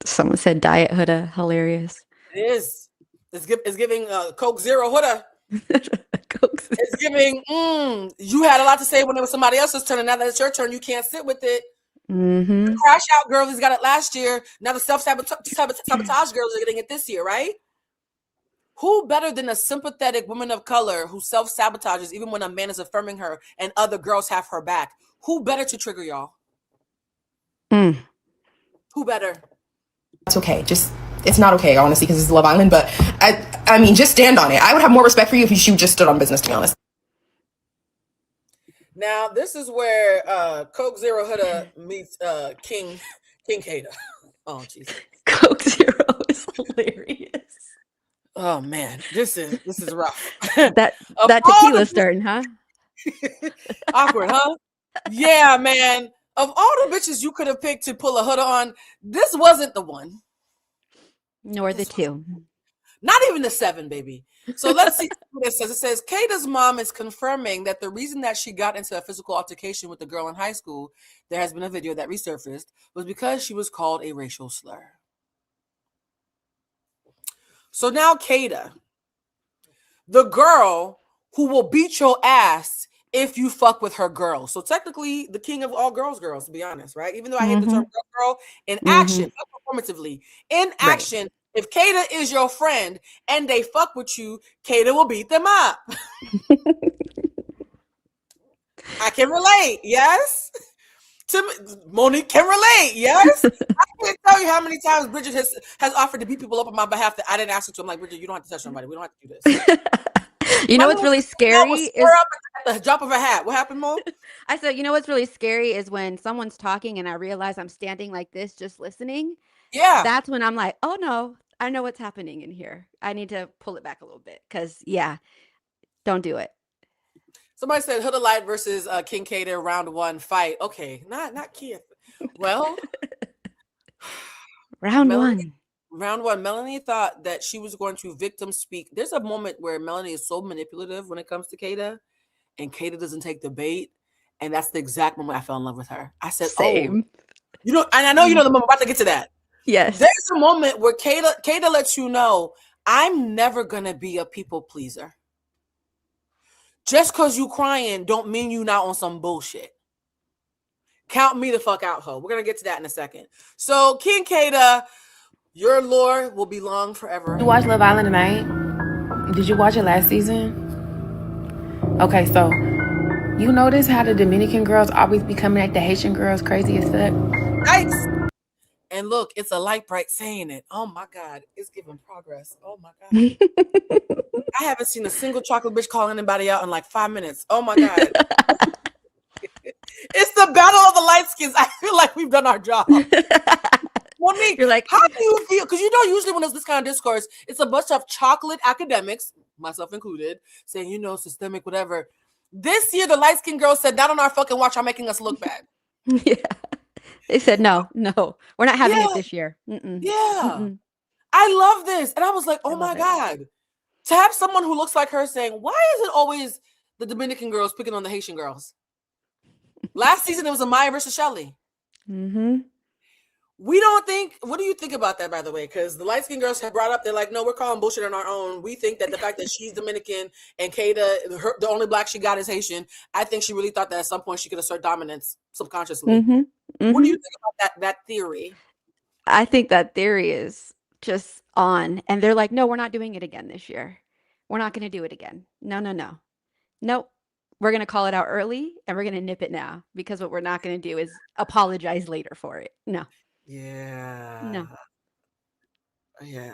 Someone said diet Huda. Hilarious. It is. It's giving Coke Zero Huda. It's giving, you had a lot to say when it was somebody else's turn, and now that it's your turn, you can't sit with it. The crash out girls got it last year. Now the self-sabotage girls are getting it this year, right? Who better than a sympathetic woman of color who self-sabotages even when a man is affirming her and other girls have her back? Who better to trigger y'all? Who better? It's okay. Just, it's not okay, honestly, because it's Love Island, but I mean, just stand on it. I would have more respect for you if you just stood on business, to be honest. Now, this is where Coke Zero Huda meets King Kada. Oh, Jesus. Coke Zero is hilarious. Oh man, this is rough. that tequila starting, huh? Awkward, huh? Yeah, man. Of all the bitches you could have picked to pull a Huda on, this wasn't the one. Nor the two. Not even the 7, baby. So let's see what it says. It says, Kada's mom is confirming that the reason that she got into a physical altercation with the girl in high school, there has been a video that resurfaced, was because she was called a racial slur. So now Kada, the girl who will beat your ass if you fuck with her girl. So technically the king of all girls, to be honest, right? Even though I hate the term girl, in action, not performatively, in action, if Kada is your friend and they fuck with you, Kada will beat them up. I can relate, yes? Monique can relate, yes? I can't tell you how many times Bridget has offered to beat people up on my behalf that I didn't ask her to. I'm like, Bridget, you don't have to touch somebody. We don't have to do this. You know what's really scary is up at the drop of a hat. What happened, Mo? I said, you know what's really scary is when someone's talking and I realize I'm standing like this, just listening. Yeah. That's when I'm like, oh no, I know what's happening in here. I need to pull it back a little bit because, yeah, don't do it. Somebody said Huda Light versus Kincaid round 1 fight. Okay, not Keith. Well, round 1. Round 1. Melanie thought that she was going to victim speak. There's a moment where Melanie is so manipulative when it comes to Kata, and Kata doesn't take the bait. And that's the exact moment I fell in love with her. I said, Same. oh, you know, and I know you know the moment. I'm about to get to that. Yes. There's a moment where Kata lets you know, I'm never gonna be a people pleaser. Just because you crying don't mean you not on some bullshit. Count me the fuck out, ho. We're gonna get to that in a second. So King Kata, your lore will be long forever. Did you watch Love Island tonight? Did you watch it last season? Okay, so you notice how the Dominican girls always be coming at the Haitian girls crazy as fuck? Yikes. And look, it's a light bright saying it. Oh my God, it's giving progress. Oh my God. I haven't seen a single chocolate bitch call anybody out in like 5 minutes. Oh my God. It's the battle of the light skins. I feel like we've done our job. Monique, you're like, how do you feel? Because you know, usually when there's this kind of discourse, it's a bunch of chocolate academics, myself included, saying, you know, systemic, whatever. This year, the light skinned girls said, not on our fucking watch, are making us look bad. Yeah. They said, no, we're not having it this year. Mm-mm. Yeah. Mm-mm. I love this. And I was like, oh my God. To have someone who looks like her saying, why is it always the Dominican girls picking on the Haitian girls? Last season, it was Amaya versus Shelly. Mm-hmm. We don't think, what do you think about that, by the way? Because the light-skinned girls have brought up, they're like, no, we're calling bullshit on our own. We think that the fact that she's Dominican and Kata, the only black she got is Haitian, I think she really thought that at some point she could assert dominance subconsciously. Mm-hmm. Mm-hmm. What do you think about that theory? I think that theory is just on. And they're like, no, we're not doing it again this year. We're not going to do it again. No. Nope. We're going to call it out early and we're going to nip it now because what we're not going to do is apologize later for it. No. Yeah. No. Yeah.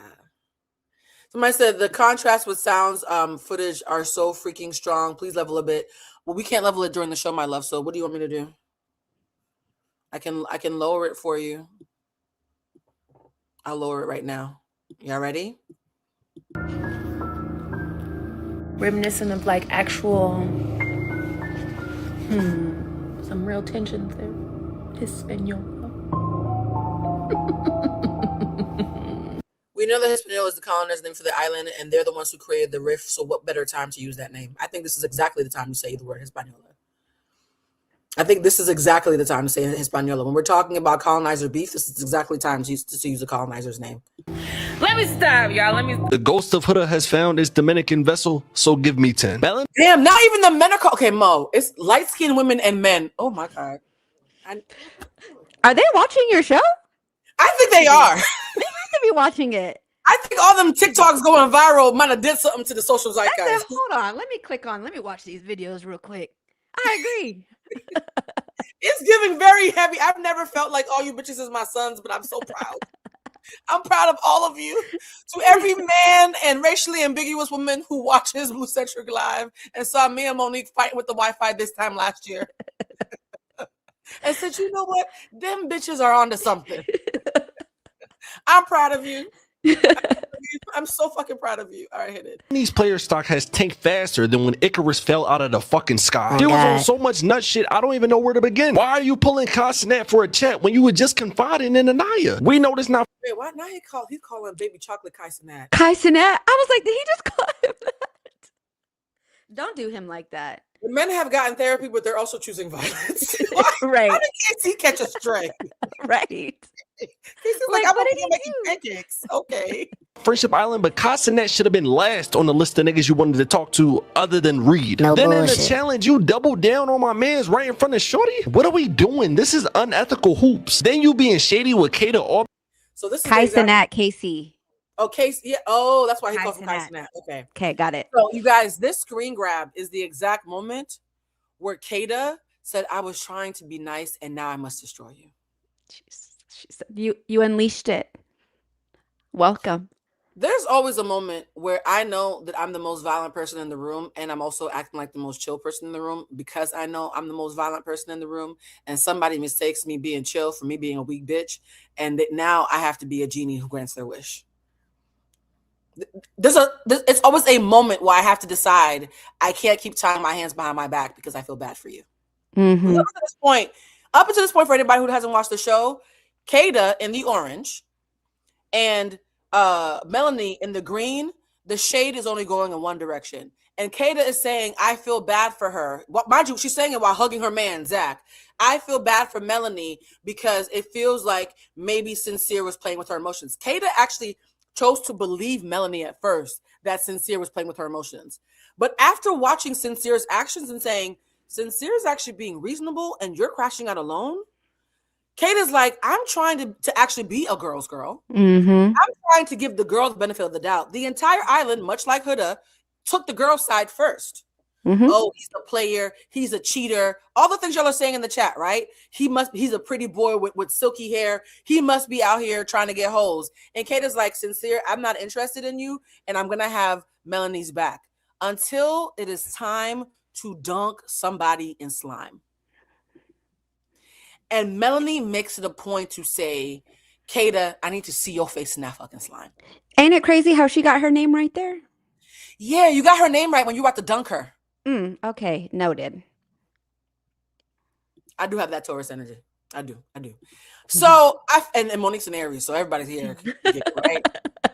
Somebody said the contrast with sounds footage are so freaking strong. Please level a bit. Well, we can't level it during the show, my love. So what do you want me to do? I can lower it for you. I'll lower it right now. Y'all ready? Reminiscent of like actual, some real tensions there. Espanol. We know that Hispaniola is the colonizer name for the island, and they're the ones who created the rift. So what better time to use that name? I think this is exactly the time to say the word Hispaniola. I think this is exactly the time to say Hispaniola. When we're talking about colonizer beef, this is exactly time to use the colonizer's name. Let me stop, y'all. The ghost of Huda has found his Dominican vessel, so give me 10. Damn, not even the men are okay, Mo. It's light-skinned women and men. Oh my God. Are they watching your show? I think they are. They have to be watching it. I think all them TikToks going viral might have did something to the social zeitgeist. I said, hold on, let me watch these videos real quick. I agree. It's giving very heavy. I've never felt like all you bitches is my sons, but I'm so proud. I'm proud of all of you. To every man and racially ambiguous woman who watches Bluecentric live and saw me and Monique fighting with the Wi-Fi this time last year. And said, you know what? Them bitches are onto something. I'm proud of you. I'm so fucking proud of you. All right, hit it. These player stock has tanked faster than when Icarus fell out of the fucking sky. There was on so much nut shit, I don't even know where to begin. Why are you pulling Castanet for a chat when you were just confiding in Anaya? We know this now. Wait, why now he's calling baby chocolate Kaisenat? Kaisenat? I was like, did he just call him that? Don't do him like that. The men have gotten therapy, but they're also choosing violence. Right. How did KC catch a stray? Right. This is like I'm gonna be making pancakes. Okay. Friendship Island, but Castanet should have been last on the list of niggas you wanted to talk to other than Reed. No then bullshit. In the challenge, you double down on my mans right in front of Shorty? What are we doing? This is unethical hoops. Then you being shady with Kata or so this is Kaisenat, KC. Oh, Casey. Yeah. Oh, that's why he calls him Kaisenat. Okay. Okay, got it. So you guys, this screen grab is the exact moment where Kata said, I was trying to be nice and now I must destroy you. She said, you unleashed it. Welcome. There's always a moment where I know that I'm the most violent person in the room, and I'm also acting like the most chill person in the room because I know I'm the most violent person in the room, and somebody mistakes me being chill for me being a weak bitch, and that now I have to be a genie who grants their wish. It's always a moment where I have to decide I can't keep tying my hands behind my back because I feel bad for you. Mm-hmm. Up until this point, for anybody who hasn't watched the show, Kada in the orange and Melanie in the green, the shade is only going in one direction. And Kada is saying, I feel bad for her. Well, mind you, she's saying it while hugging her man, Zach. I feel bad for Melanie because it feels like maybe Sincere was playing with her emotions. Kada actually chose to believe Melanie at first that Sincere was playing with her emotions. But after watching Sincere's actions and saying, Sincere is actually being reasonable and you're crashing out alone, Kada's like, I'm trying to actually be a girl's girl. Mm-hmm. I'm trying to give the girl the benefit of the doubt. The entire island, much like Huda, took the girl's side first. Mm-hmm. Oh, he's a player. He's a cheater. All the things y'all are saying in the chat, right? He's a pretty boy with silky hair. He must be out here trying to get hoes. And Kada's like, Sincere, I'm not interested in you, and I'm going to have Melanie's back until it is time to dunk somebody in slime. And Melanie makes it a point to say, Kada, I need to see your face in that fucking slime. Ain't it crazy how she got her name right there? Yeah, you got her name right when you were about to dunk her. Okay, noted. I do have that Taurus energy. I do. So, and Monique's an Aries, so everybody's here, right?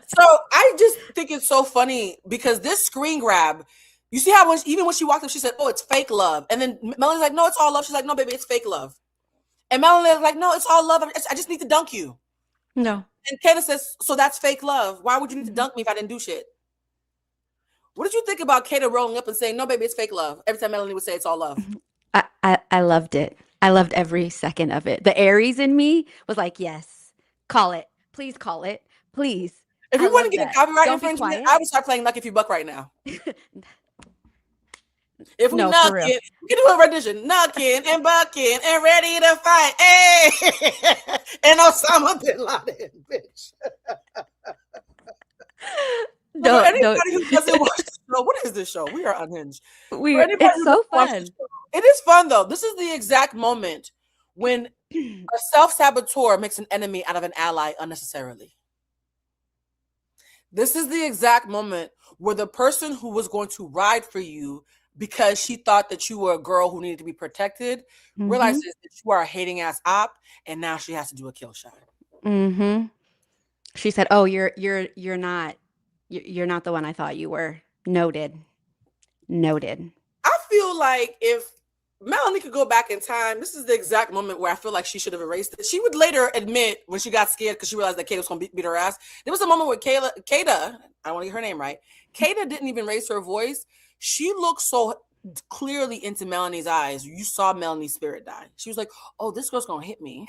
So, I just think it's so funny because this screen grab, you see how even when she walked up, she said, oh, it's fake love. And then Melanie's like, no, it's all love. She's like, no, baby, it's fake love. And Melanie's like, no, it's all love. I just need to dunk you. No. And Kada says, so that's fake love. Why would you need to dunk me if I didn't do shit? What did you think about Kada rolling up and saying, no, baby, it's fake love? Every time Melanie would say it's all love. I loved it. I loved every second of it. The Aries in me was like, yes, call it. Please call it. Please. If you want to get a copyright infringement, I would start playing Lucky If You Buck right now. If we knocking, we can do a rendition. Knocking and bucking and ready to fight. Hey! And Osama bin Laden, bitch. No, for anybody who doesn't watch the show, what is this show? We are unhinged. It's so fun. It is fun though. This is the exact moment when a self-saboteur makes an enemy out of an ally unnecessarily. This is the exact moment where the person who was going to ride for you because she thought that you were a girl who needed to be protected realizes that you are a hating ass op, and now she has to do a kill shot. She said, "Oh, you're not the one I thought you were." Noted. I feel like if Melanie could go back in time, this is the exact moment where I feel like she should have erased it. She would later admit when she got scared because she realized that Kada was going to beat her ass. There was a moment where Kada, I don't want to get her name right, Kada didn't even raise her voice. She looked so clearly into Melanie's eyes. You saw Melanie's spirit die. She was like, oh, this girl's going to hit me.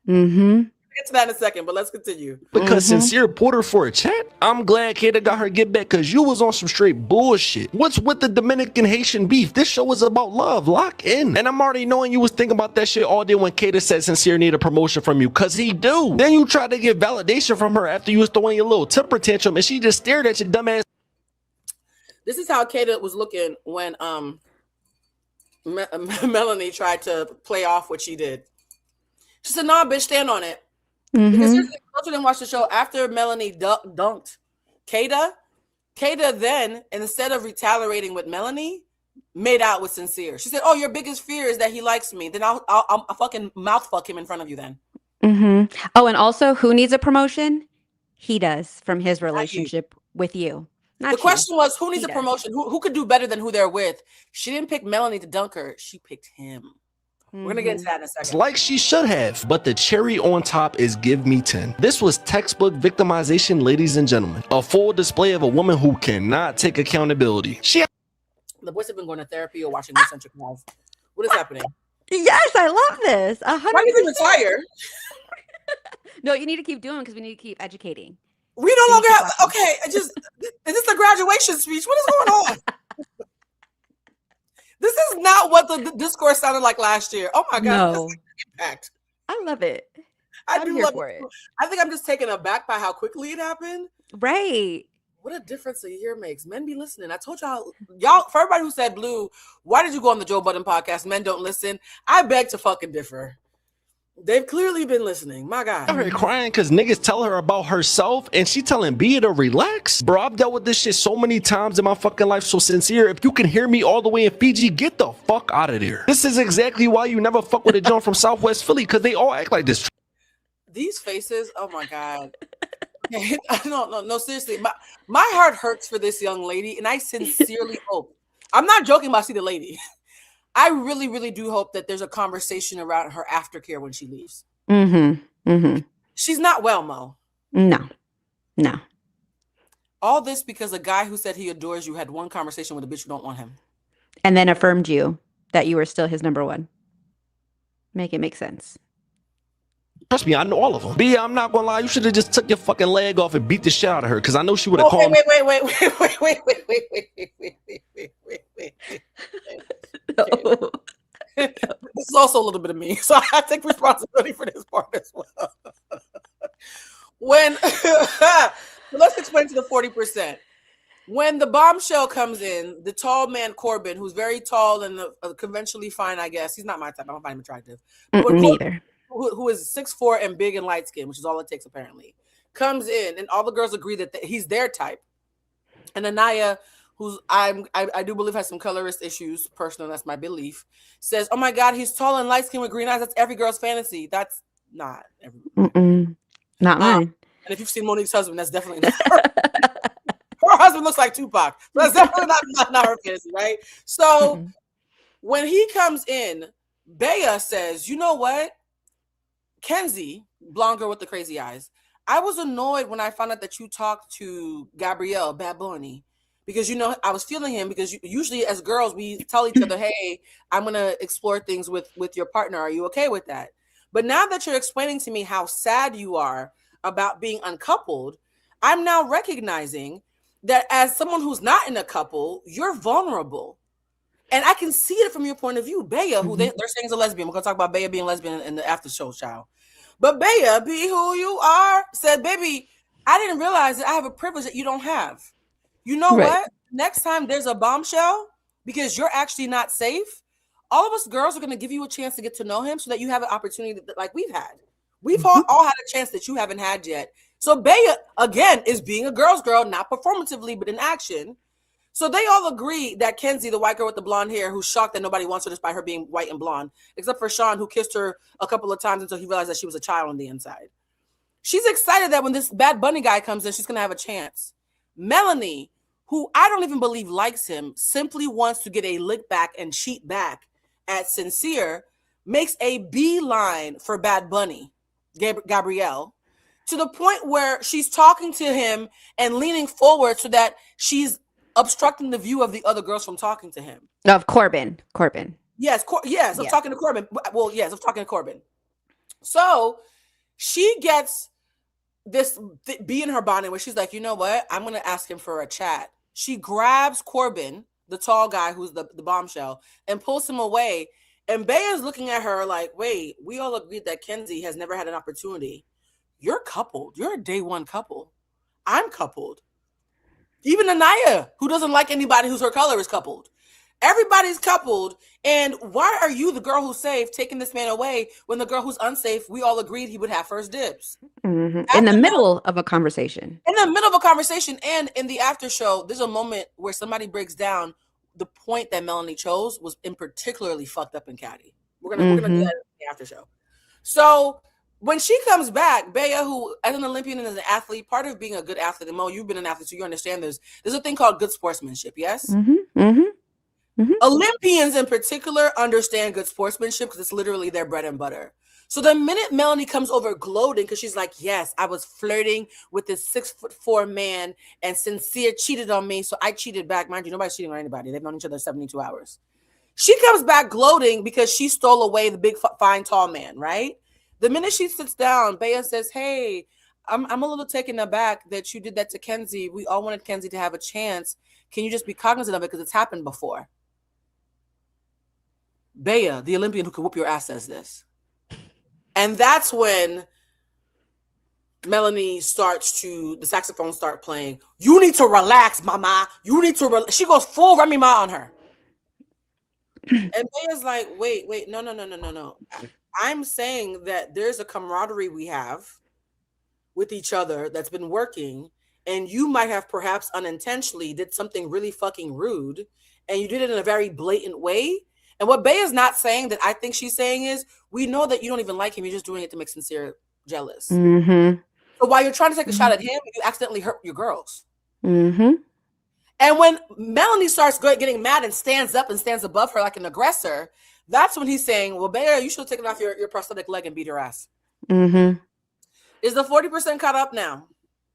Mm-hmm. We'll get to that in a second, but let's continue. Because Sincere put her for a chat. I'm glad Kada got her get back because you was on some straight bullshit. What's with the Dominican Haitian beef? This show is about love. Lock in. And I'm already knowing you was thinking about that shit all day when Kada said Sincere need a promotion from you because he do. Then you tried to get validation from her after you was throwing your little temper tantrum and she just stared at your dumb ass. This is how Kada was looking when Melanie tried to play off what she did. She said, "Nah, bitch, stand on it." Because here's the thing, didn't watch the show. After Melanie dunked Kada then, instead of retaliating with Melanie, made out with Sincere. She said, "Oh, your biggest fear is that he likes me. Then I'll fucking mouth fuck him in front of you then." Oh, and also, who needs a promotion? He does from his relationship with you. The question was, who needs a promotion? Who could do better than who they're with? She didn't pick Melanie to dunk her. She picked him. We're going to get into that in a second. Like she should have, but the cherry on top is give me 10. This was textbook victimization, ladies and gentlemen. A full display of a woman who cannot take accountability. The boys have been going to therapy or watching Bluecentric live. What is happening? Yes, I love this. 100%. Why do you retire? No, you need to keep doing because we need to keep educating. We no longer have, okay, is this the graduation speech? What is going on? This is not what the discourse sounded like last year. Oh my God. No. Impact. I love it. I'm here for it. I think I'm just taken aback by how quickly it happened. Right. What a difference a year makes. Men be listening. I told y'all, for everybody who said, Blue, why did you go on the Joe Budden podcast? Men don't listen. I beg to fucking differ. They've clearly been listening. My God. I'm here crying because niggas tell her about herself and she telling B to relax. Bro, I've dealt with this shit so many times in my fucking life. So Sincere, if you can hear me all the way in Fiji, get the fuck out of there. This is exactly why you never fuck with a John from Southwest Philly, because they all act like this. These faces, oh my God. No, seriously. My heart hurts for this young lady, and I sincerely hope. I'm not joking about See the Lady. I really, really do hope that there's a conversation around her aftercare when she leaves. She's not well, Mo. No. All this because a guy who said he adores you had one conversation with a bitch who don't want him. And then affirmed you that you were still his number one. Make it make sense. Trust me, I know all of them. B, I'm not gonna lie, you should have just took your fucking leg off and beat the shit out of her, because I know she would have called me. Wait. No. This is also a little bit of me, so I take responsibility for this part as well. Let's explain to the 40%. When the bombshell comes in, the tall man Corbin, who's very tall and conventionally fine, I guess he's not my type. I don't find him attractive. Me either. Who is 6'4" and big and light skinned, which is all it takes apparently, comes in, and all the girls agree that he's their type. And Anaya, who's I do believe has some colorist issues, personal, that's my belief, says, "Oh my God, he's tall and light skinned with green eyes. That's every girl's fantasy." That's not every. Not mine. And if you've seen Monique's husband, that's definitely not her. Her husband looks like Tupac. So that's definitely not her fantasy, right? So when he comes in, Bea says, "You know what? Kenzie, blonde girl with the crazy eyes, I was annoyed when I found out that you talked to Gabrielle, Bad Bunny, because, I was feeling him, because usually as girls, we tell each other, hey, I'm going to explore things with your partner. Are you okay with that? But now that you're explaining to me how sad you are about being uncoupled, I'm now recognizing that as someone who's not in a couple, you're vulnerable. And I can see it from your point of view. Bea, who they're saying is a lesbian. We're going to talk about Bea being lesbian in the after show, child. But Bea, be who you are, said, baby, I didn't realize that I have a privilege that you don't have. You know what? Next time there's a bombshell, because you're actually not safe, all of us girls are going to give you a chance to get to know him so that you have an opportunity like we've had. We've all had a chance that you haven't had yet. So Bea, again, is being a girl's girl, not performatively, but in action. So they all agree that Kenzie, the white girl with the blonde hair, who's shocked that nobody wants her despite her being white and blonde, except for Sean, who kissed her a couple of times until he realized that she was a child on the inside. She's excited that when this Bad Bunny guy comes in, she's going to have a chance. Melanie, who I don't even believe likes him, simply wants to get a lick back and cheat back at Sincere, makes a beeline for Bad Bunny, Gabrielle, to the point where she's talking to him and leaning forward so that she's obstructing the view of the other girls from talking to him. Of Corbin. Yes, of talking to Corbin. Well, yes, of talking to Corbin. So she gets this bee in her bonnet where she's like, you know what? I'm going to ask him for a chat. She grabs Corbin, the tall guy who's the bombshell, and pulls him away. And Bea is looking at her like, wait, we all agreed that Kenzie has never had an opportunity. You're coupled. You're a day one couple. I'm coupled. Even Anaya, who doesn't like anybody who's her color, is coupled. Everybody's coupled. And why are you, the girl who's safe, taking this man away when the girl who's unsafe, we all agreed he would have first dibs? In the middle of a conversation. In the middle of a conversation. And in the after show, there's a moment where somebody breaks down the point that Melanie chose was in particularly fucked up and catty. We're gonna do that in the after show. So when she comes back, Bea, who as an Olympian and as an athlete, part of being a good athlete, and Mo, you've been an athlete, so you understand this. There's a thing called good sportsmanship, yes? Olympians in particular understand good sportsmanship because it's literally their bread and butter. So the minute Melanie comes over gloating, because she's like, yes, I was flirting with this 6'4" man and Sincere cheated on me, so I cheated back. Mind you, nobody's cheating on anybody. They've known each other 72 hours. She comes back gloating because she stole away the big, fine, tall man, right? The minute she sits down, Bea says, hey, I'm a little taken aback that you did that to Kenzie. We all wanted Kenzie to have a chance. Can you just be cognizant of it because it's happened before? Bea, the Olympian who could whoop your ass, says this. And that's when Melanie starts to, the saxophone start playing. You need to relax, mama. You need to, she goes full Remy Ma on her. And Baya's like, wait, no. I'm saying that there's a camaraderie we have with each other that's been working, and you might have perhaps unintentionally did something really fucking rude, and you did it in a very blatant way. And what Baya's not saying that I think she's saying is, we know that you don't even like him. You're just doing it to make Sincere jealous. Mm-hmm. So while you're trying to take a shot at him, you accidentally hurt your girls. Mm-hmm. And when Melanie starts getting mad and stands up and stands above her like an aggressor, that's when he's saying, well, Baya, you should have taken off your prosthetic leg and beat her ass. Mm-hmm. Is the 40% caught up now?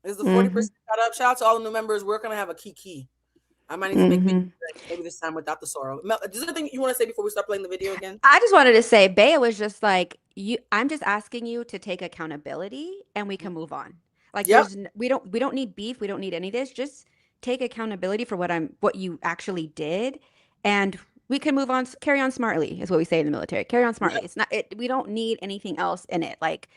Is the 40% caught up? Shout out to all the new members. We're going to have a key. I might need to make maybe this time without the sorrow. Mel, is there anything you want to say before we start playing the video again? I just wanted to say, Baya was just like, I'm just asking you to take accountability and we can move on. Like, we don't need beef. We don't need any of this. Just take accountability for what you actually did, and we can move on. Carry on smartly is what we say in the military. Carry on smartly. It's not. We don't need anything else in it. Like,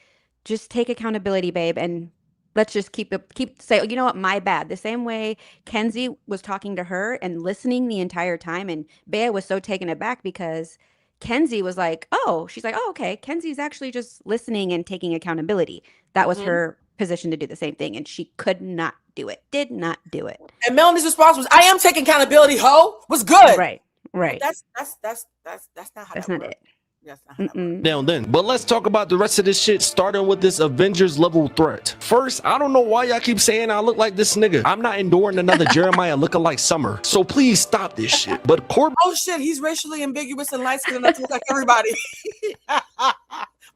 just take accountability, babe, and let's just keep say, you know what, my bad. The same way Kenzie was talking to her and listening the entire time, and Bea was so taken aback because Kenzie was like, oh, she's like, oh, okay. Kenzie's actually just listening and taking accountability. That was her position to do the same thing, and she could not do it. Did not do it. And Melanie's response was, I am taking accountability, ho. Was good. Right. But that's not how that's that not works. it. That's not how that works. Now then, but let's talk about the rest of this shit, starting with this Avengers level threat. First, I don't know why y'all keep saying I look like this nigga. I'm not enduring another Jeremiah looking like Summer. So please stop this shit. But Corbin, oh shit, he's racially ambiguous and light skinned enough to look like everybody.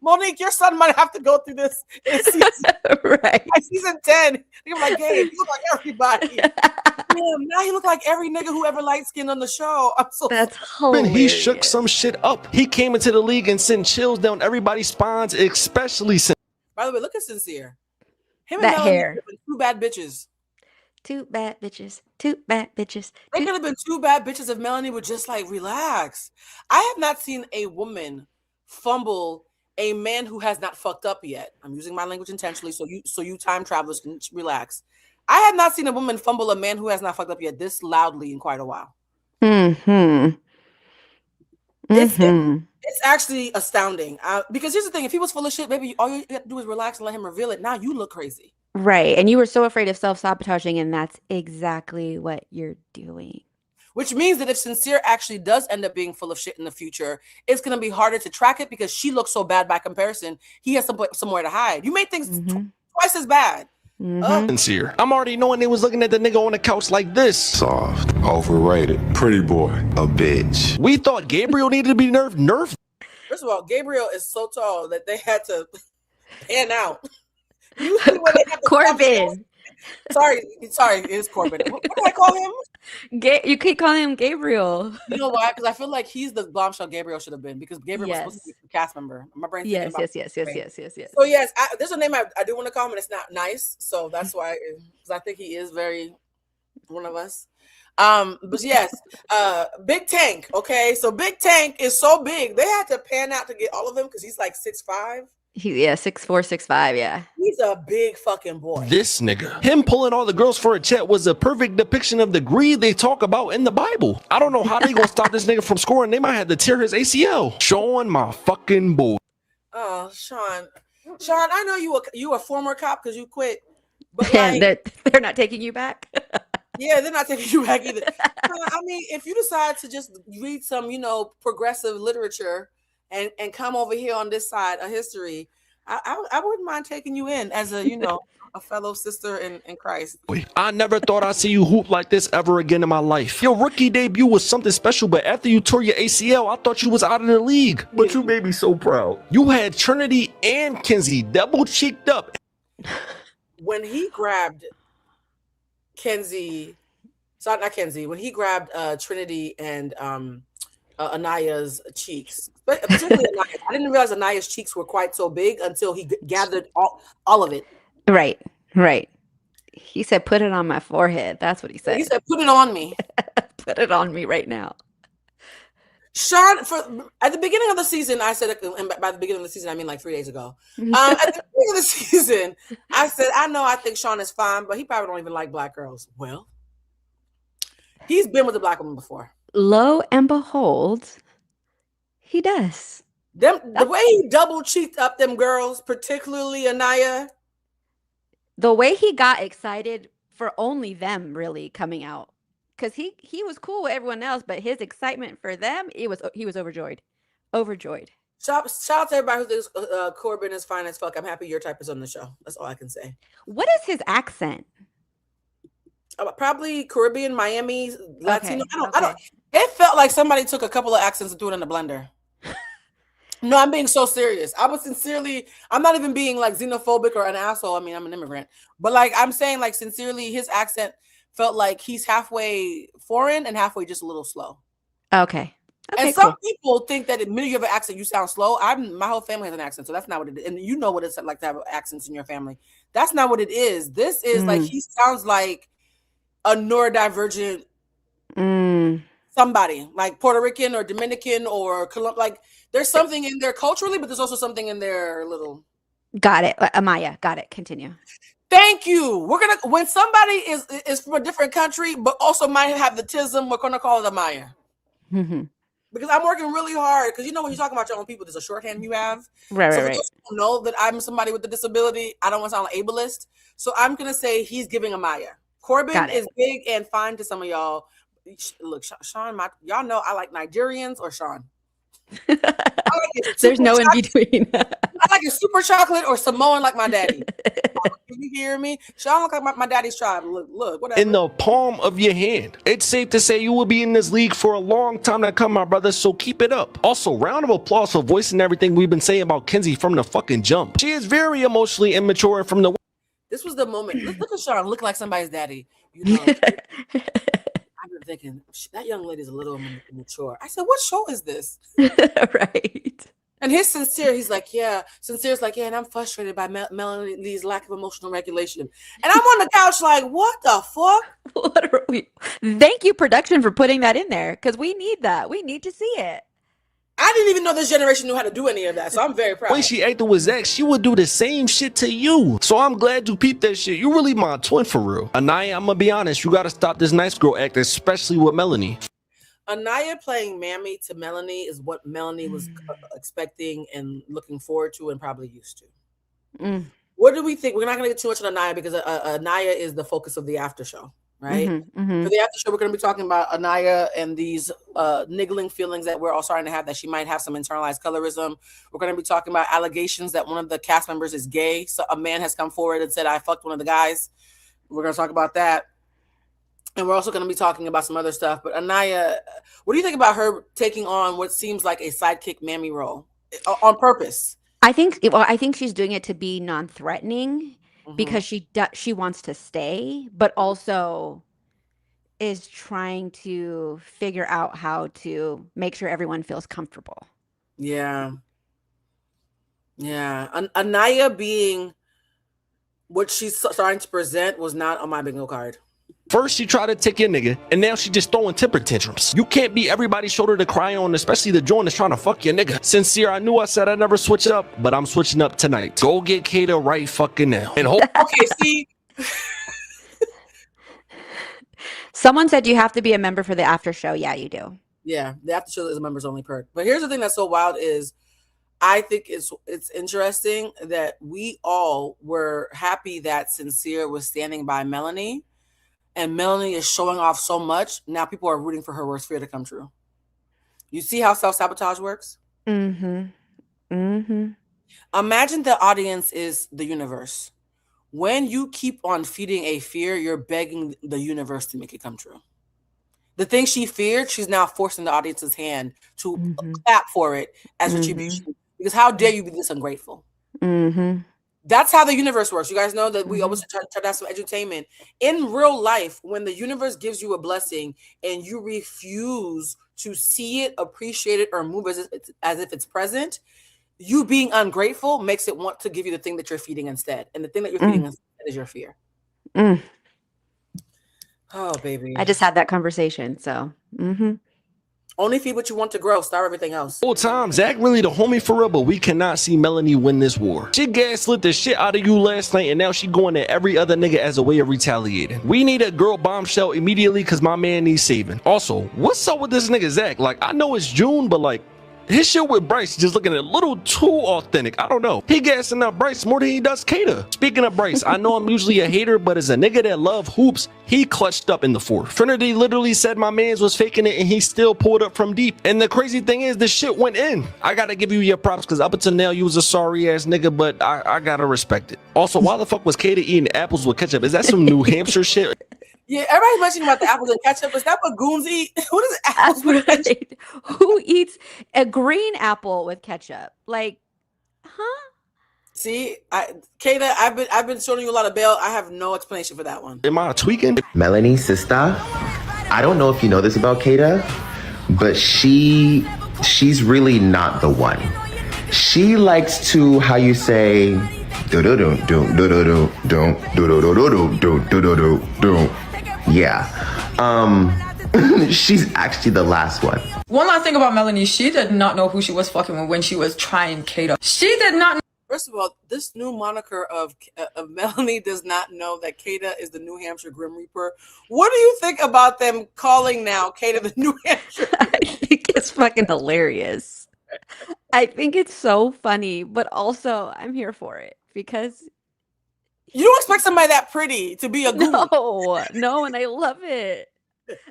Monique, your son might have to go through this in season, right. Season 10. You're like, hey, you look like everybody. Damn, now he look like every nigga who ever light skinned on the show. I'm so That's sorry. he shook some shit up. He came into the league and sent chills down everybody's spines, especially since. By the way, look at Sincere. Him That and Melanie hair. could have been two bad bitches. Two bad bitches. Two bad bitches. They could have been two bad bitches if Melanie would just like relax. I have not seen a woman fumble a man who has not fucked up yet. I'm using my language intentionally, so you time travelers can relax. I have not seen a woman fumble a man who has not fucked up yet this loudly in quite a while. It's actually astounding. Because here's the thing: if he was full of shit, maybe all you have to do is relax and let him reveal it. Now you look crazy. Right. And you were so afraid of self-sabotaging, and that's exactly what you're doing. Which means that if Sincere actually does end up being full of shit in the future, it's going to be harder to track it because she looks so bad by comparison. He has somewhere to hide. You made things twice as bad. Sincere. I'm already knowing they was looking at the nigga on the couch like this. Soft, overrated, pretty boy, a bitch. We thought Gabriel needed to be nerfed. First of all, Gabriel is so tall that they had to pan out. Usually when they have the Corbin. Sorry, it is Corbin. What do I call him? You keep calling him Gabriel. You know why? Because I feel like he's the bombshell Gabriel should have been, because Gabriel was supposed to be a cast member. My brain's Yes. So yes, there's a name I do want to call him, and it's not nice. So that's why, because I think he is very one of us. But yes, Big Tank. Okay, so Big Tank is so big they had to pan out to get all of him because he's like 6'5". 6'4", 6'5", yeah. He's a big fucking boy. This nigga. Him pulling all the girls for a chat was a perfect depiction of the greed they talk about in the Bible. I don't know how they gonna stop this nigga from scoring. They might have to tear his ACL. Showing my fucking boy. Oh, Sean, I know you a former cop because you quit. But like, they're not taking you back. Yeah, they're not taking you back either. I mean, if you decide to just read some, progressive literature and come over here on this side of history, I wouldn't mind taking you in as a, a fellow sister in Christ. I never thought I'd see you hoop like this ever again in my life. Your rookie debut was something special, but after you tore your ACL, I thought you was out of the league. But you made me so proud. You had Trinity and Kenzie double cheeked up. When he grabbed Kenzie, sorry, not Kenzie, when he grabbed Trinity and Anaya's cheeks, but particularly Anaya, I didn't realize Anaya's cheeks were quite so big until he gathered all of it. Right. He said, "Put it on my forehead." That's what he said. He said, "Put it on me." Put it on me right now. Sean, at the beginning of the season, I said, and by the beginning of the season, I mean like 3 days ago. At the beginning of the season, I said, I think Sean is fine, but he probably don't even like black girls. Well, he's been with a black woman before. Lo and behold, he does. The way he double cheeked up them girls, particularly Anaya. The way he got excited for only them really coming out. Because he was cool with everyone else, but his excitement for them, he was overjoyed. Overjoyed. Shout out to everybody who thinks Corbin is fine as fuck. I'm happy your type is on the show. That's all I can say. What is his accent? Probably Caribbean, Miami, Latino. Okay, I don't. It felt like somebody took a couple of accents and threw it in the blender. No, I'm being so serious. I'm not even being like xenophobic or an asshole. I mean, I'm an immigrant. But like I'm saying, like sincerely, his accent felt like he's halfway foreign and halfway just a little slow. Okay. And some people think that when you have an accent, you sound slow. My whole family has an accent, so that's not what it is. And you know what it's like to have accents in your family. That's not what it is. This is like he sounds like a neurodivergent somebody, like Puerto Rican or Dominican or like there's something in there culturally, but there's also something in there little. Got it. Amaya, got it. Continue. Thank you. When somebody is from a different country, but also might have the tism, we're gonna call it Amaya. Because I'm working really hard. Because when you're talking about your own people, there's a shorthand you have. Right. For those who know that I'm somebody with a disability, I don't want to sound like ableist. So I'm gonna say he's giving Amaya. Corbin is big and fine to some of y'all. Look, Sean, y'all know I like Nigerians or Sean. There's no in between. I like it super chocolate or Samoan like my daddy. Can you hear me? Sean look like my daddy's tribe. Look, whatever. In the palm of your hand. It's safe to say you will be in this league for a long time to come, my brother, so keep it up. Also, round of applause for voicing everything we've been saying about Kenzie from the fucking jump. She is very emotionally immature from the... This was the moment. Look at Sean looking like somebody's daddy. I've been thinking, that young lady's a little mature. I said, what show is this? Right. And he's sincere. He's like, yeah. Sincere's like, yeah, and I'm frustrated by Melanie's lack of emotional regulation. And I'm on the couch like, what the fuck? What are we? Thank you, production, for putting that in there. Because we need that. We need to see it. I didn't even know this generation knew how to do any of that. So I'm very proud. When she acted with Zach, she would do the same shit to you. So I'm glad you peeped that shit. You really my twin for real. Anaya, I'm gonna be honest. You gotta stop this nice girl act, especially with Melanie. Anaya playing Mammy to Melanie is what Melanie was expecting and looking forward to and probably used to. What do we think? We're not going to get too much on Anaya because Anaya is the focus of the after show, right? For the after show, we're going to be talking about Anaya and these niggling feelings that we're all starting to have, that she might have some internalized colorism. We're going to be talking about allegations that one of the cast members is gay. So a man has come forward and said, I fucked one of the guys. We're going to talk about that. And we're also going to be talking about some other stuff. But Anaya, what do you think about her taking on what seems like a sidekick Mammy role on purpose? I think she's doing it to be non-threatening because she wants to stay, but also is trying to figure out how to make sure everyone feels comfortable. Yeah. Anaya being what she's starting to present was not on my bingo card. First, she tried to take your nigga, and now she just throwing temper tantrums. You can't be everybody's shoulder to cry on, especially the joint that's trying to fuck your nigga. Sincere, I knew I said I'd never switch up, but I'm switching up tonight. Go get Kata right fucking now. And okay, see. Someone said you have to be a member for the after show. Yeah, you do. Yeah, the after show is a members only perk. But here's the thing that's so wild is I think it's interesting that we all were happy that Sincere was standing by Melanie. And Melanie is showing off so much. Now people are rooting for her worst fear to come true. You see how self-sabotage works? Imagine the audience is the universe. When you keep on feeding a fear, you're begging the universe to make it come true. The thing she feared, she's now forcing the audience's hand to clap for it as retribution. Because how dare you be this ungrateful? That's how the universe works. You guys know that we always try to have some edutainment. In real life, when the universe gives you a blessing and you refuse to see it, appreciate it, or move as if it's present, you being ungrateful makes it want to give you the thing that you're feeding instead. And the thing that you're feeding instead is your fear. Oh, baby. I just had that conversation. So, Only feed what you want to grow. Starve everything else. Whole time, Zach really the homie for real, but we cannot see Melanie win this war. She gaslit the shit out of you last night, and now she going at every other nigga as a way of retaliating. We need a girl bombshell immediately because my man needs saving. Also, what's up with this nigga Zach? Like, I know it's June, but like, his shit with Bryce just looking a little too authentic. I don't know. He gassing up Bryce more than he does Kata. Speaking of Bryce, I know I'm usually a hater, but as a nigga that love hoops, he clutched up in the fourth. Trinity literally said my mans was faking it and he still pulled up from deep. And the crazy thing is, the shit went in. I gotta give you your props because up until now you was a sorry ass nigga, but I gotta respect it. Also, why the fuck was Kata eating apples with ketchup? Is that some New Hampshire shit? Yeah, everybody's mentioning about the apples and ketchup. Is that what goons eat? What is apples with ketchup? Who eats a green apple with ketchup? Like, huh? See, Kata, I've been showing you a lot of bail. I have no explanation for that one. Am I tweaking? Melanie, sister, I don't know if you know this about Kata, but she's really not the one. She likes to, how you say, do do do do do do do do do do do do do do do. Yeah. She's actually the last one. One last thing about Melanie, she did not know who she was fucking with when she was trying Kata. She did not. First of all, this new moniker of Melanie does not know that Kata is the New Hampshire Grim Reaper. What do you think about them calling now Kata the New Hampshire? I think it's fucking hilarious. I think it's so funny, but also I'm here for it because you don't expect somebody that pretty to be a goon. No, and I love it.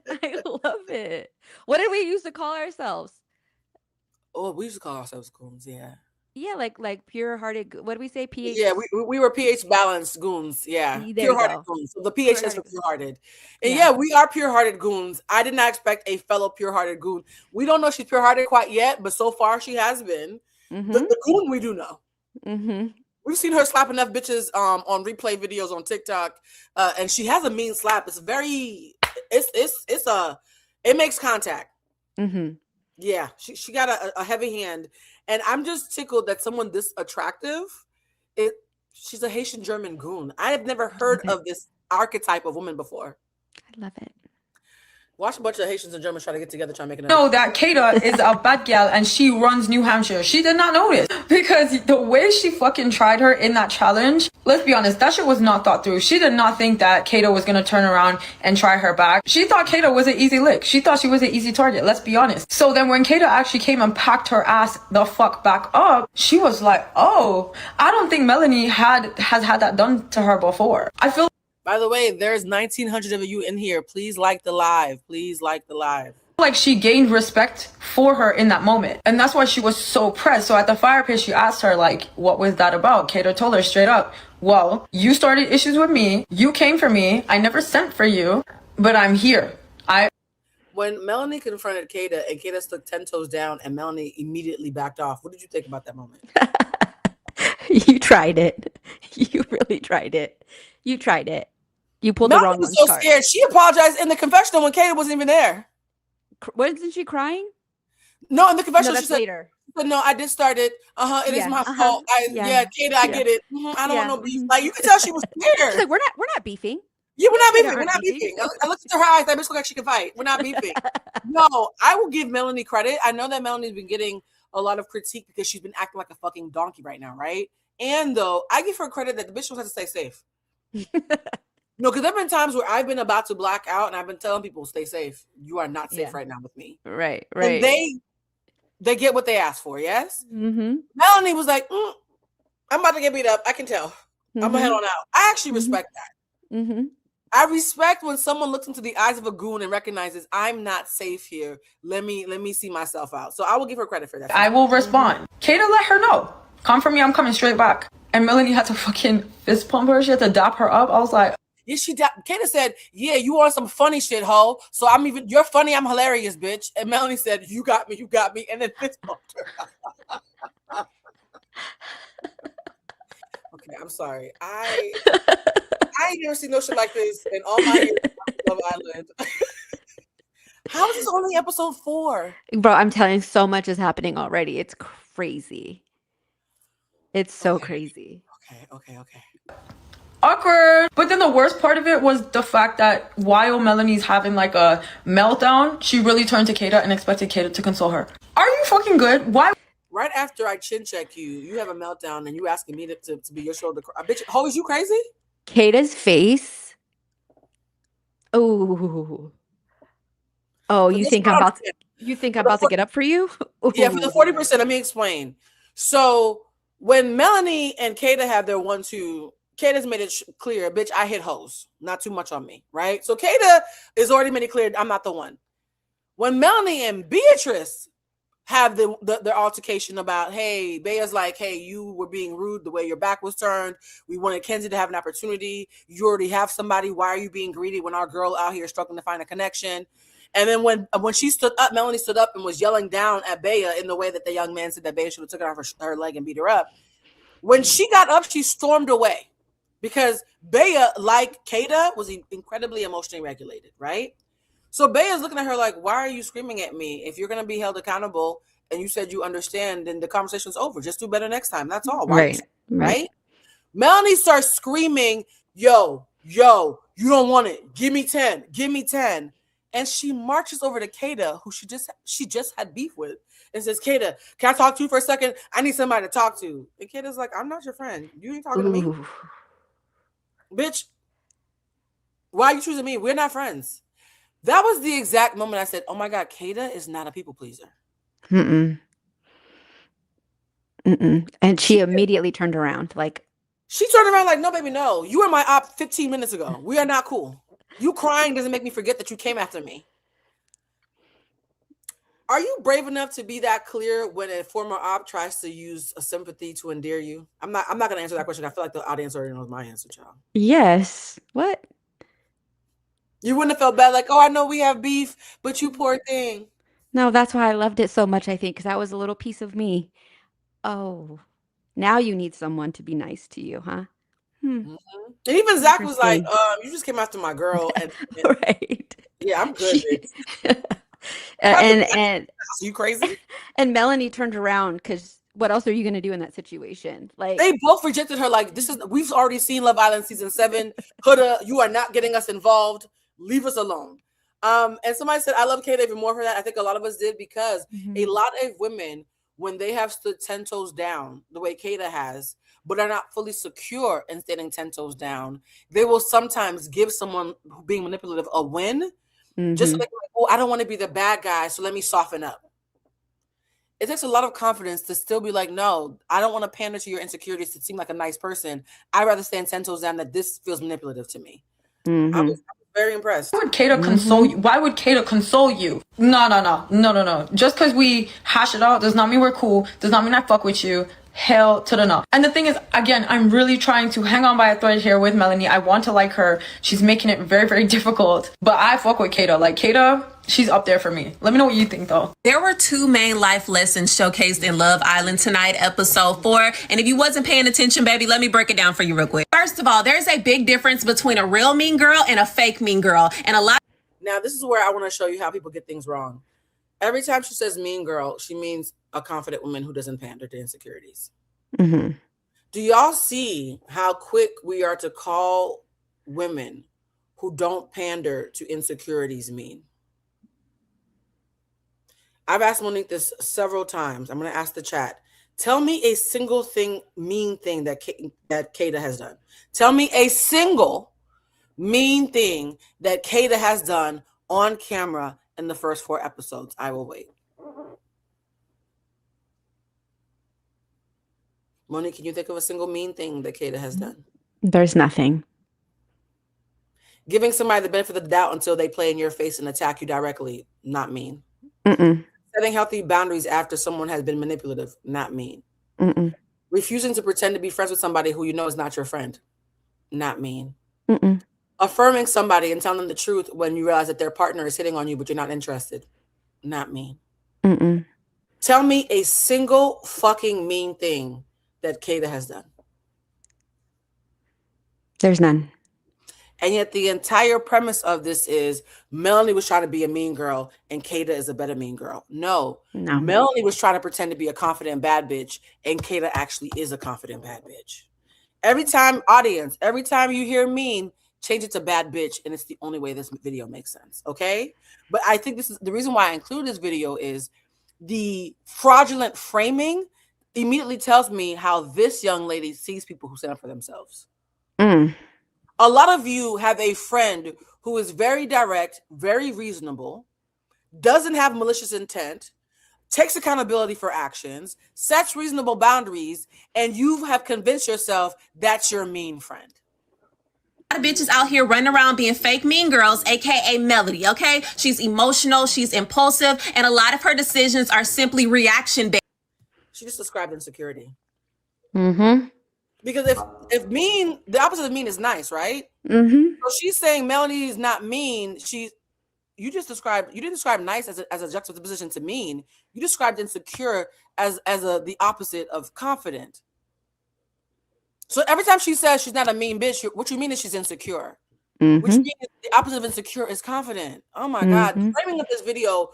I love it. What did we used to call ourselves? Oh, we used to call ourselves goons, yeah. Yeah, like pure-hearted. What do we say? pH. Yeah, we were pH balanced goons. Yeah, pure-hearted goons. So the pH is for pure-hearted. And yeah, we are pure-hearted goons. I did not expect a fellow pure-hearted goon. We don't know if she's pure-hearted quite yet, but so far she has been. The goon we do know. We've seen her slap enough bitches on replay videos on TikTok, and she has a mean slap. It's very, it makes contact. Yeah, she got a heavy hand, and I'm just tickled that someone this attractive, she's a Haitian German goon. I have never heard of this archetype of woman before. I love it. Watch a bunch of Haitians and Germans try to get together, try to make it. Know that Kata is a bad gal and she runs New Hampshire. She did not know this because the way she fucking tried her in that challenge, let's be honest, that shit was not thought through. She did not think that Kata was gonna turn around and try her back. She thought Kata was an easy lick. She thought she was an easy target, let's be honest. So then when Kata actually came and packed her ass the fuck back up, she was like, oh, I don't think Melanie has had that done to her before. I feel. By the way, there's 1,900 of you in here. Please like the live. Please like the live. Like she gained respect for her in that moment. And that's why she was so pressed. So at the fire pit, she asked her, like, what was that about? Kata told her straight up, well, you started issues with me. You came for me. I never sent for you, but I'm here. When Melanie confronted Kata and Kata stuck 10 toes down and Melanie immediately backed off, what did you think about that moment? You tried it. You really tried it. You tried it. You pulled the wrong one. So scared. She apologized in the confessional when Kata wasn't even there. Wasn't she crying? No, in the confessional, no, she said, later. But no, I did start it. It is my fault. Kata, I get it. I don't want no beef. Like you can tell she was scared. She's like, we're not beefing. Yeah, we're not beefing. We're not beefing. I looked into her eyes. That bitch look like she can fight. We're not beefing. No, I will give Melanie credit. I know that Melanie's been getting a lot of critique because she's been acting like a fucking donkey right now, right? And though I give her credit that the bitch knows how to stay safe. No, because there have been times where I've been about to black out and I've been telling people, stay safe. You are not safe right now with me. Right. And they get what they asked for, yes? Melanie was like, I'm about to get beat up. I can tell. I'm going to head on out. I actually respect that. I respect when someone looks into the eyes of a goon and recognizes I'm not safe here. Let me see myself out. So I will give her credit for that. I will respond. Kata let her know. Come for me, I'm coming straight back. And Melanie had to fucking fist pump her. She had to dap her up. I was like, yeah, Kata said, yeah, you on some funny shit, ho. So you're funny, I'm hilarious, bitch. And Melanie said, you got me, and then fist bumped her. Okay, I'm sorry. I ain't never seen no shit like this in all my years of Love Island. How is this only episode 4? Bro, I'm telling you, so much is happening already. It's crazy. It's so crazy. Okay. awkward. But then the worst part of it was the fact that while Melanie's having like a meltdown, she really turned to Kata and expected Kata to console her. Are you fucking good? Why? Right after I chin check you, you have a meltdown and you asking me to be your shoulder. Bitch, Ho, is you crazy? Kata's face. Oh. Oh, you think I'm about to get up for you? Yeah, for the 40%, let me explain. So when Melanie and Kata have their 1-2, Kata's made it clear, bitch, I hit hoes. Not too much on me, right? So Kata is already made it clear I'm not the one. When Melanie and Beatrice have their altercation about, hey, Bea's like, hey, you were being rude the way your back was turned. We wanted Kenzie to have an opportunity. You already have somebody. Why are you being greedy when our girl out here struggling to find a connection? And then when she stood up, Melanie stood up and was yelling down at Bea in the way that the young man said that Bea should have took it off her leg and beat her up. When she got up, she stormed away because Bea, like Kata, was incredibly emotionally regulated, right? So Bea is looking at her like, why are you screaming at me? If you're going to be held accountable and you said you understand, then the conversation's over. Just do better next time. That's all. Why? Right? Melanie starts screaming, yo, you don't want it. Give me 10. Give me 10. And she marches over to Kata, who she just had beef with, and says, Kata, can I talk to you for a second? I need somebody to talk to. And Kata's like, I'm not your friend. You ain't talking to me. Bitch, why are you choosing me? We're not friends. That was the exact moment I said, oh my God, Kata is not a people pleaser. And she immediately turned around. Like, she turned around like, no, baby, no. You were my op 15 minutes ago. We are not cool. You crying doesn't make me forget that you came after me. Are you brave enough to be that clear when a former op tries to use a sympathy to endear you? I'm not going to answer that question. I feel like the audience already knows my answer, child. Yes. What? You wouldn't have felt bad like, oh, I know we have beef, but you poor thing. No, that's why I loved it so much, I think, because that was a little piece of me. Oh, now you need someone to be nice to you, huh? And even Zach was like, you just came after my girl. And right. Yeah, I'm good. and you crazy? And Melanie turned around because what else are you going to do in that situation? Like, they both rejected her. Like, we've already seen Love Island season 7. Huda, you are not getting us involved. Leave us alone. And somebody said, I love Kata even more for that. I think a lot of us did because a lot of women, when they have stood 10 toes down the way Kata has, but are not fully secure in standing 10 toes down, they will sometimes give someone being manipulative a win just so they can like, oh, I don't want to be the bad guy, so let me soften up. It takes a lot of confidence to still be like, no, I don't want to pander to your insecurities to seem like a nice person. I'd rather stand 10 toes down that this feels manipulative to me. I was very impressed. Why would Kata console you? Why would Kata console you? No. Just because we hash it out does not mean we're cool. Does not mean I fuck with you. Hell to the no. And the thing is, again, I'm really trying to hang on by a thread here with Melanie. I want to like her. She's making it very, very difficult. But I fuck with Kata. Like, Kata, she's up there for me. Let me know what you think, though. There were 2 main life lessons showcased in Love Island tonight, episode 4. And if you wasn't paying attention, baby, let me break it down for you real quick. First of all, there's a big difference between a real mean girl and a fake mean girl. And a lot. Now, this is where I want to show you how people get things wrong. Every time she says mean girl, she means a confident woman who doesn't pander to insecurities. Do y'all see how quick we are to call women who don't pander to insecurities mean? I've asked Monique this several times. I'm going to ask the chat. Tell me a single mean thing that Kata has done. Tell me a single mean thing that Kata has done on camera in the first 4 episodes. I will wait. Monique, can you think of a single mean thing that Kata has done? There's nothing. Giving somebody the benefit of the doubt until they play in your face and attack you directly, not mean. Setting healthy boundaries after someone has been manipulative, not mean. Refusing to pretend to be friends with somebody who you know is not your friend, not mean. Affirming somebody and telling them the truth when you realize that their partner is hitting on you but you're not interested, not mean. Tell me a single fucking mean thing that Kata has done. There's none. And yet the entire premise of this is Melanie was trying to be a mean girl and Kata is a better mean girl. No. Melanie was trying to pretend to be a confident bad bitch and Kata actually is a confident bad bitch. Every time you hear mean, change it to bad bitch, and it's the only way this video makes sense, okay? But I think this is the reason why I include this video is the fraudulent framing immediately tells me how this young lady sees people who stand up for themselves. A lot of you have a friend who is very direct, very reasonable, doesn't have malicious intent, takes accountability for actions, sets reasonable boundaries, and you have convinced yourself that's your mean friend. A lot of bitches out here running around being fake mean girls, aka Melody, okay? She's emotional, she's impulsive, and a lot of her decisions are simply reaction based. She just described insecurity. Mm-hmm. Because if mean, the opposite of mean is nice, right? Mm-hmm. So she's saying Melanie is not mean. You didn't describe nice as a juxtaposition to mean. You described insecure as the opposite of confident. So every time she says she's not a mean bitch, what you mean is she's insecure. Which means the opposite of insecure is confident. Oh my God. The framing of this video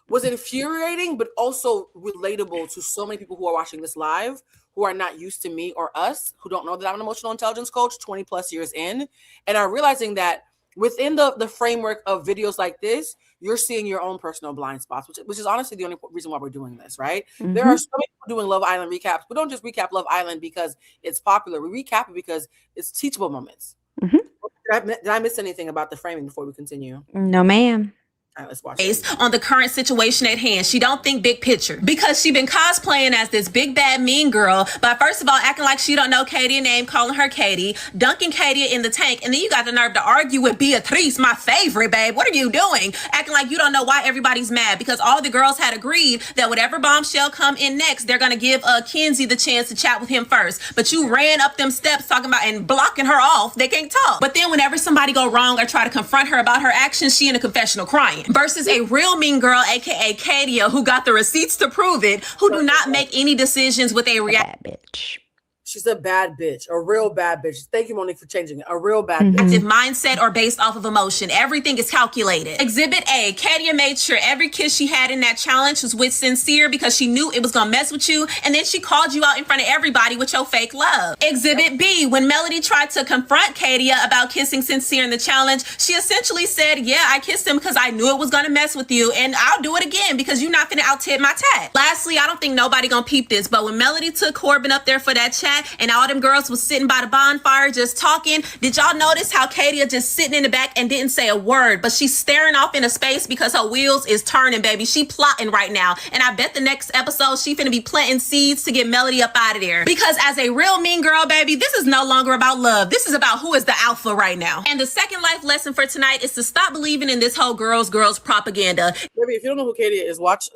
was infuriating, but also relatable to so many people who are watching this live, who are not used to me or us, who don't know that I'm an emotional intelligence coach 20 plus years in, and are realizing that within the framework of videos like this, you're seeing your own personal blind spots, which is honestly the only reason why we're doing this, right? There are so many people doing Love Island recaps. We don't just recap Love Island because it's popular. We recap it because it's teachable moments. Did I miss anything about the framing before we continue? No, ma'am. All right, let's watch based on the current situation at hand. She don't think big picture because she been cosplaying as this big bad mean girl by first of all acting like she don't know Katie name, calling her Katie, dunking Katie in the tank, and then you got the nerve to argue with Beatrice, my favorite babe. What are you doing? Acting like you don't know why everybody's mad because all the girls had agreed that whatever bombshell come in next, they're gonna give Kenzie the chance to chat with him first. But you ran up them steps talking about and blocking her off. They can't talk. But then whenever somebody go wrong or try to confront her about her actions, she in a confessional crying. Versus a real mean girl, aka Katia, who got the receipts to prove it, who do not make any decisions with a bitch. She's a bad bitch, a real bad bitch. Thank you, Monique, for changing it. A real bad bitch. Mindset or based off of emotion. Everything is calculated. Exhibit A, Katia made sure every kiss she had in that challenge was with Sincere because she knew it was gonna mess with you, and then she called you out in front of everybody with your fake love. Exhibit B, when Melody tried to confront Katia about kissing Sincere in the challenge, she essentially said, yeah, I kissed him because I knew it was gonna mess with you, and I'll do it again because you're not finna out-tit my tat. Lastly, I don't think nobody gonna peep this, but when Melody took Corbin up there for that chat, and all them girls was sitting by the bonfire just talking, did y'all notice how Katia just sitting in the back and didn't say a word, but she's staring off into space because her wheels is turning, baby. She plotting right now, and I bet the next episode she finna be planting seeds to get Melody up out of there. Because as a real mean girl, baby, this is no longer about love. This is about who is the alpha right now. And the second life lesson for tonight is to stop believing in this whole girls propaganda. Baby, if you don't know who Katia is, watch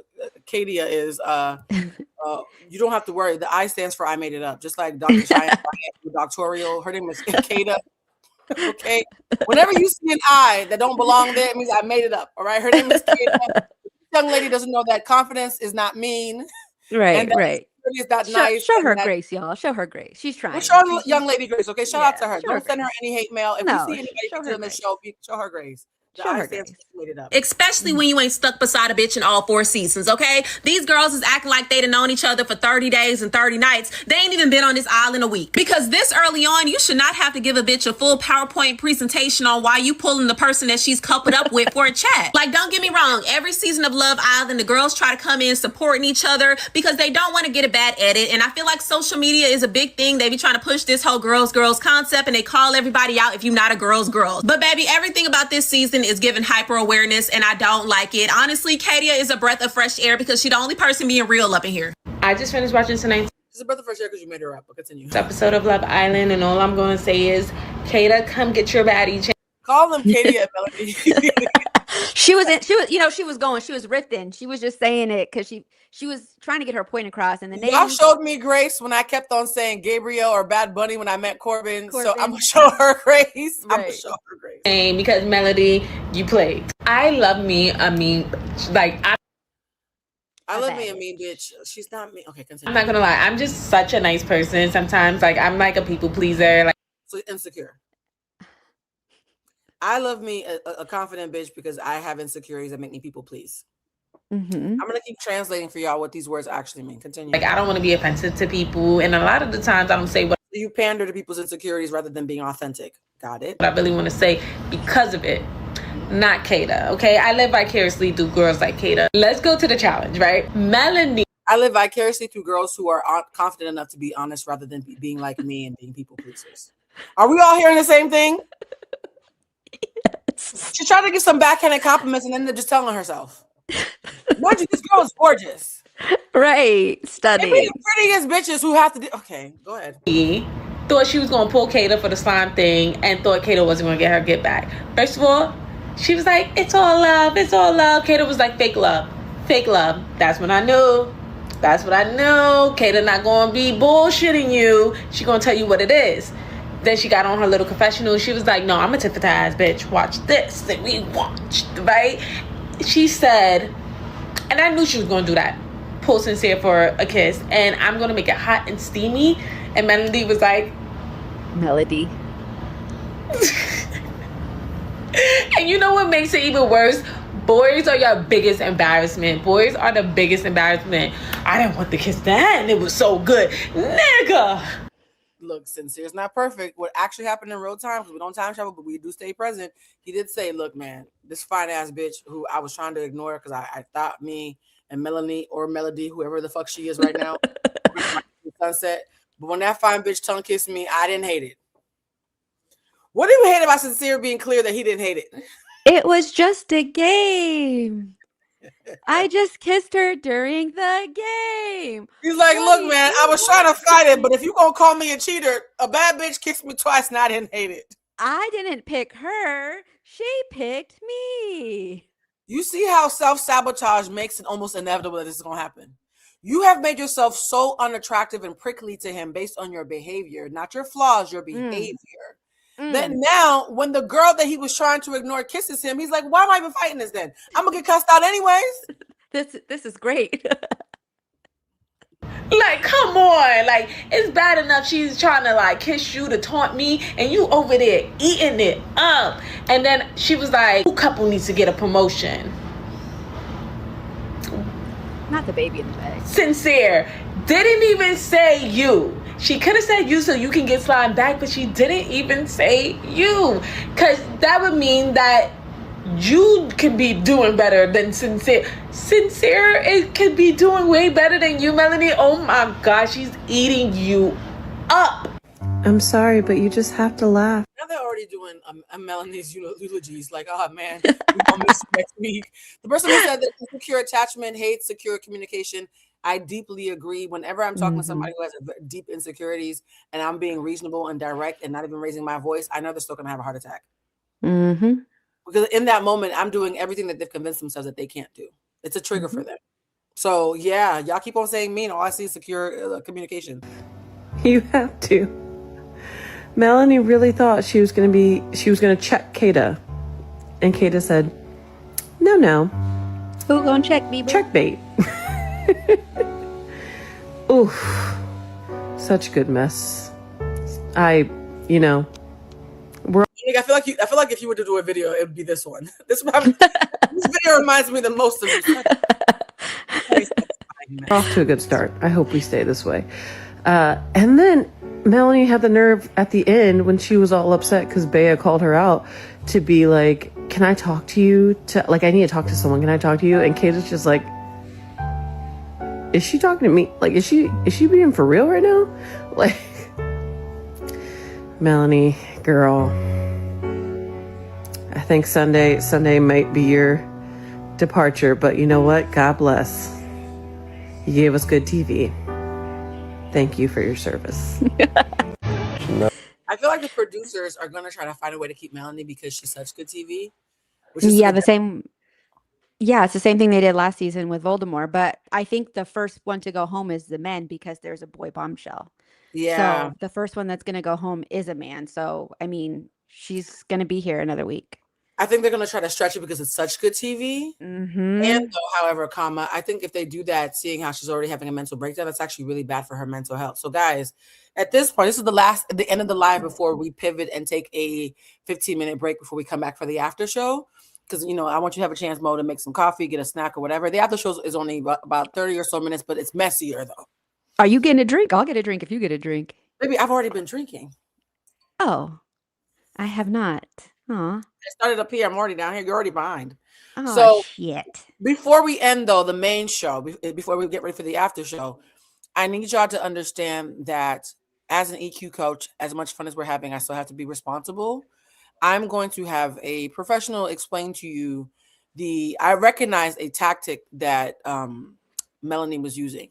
Katia is you don't have to worry. The I stands for I made it up. Just like Dr. Cheyenne, doctorial. Her name is Kata. Okay. Whenever you see an I that don't belong there, it means I made it up. All right. Her name is Kata. Young lady doesn't know that confidence is not mean. Right, right. Is that nice? Show her grace, y'all. Show her grace. She's trying. We're showing young lady grace. Okay. Shout out to her. show her Don't send her any hate mail. If No, you see anybody on the show, show her grace. Show her grace. Made it up. Especially when you ain't stuck beside a bitch in all 4 seasons, okay? These girls is acting like they'd have known each other for 30 days and 30 nights. They ain't even been on this island a week. Because this early on, you should not have to give a bitch a full PowerPoint presentation on why you pulling the person that she's coupled up with for a chat. Like, don't get me wrong. Every season of Love Island, the girls try to come in supporting each other because they don't want to get a bad edit. And I feel like social media is a big thing. They be trying to push this whole girls concept, and they call everybody out if you're not a girls. But baby, everything about this season is giving hyper awareness, and I don't like it. Honestly, Katia is a breath of fresh air because she's the only person being real up in here. I just finished watching tonight's She's a breath of fresh air because you made her up. But continue. episode of Love Island, and all I'm going to say is, Kata, come get your baddie. Call them Katia and Melody. She was, she was riffing. She was just saying it because she was trying to get her point across. And the name. Y'all showed me grace when I kept on saying Gabriel or Bad Bunny when I met Corbin. So I'm gonna show her grace. I'm gonna show her grace. Because Melody, you played. I love me a mean, like I love me a mean bitch. She's not mean. Okay, continue. I'm not gonna lie. I'm just such a nice person. Sometimes, like I'm like a people pleaser. Like so insecure. I love me a confident bitch because I have insecurities that make me people please. I'm gonna keep translating for y'all what these words actually mean. Continue. I don't want to be offensive to people, and a lot of the times I don't say what. You pander to people's insecurities rather than being authentic. Got it. I really want to say because of it. Not Kata, okay? I live vicariously through girls like Kata. Let's go to the challenge, right? Melanie. I live vicariously through girls who are confident enough to be honest rather than being like me and being people pleasers. Are we all hearing the same thing? Yes. She's trying to give some backhanded compliments and then just telling herself. Mind you, this girl is gorgeous. Right. Stunning. Maybe the prettiest bitches who have to do. Okay, go ahead. Thought she was going to pull Kata for the slime thing and thought Kata wasn't going to get her get back. First of all, she was like, it's all love. It's all love. Kata was like, fake love. Fake love. That's when I knew. That's what I knew. Kata not going to be bullshitting you. She going to tell you what it is. Then she got on her little confessional. She was like, no, I'm a tit-for-tat bitch. Watch this. That we watched, right? She said, and I knew she was going to do that. Pull Sincere for a kiss. And I'm going to make it hot and steamy. And Melody was like, Melody. And you know what makes it even worse? Boys are your biggest embarrassment. Boys are the biggest embarrassment. I didn't want the kiss then. It was so good. Nigga. Look, Sincere's not perfect. What actually happened in real time, because we don't time travel, but we do stay present. He did say, look, man, this fine ass bitch who I was trying to ignore because I thought me and Melanie or Melody, whoever the fuck she is right now, sunset. But when that fine bitch tongue kissed me, I didn't hate it. What do you hate about Sincere being clear that he didn't hate it? It was just a game. I just kissed her during the game. He's like, look, man, I was trying to fight it, but if you gonna call me a cheater, a bad bitch kissed me twice and I didn't hate it. I didn't pick her. She picked me. You see how self-sabotage makes it almost inevitable that this is gonna happen. You have made yourself so unattractive and prickly to him based on your behavior, not your flaws, your behavior. That now, when the girl that he was trying to ignore kisses him, he's like, why am I even fighting this then? I'm gonna get cussed out anyways. This is great. Like, come on. Like, it's bad enough she's trying to, like, kiss you to taunt me, and you over there eating it up. And then she was like, who couple needs to get a promotion? Not the baby in the bag. Sincere. Didn't even say you. She could have said you so you can get slime back, but she didn't even say you. Because that would mean that you could be doing better than Sincere. Sincere, it could be doing way better than you, Melanie. Oh my gosh, she's eating you up. I'm sorry, but you just have to laugh. Now they're already doing Melanie's eulogies. Like, oh man, we're gonna miss next week. The person who said that secure attachment hates secure communication. I deeply agree. Whenever I'm talking to somebody who has deep insecurities and I'm being reasonable and direct and not even raising my voice, I know they're still gonna have a heart attack. Because in that moment, I'm doing everything that they've convinced themselves that they can't do. It's a trigger for them. So yeah, y'all keep on saying me, and all I see is secure communication. You have to. Melanie really thought she was gonna check Kata. And Kata said, no. Who gonna check me, bro? Checkmate. Oof. Such a good mess. I feel like if you were to do a video, it would be this one. This video reminds me the most of you. Off to a good start. I hope we stay this way. And then Melanie had the nerve at the end when she was all upset because Bea called her out to be like, can I talk to you? I need to talk to someone. Can I talk to you? And Kata's just like, is she talking to me? Like, is she being for real right now? Like, Melanie, girl, I think Sunday might be your departure, but you know what? God bless. You gave us good TV. Thank you for your service. I feel like the producers are gonna try to find a way to keep Melanie because she's such good TV. It's the same thing they did last season with Voldemort. But I think the first one to go home is the men because there's a boy bombshell. Yeah. So the first one that's going to go home is a man. So, I mean, she's going to be here another week. I think they're going to try to stretch it because it's such good TV. And though, however, I think if they do that, seeing how she's already having a mental breakdown, that's actually really bad for her mental health. So guys, at this point, this is the end of the live before we pivot and take a 15-minute break before we come back for the after show. Because, I want you to have a chance, Mo, to make some coffee, get a snack or whatever. The after show is only about 30 or so minutes, but it's messier, though. Are you getting a drink? I'll get a drink if you get a drink. Baby, I've already been drinking. Oh, I have not. Aw. I started up here. I'm already down here. You're already behind. Oh, So shit. before we end, though, the main show, before we get ready for the after show, I need y'all to understand that as an EQ coach, as much fun as we're having, I still have to be responsible. I'm going to have a professional explain to you I recognize a tactic that Melanie was using.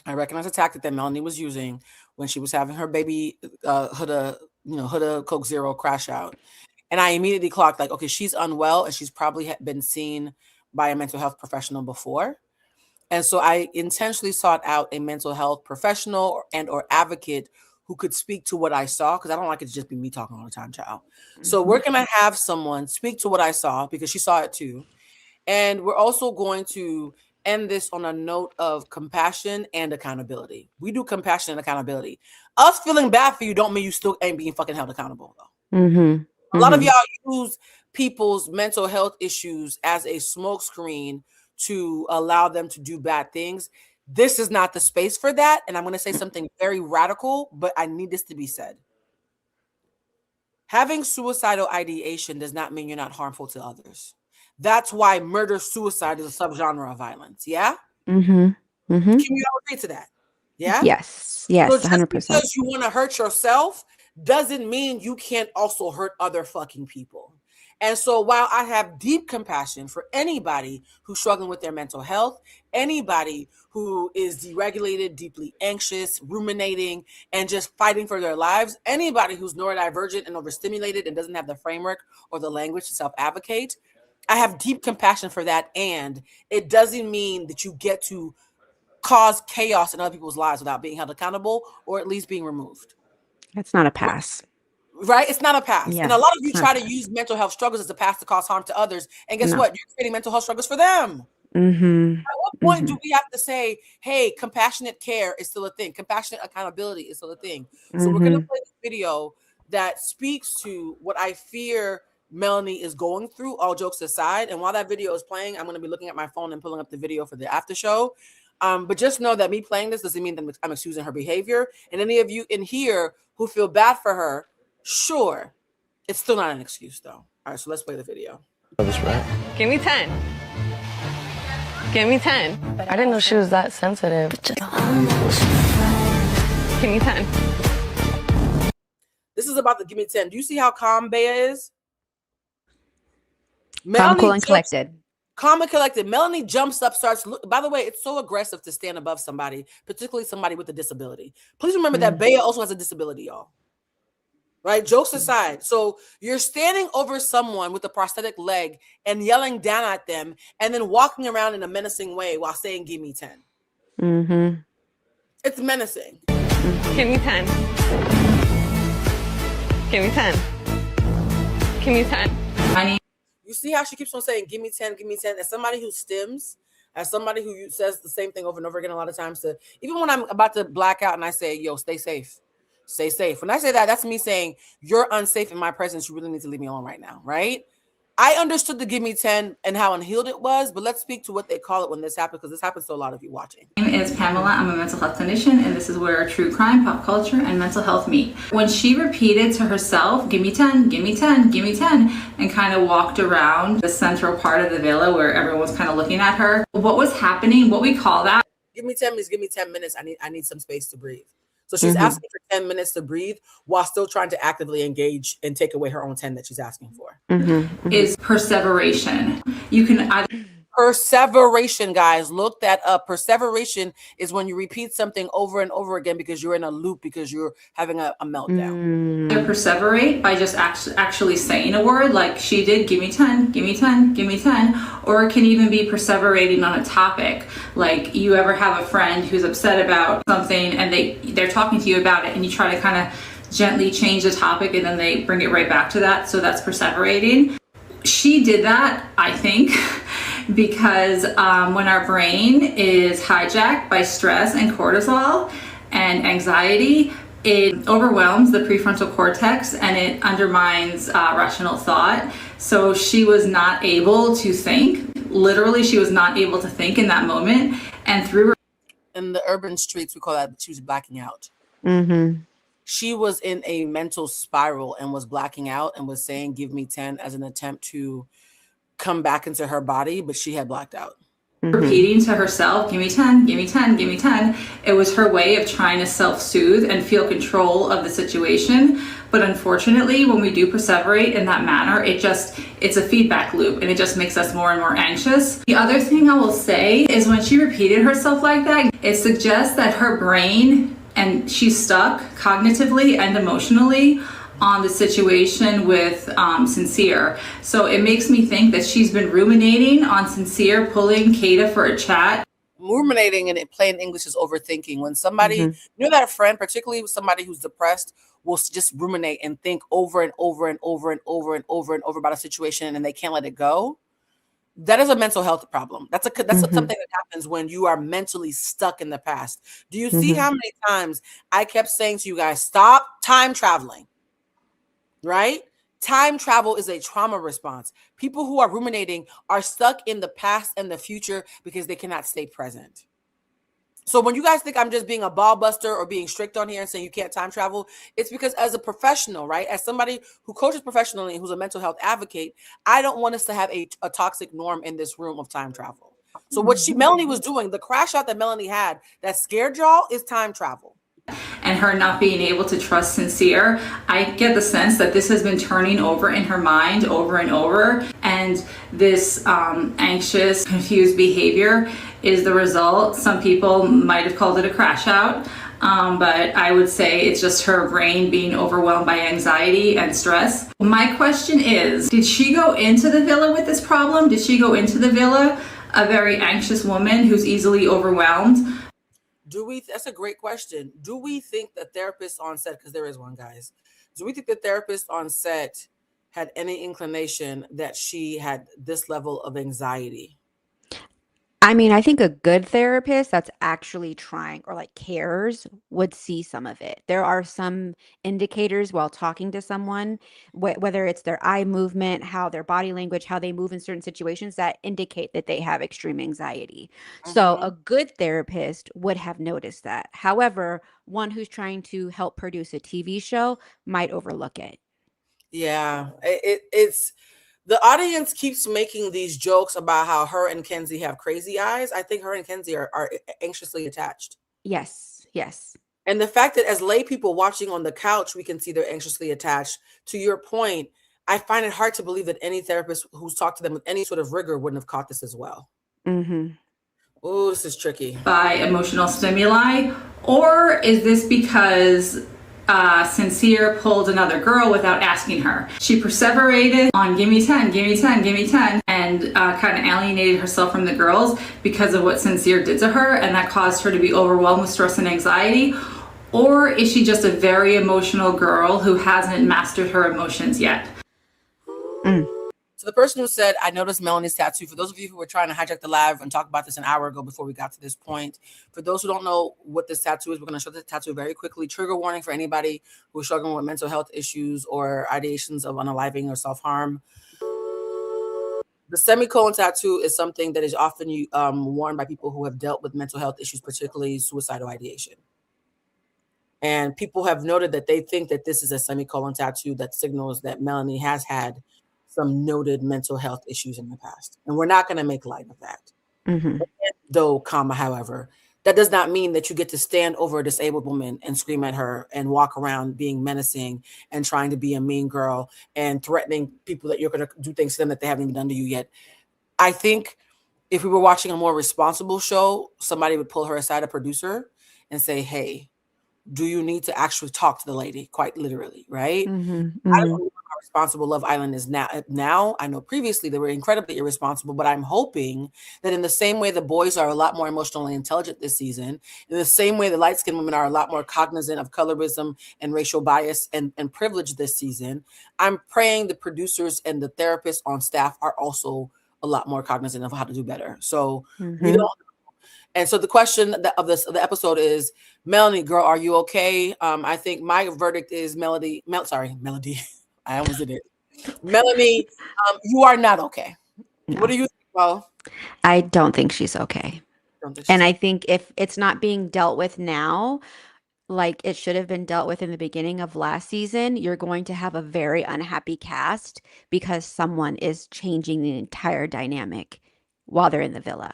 I recognize a tactic that Melanie was using when she was having her baby Huda Coke Zero crash out. And I immediately clocked like, okay, she's unwell and she's probably been seen by a mental health professional before. And so I intentionally sought out a mental health professional or advocate who could speak to what I saw, because I don't like it to just be me talking all the time, child. So we're going to have someone speak to what I saw because she saw it too. And we're also going to end this on a note of compassion and accountability. We do compassion and accountability. Us feeling bad for you don't mean you still ain't being fucking held accountable, though. Mm-hmm. A lot of y'all use people's mental health issues as a smokescreen to allow them to do bad things. This is not the space for that. And I'm going to say something very radical, but I need this to be said. Having suicidal ideation does not mean you're not harmful to others. That's why murder-suicide is a subgenre of violence. Yeah? Mm-hmm. Mm-hmm. Can we all agree to that? Yeah? Yes. Yes, So just 100%. because you want to hurt yourself doesn't mean you can't also hurt other fucking people. And so while I have deep compassion for anybody who's struggling with their mental health, anybody who is deregulated, deeply anxious, ruminating, and just fighting for their lives, anybody who's neurodivergent and overstimulated and doesn't have the framework or the language to self-advocate, I have deep compassion for that. And it doesn't mean that you get to cause chaos in other people's lives without being held accountable or at least being removed. That's not a pass. Right? It's not a pass. Yeah, And a lot of you it's not try a to pass. use mental health struggles as a pass to cause harm to others. And guess No. what? You're creating mental health struggles for them. Mm-hmm. At what point do we have to say, hey, compassionate care is still a thing? Compassionate accountability is still a thing. So we're going to play this video that speaks to what I fear Melanie is going through, all jokes aside. And while that video is playing, I'm going to be looking at my phone and pulling up the video for the after show. But just know that me playing this doesn't mean that I'm excusing her behavior. And any of you in here who feel bad for her, sure, it's still not an excuse, though. All right, so let's play the video. Give me 10. Give me 10. I didn't know she was that sensitive. Give me 10. This is about the give me 10. Do you see how calm Bea is? Calm, cool, and collected. Calm and collected. Melanie jumps up, starts. By the way, it's so aggressive to stand above somebody, particularly somebody with a disability. Please remember that Bea also has a disability, y'all. Right? Jokes aside. So you're standing over someone with a prosthetic leg and yelling down at them and then walking around in a menacing way while saying, give me 10. Mm-hmm. It's menacing. Give me 10. Give me 10. Give me 10. You see how she keeps on saying, give me 10, give me 10. As somebody who stims, as somebody who says the same thing over and over again a lot of times, even when I'm about to black out and I say, yo, stay safe. Stay safe. When I say that, that's me saying you're unsafe in my presence. You really need to leave me alone right now, right? I understood the give me 10 and how unhealed it was, but let's speak to what they call it when this happens, because this happens to a lot of you watching. My name is Pamela. I'm a mental health clinician, and this is where true crime, pop culture, and mental health meet. When she repeated to herself, give me 10, give me 10, give me 10, and kind of walked around the central part of the villa where everyone was kind of looking at her, what was happening, what we call that. Give me 10 means give me 10 minutes. I need some space to breathe. So she's asking for 10 minutes to breathe while still trying to actively engage and take away her own 10 that she's asking for. Is perseveration. You can either perseveration, guys, look that up. Perseveration is when you repeat something over and over again because you're in a loop, because you're having a meltdown. either perseverate by just actually saying a word like she did, give me 10, give me 10, give me 10, or it can even be perseverating on a topic. Like you ever have a friend who's upset about something and they're talking to you about it and you try to kind of gently change the topic and then they bring it right back to that. So that's perseverating. She did that, I think, because when our brain is hijacked by stress and cortisol and anxiety, it overwhelms the prefrontal cortex and it undermines rational thought. So she was not able to think. Literally, she was not able to think in that moment. And through in the urban streets, we call that she was blacking out. Mm-hmm. She was in a mental spiral and was blacking out and was saying, "Give me 10" as an attempt to come back into her body, but she had blacked out. Repeating to herself, give me 10, give me 10, give me 10. It was her way of trying to self-soothe and feel control of the situation. But unfortunately, when we do perseverate in that manner, it's a feedback loop and it just makes us more and more anxious. The other thing I will say is when she repeated herself like that, it suggests that her brain, and she's stuck cognitively and emotionally on the situation with Sincere. So it makes me think that she's been ruminating on Sincere pulling Kata for a chat. Ruminating in plain English is overthinking. When somebody, you know, that friend, particularly with somebody who's depressed, will just ruminate and think over and over and over and over and over and over about a situation and they can't let it go. That is a mental health problem. That's something that happens when you are mentally stuck in the past. Do you see how many times I kept saying to you guys, stop time traveling? Right? Time travel is a trauma response. People who are ruminating are stuck in the past and the future because they cannot stay present. So when you guys think I'm just being a ball buster or being strict on here and saying you can't time travel, it's because as a professional, right? As somebody who coaches professionally and who's a mental health advocate, I don't want us to have a toxic norm in this room of time travel. So what Melanie was doing, the crash out that Melanie had that scared y'all is time travel. And her not being able to trust Sincere, I get the sense that this has been turning over in her mind over and over. And this anxious, confused behavior is the result. Some people might have called it a crash out, but I would say it's just her brain being overwhelmed by anxiety and stress. My question is, did she go into the villa with this problem? Did she go into the villa a very anxious woman who's easily overwhelmed? That's a great question. Do we think the therapist on set, because there is one, guys, do we think the therapist on set had any inclination that she had this level of anxiety? I mean, I think a good therapist that's actually trying or like cares would see some of it. There are some indicators while talking to someone, whether it's their eye movement, how their body language, how they move in certain situations that indicate that they have extreme anxiety. So a good therapist would have noticed that. However, one who's trying to help produce a TV show might overlook it. Yeah, it's the audience keeps making these jokes about how her and Kenzie have crazy eyes. I think her and Kenzie are anxiously attached. Yes, yes. And the fact that as lay people watching on the couch, we can see they're anxiously attached. To your point, I find it hard to believe that any therapist who's talked to them with any sort of rigor wouldn't have caught this as well. Oh, this is tricky. By emotional stimuli, or is this because Sincere pulled another girl without asking her? She perseverated on give me 10, give me 10, give me 10, and kind of alienated herself from the girls because of what Sincere did to her, and that caused her to be overwhelmed with stress and anxiety? Or is she just a very emotional girl who hasn't mastered her emotions yet? So the person who said, I noticed Melanie's tattoo, for those of you who were trying to hijack the live and talk about this an hour ago before we got to this point, for those who don't know what this tattoo is, we're going to show the tattoo very quickly. Trigger warning for anybody who is struggling with mental health issues or ideations of unaliving or self-harm. The semicolon tattoo is something that is often worn by people who have dealt with mental health issues, particularly suicidal ideation. And people have noted that they think that this is a semicolon tattoo that signals that Melanie has had some noted mental health issues in the past. And we're not going to make light of that. Though, however, that does not mean that you get to stand over a disabled woman and scream at her and walk around being menacing and trying to be a mean girl and threatening people that you're going to do things to them that they haven't even done to you yet. I think if we were watching a more responsible show, somebody would pull her aside, a producer, and say, hey, do you need to actually talk to the lady? Quite literally, right? I don't know how responsible Love Island is now. I know previously they were incredibly irresponsible, but I'm hoping that in the same way the boys are a lot more emotionally intelligent this season, in the same way the light-skinned women are a lot more cognizant of colorism and racial bias and privilege this season, I'm praying the producers and the therapists on staff are also a lot more cognizant of how to do better. So we don't. And so the question of the episode is, Melanie, girl, are you okay? I think my verdict is Melody. I almost did it. Melanie, you are not okay. No. What do you think, Mo? I don't think she's okay. And I think if it's not being dealt with now, like it should have been dealt with in the beginning of last season, you're going to have a very unhappy cast because someone is changing the entire dynamic while they're in the villa.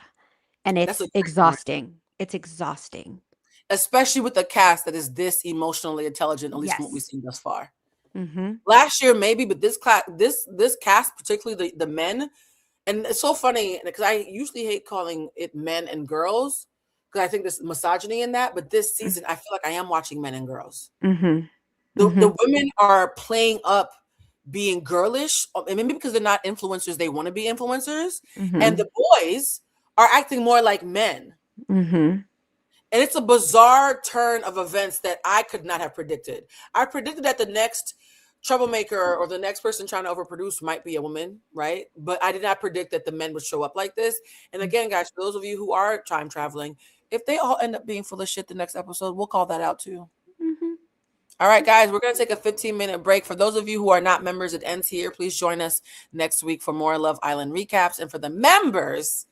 And That's it's a great point. exhausting. It's exhausting. Especially with a cast that is this emotionally intelligent, at least from what we've Yes. seen thus far. Mm-hmm. Last year, maybe, but this cast, particularly the men, and it's so funny because I usually hate calling it men and girls because I think there's misogyny in that. But this season, I feel like I am watching men and girls. Mm-hmm. The women are playing up being girlish, and maybe because they're not influencers, they want to be influencers, Mm-hmm. and the boys are acting more like men. Mm-hmm. And it's a bizarre turn of events that I could not have predicted. I predicted that the next troublemaker or the next person trying to overproduce might be a woman, right? But I did not predict that the men would show up like this. And again, guys, for those of you who are time traveling, if they all end up being full of shit the next episode, we'll call that out too. Mm-hmm. All right, guys, we're going to take a 15-minute break. For those of you who are not members, it ends here. Please join us next week for more Love Island recaps. And for the members,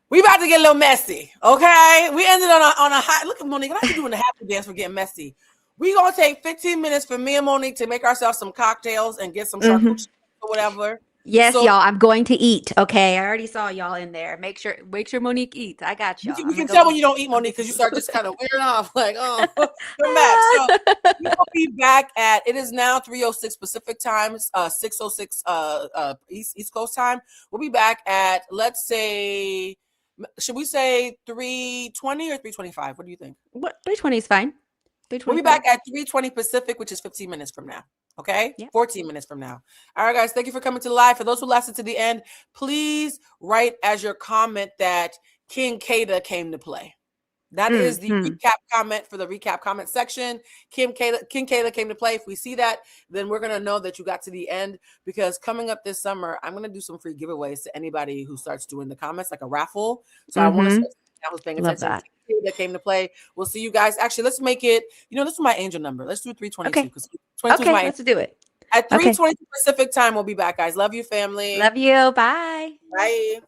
we about to get a little messy, okay? We ended on a high. Look at Monique. I'm not doing the happy dance for getting messy. We gonna take 15 minutes for me and Monique to make ourselves some cocktails and get some charcuterie or whatever. Yes, So- y'all. I'm going to eat. Okay, I already saw y'all in there. Make sure Monique eats. I got y'all. We can tell when you don't eat, Monique, because you start just kind of wearing off, like, oh, come back. So we will be back it is now 3:06 Pacific time, 6:06 East Coast time. We'll be back at, let's say, should we say 3:20 or 3:25? What do you think? What 3:20 is fine. We'll be back at 3:20 Pacific, which is 15 minutes from now. Okay? Yep. 14 minutes from now. All right, guys. Thank you for coming to live. For those who lasted to the end, please write as your comment that King Kada came to play. That is the recap comment for the recap comment section. King Kada came to play. If we see that, then we're going to know that you got to the end, because coming up this summer, I'm going to do some free giveaways to anybody who starts doing the comments, like a raffle. So I want to start who's paying Love attention. that. That came to play. We'll see you guys. Actually, let's make it, this is my angel number. Let's do 322 because 22 is my let's do it. At 3:20 Pacific time, we'll be back, guys. Love you, family. Love you. Bye. Bye.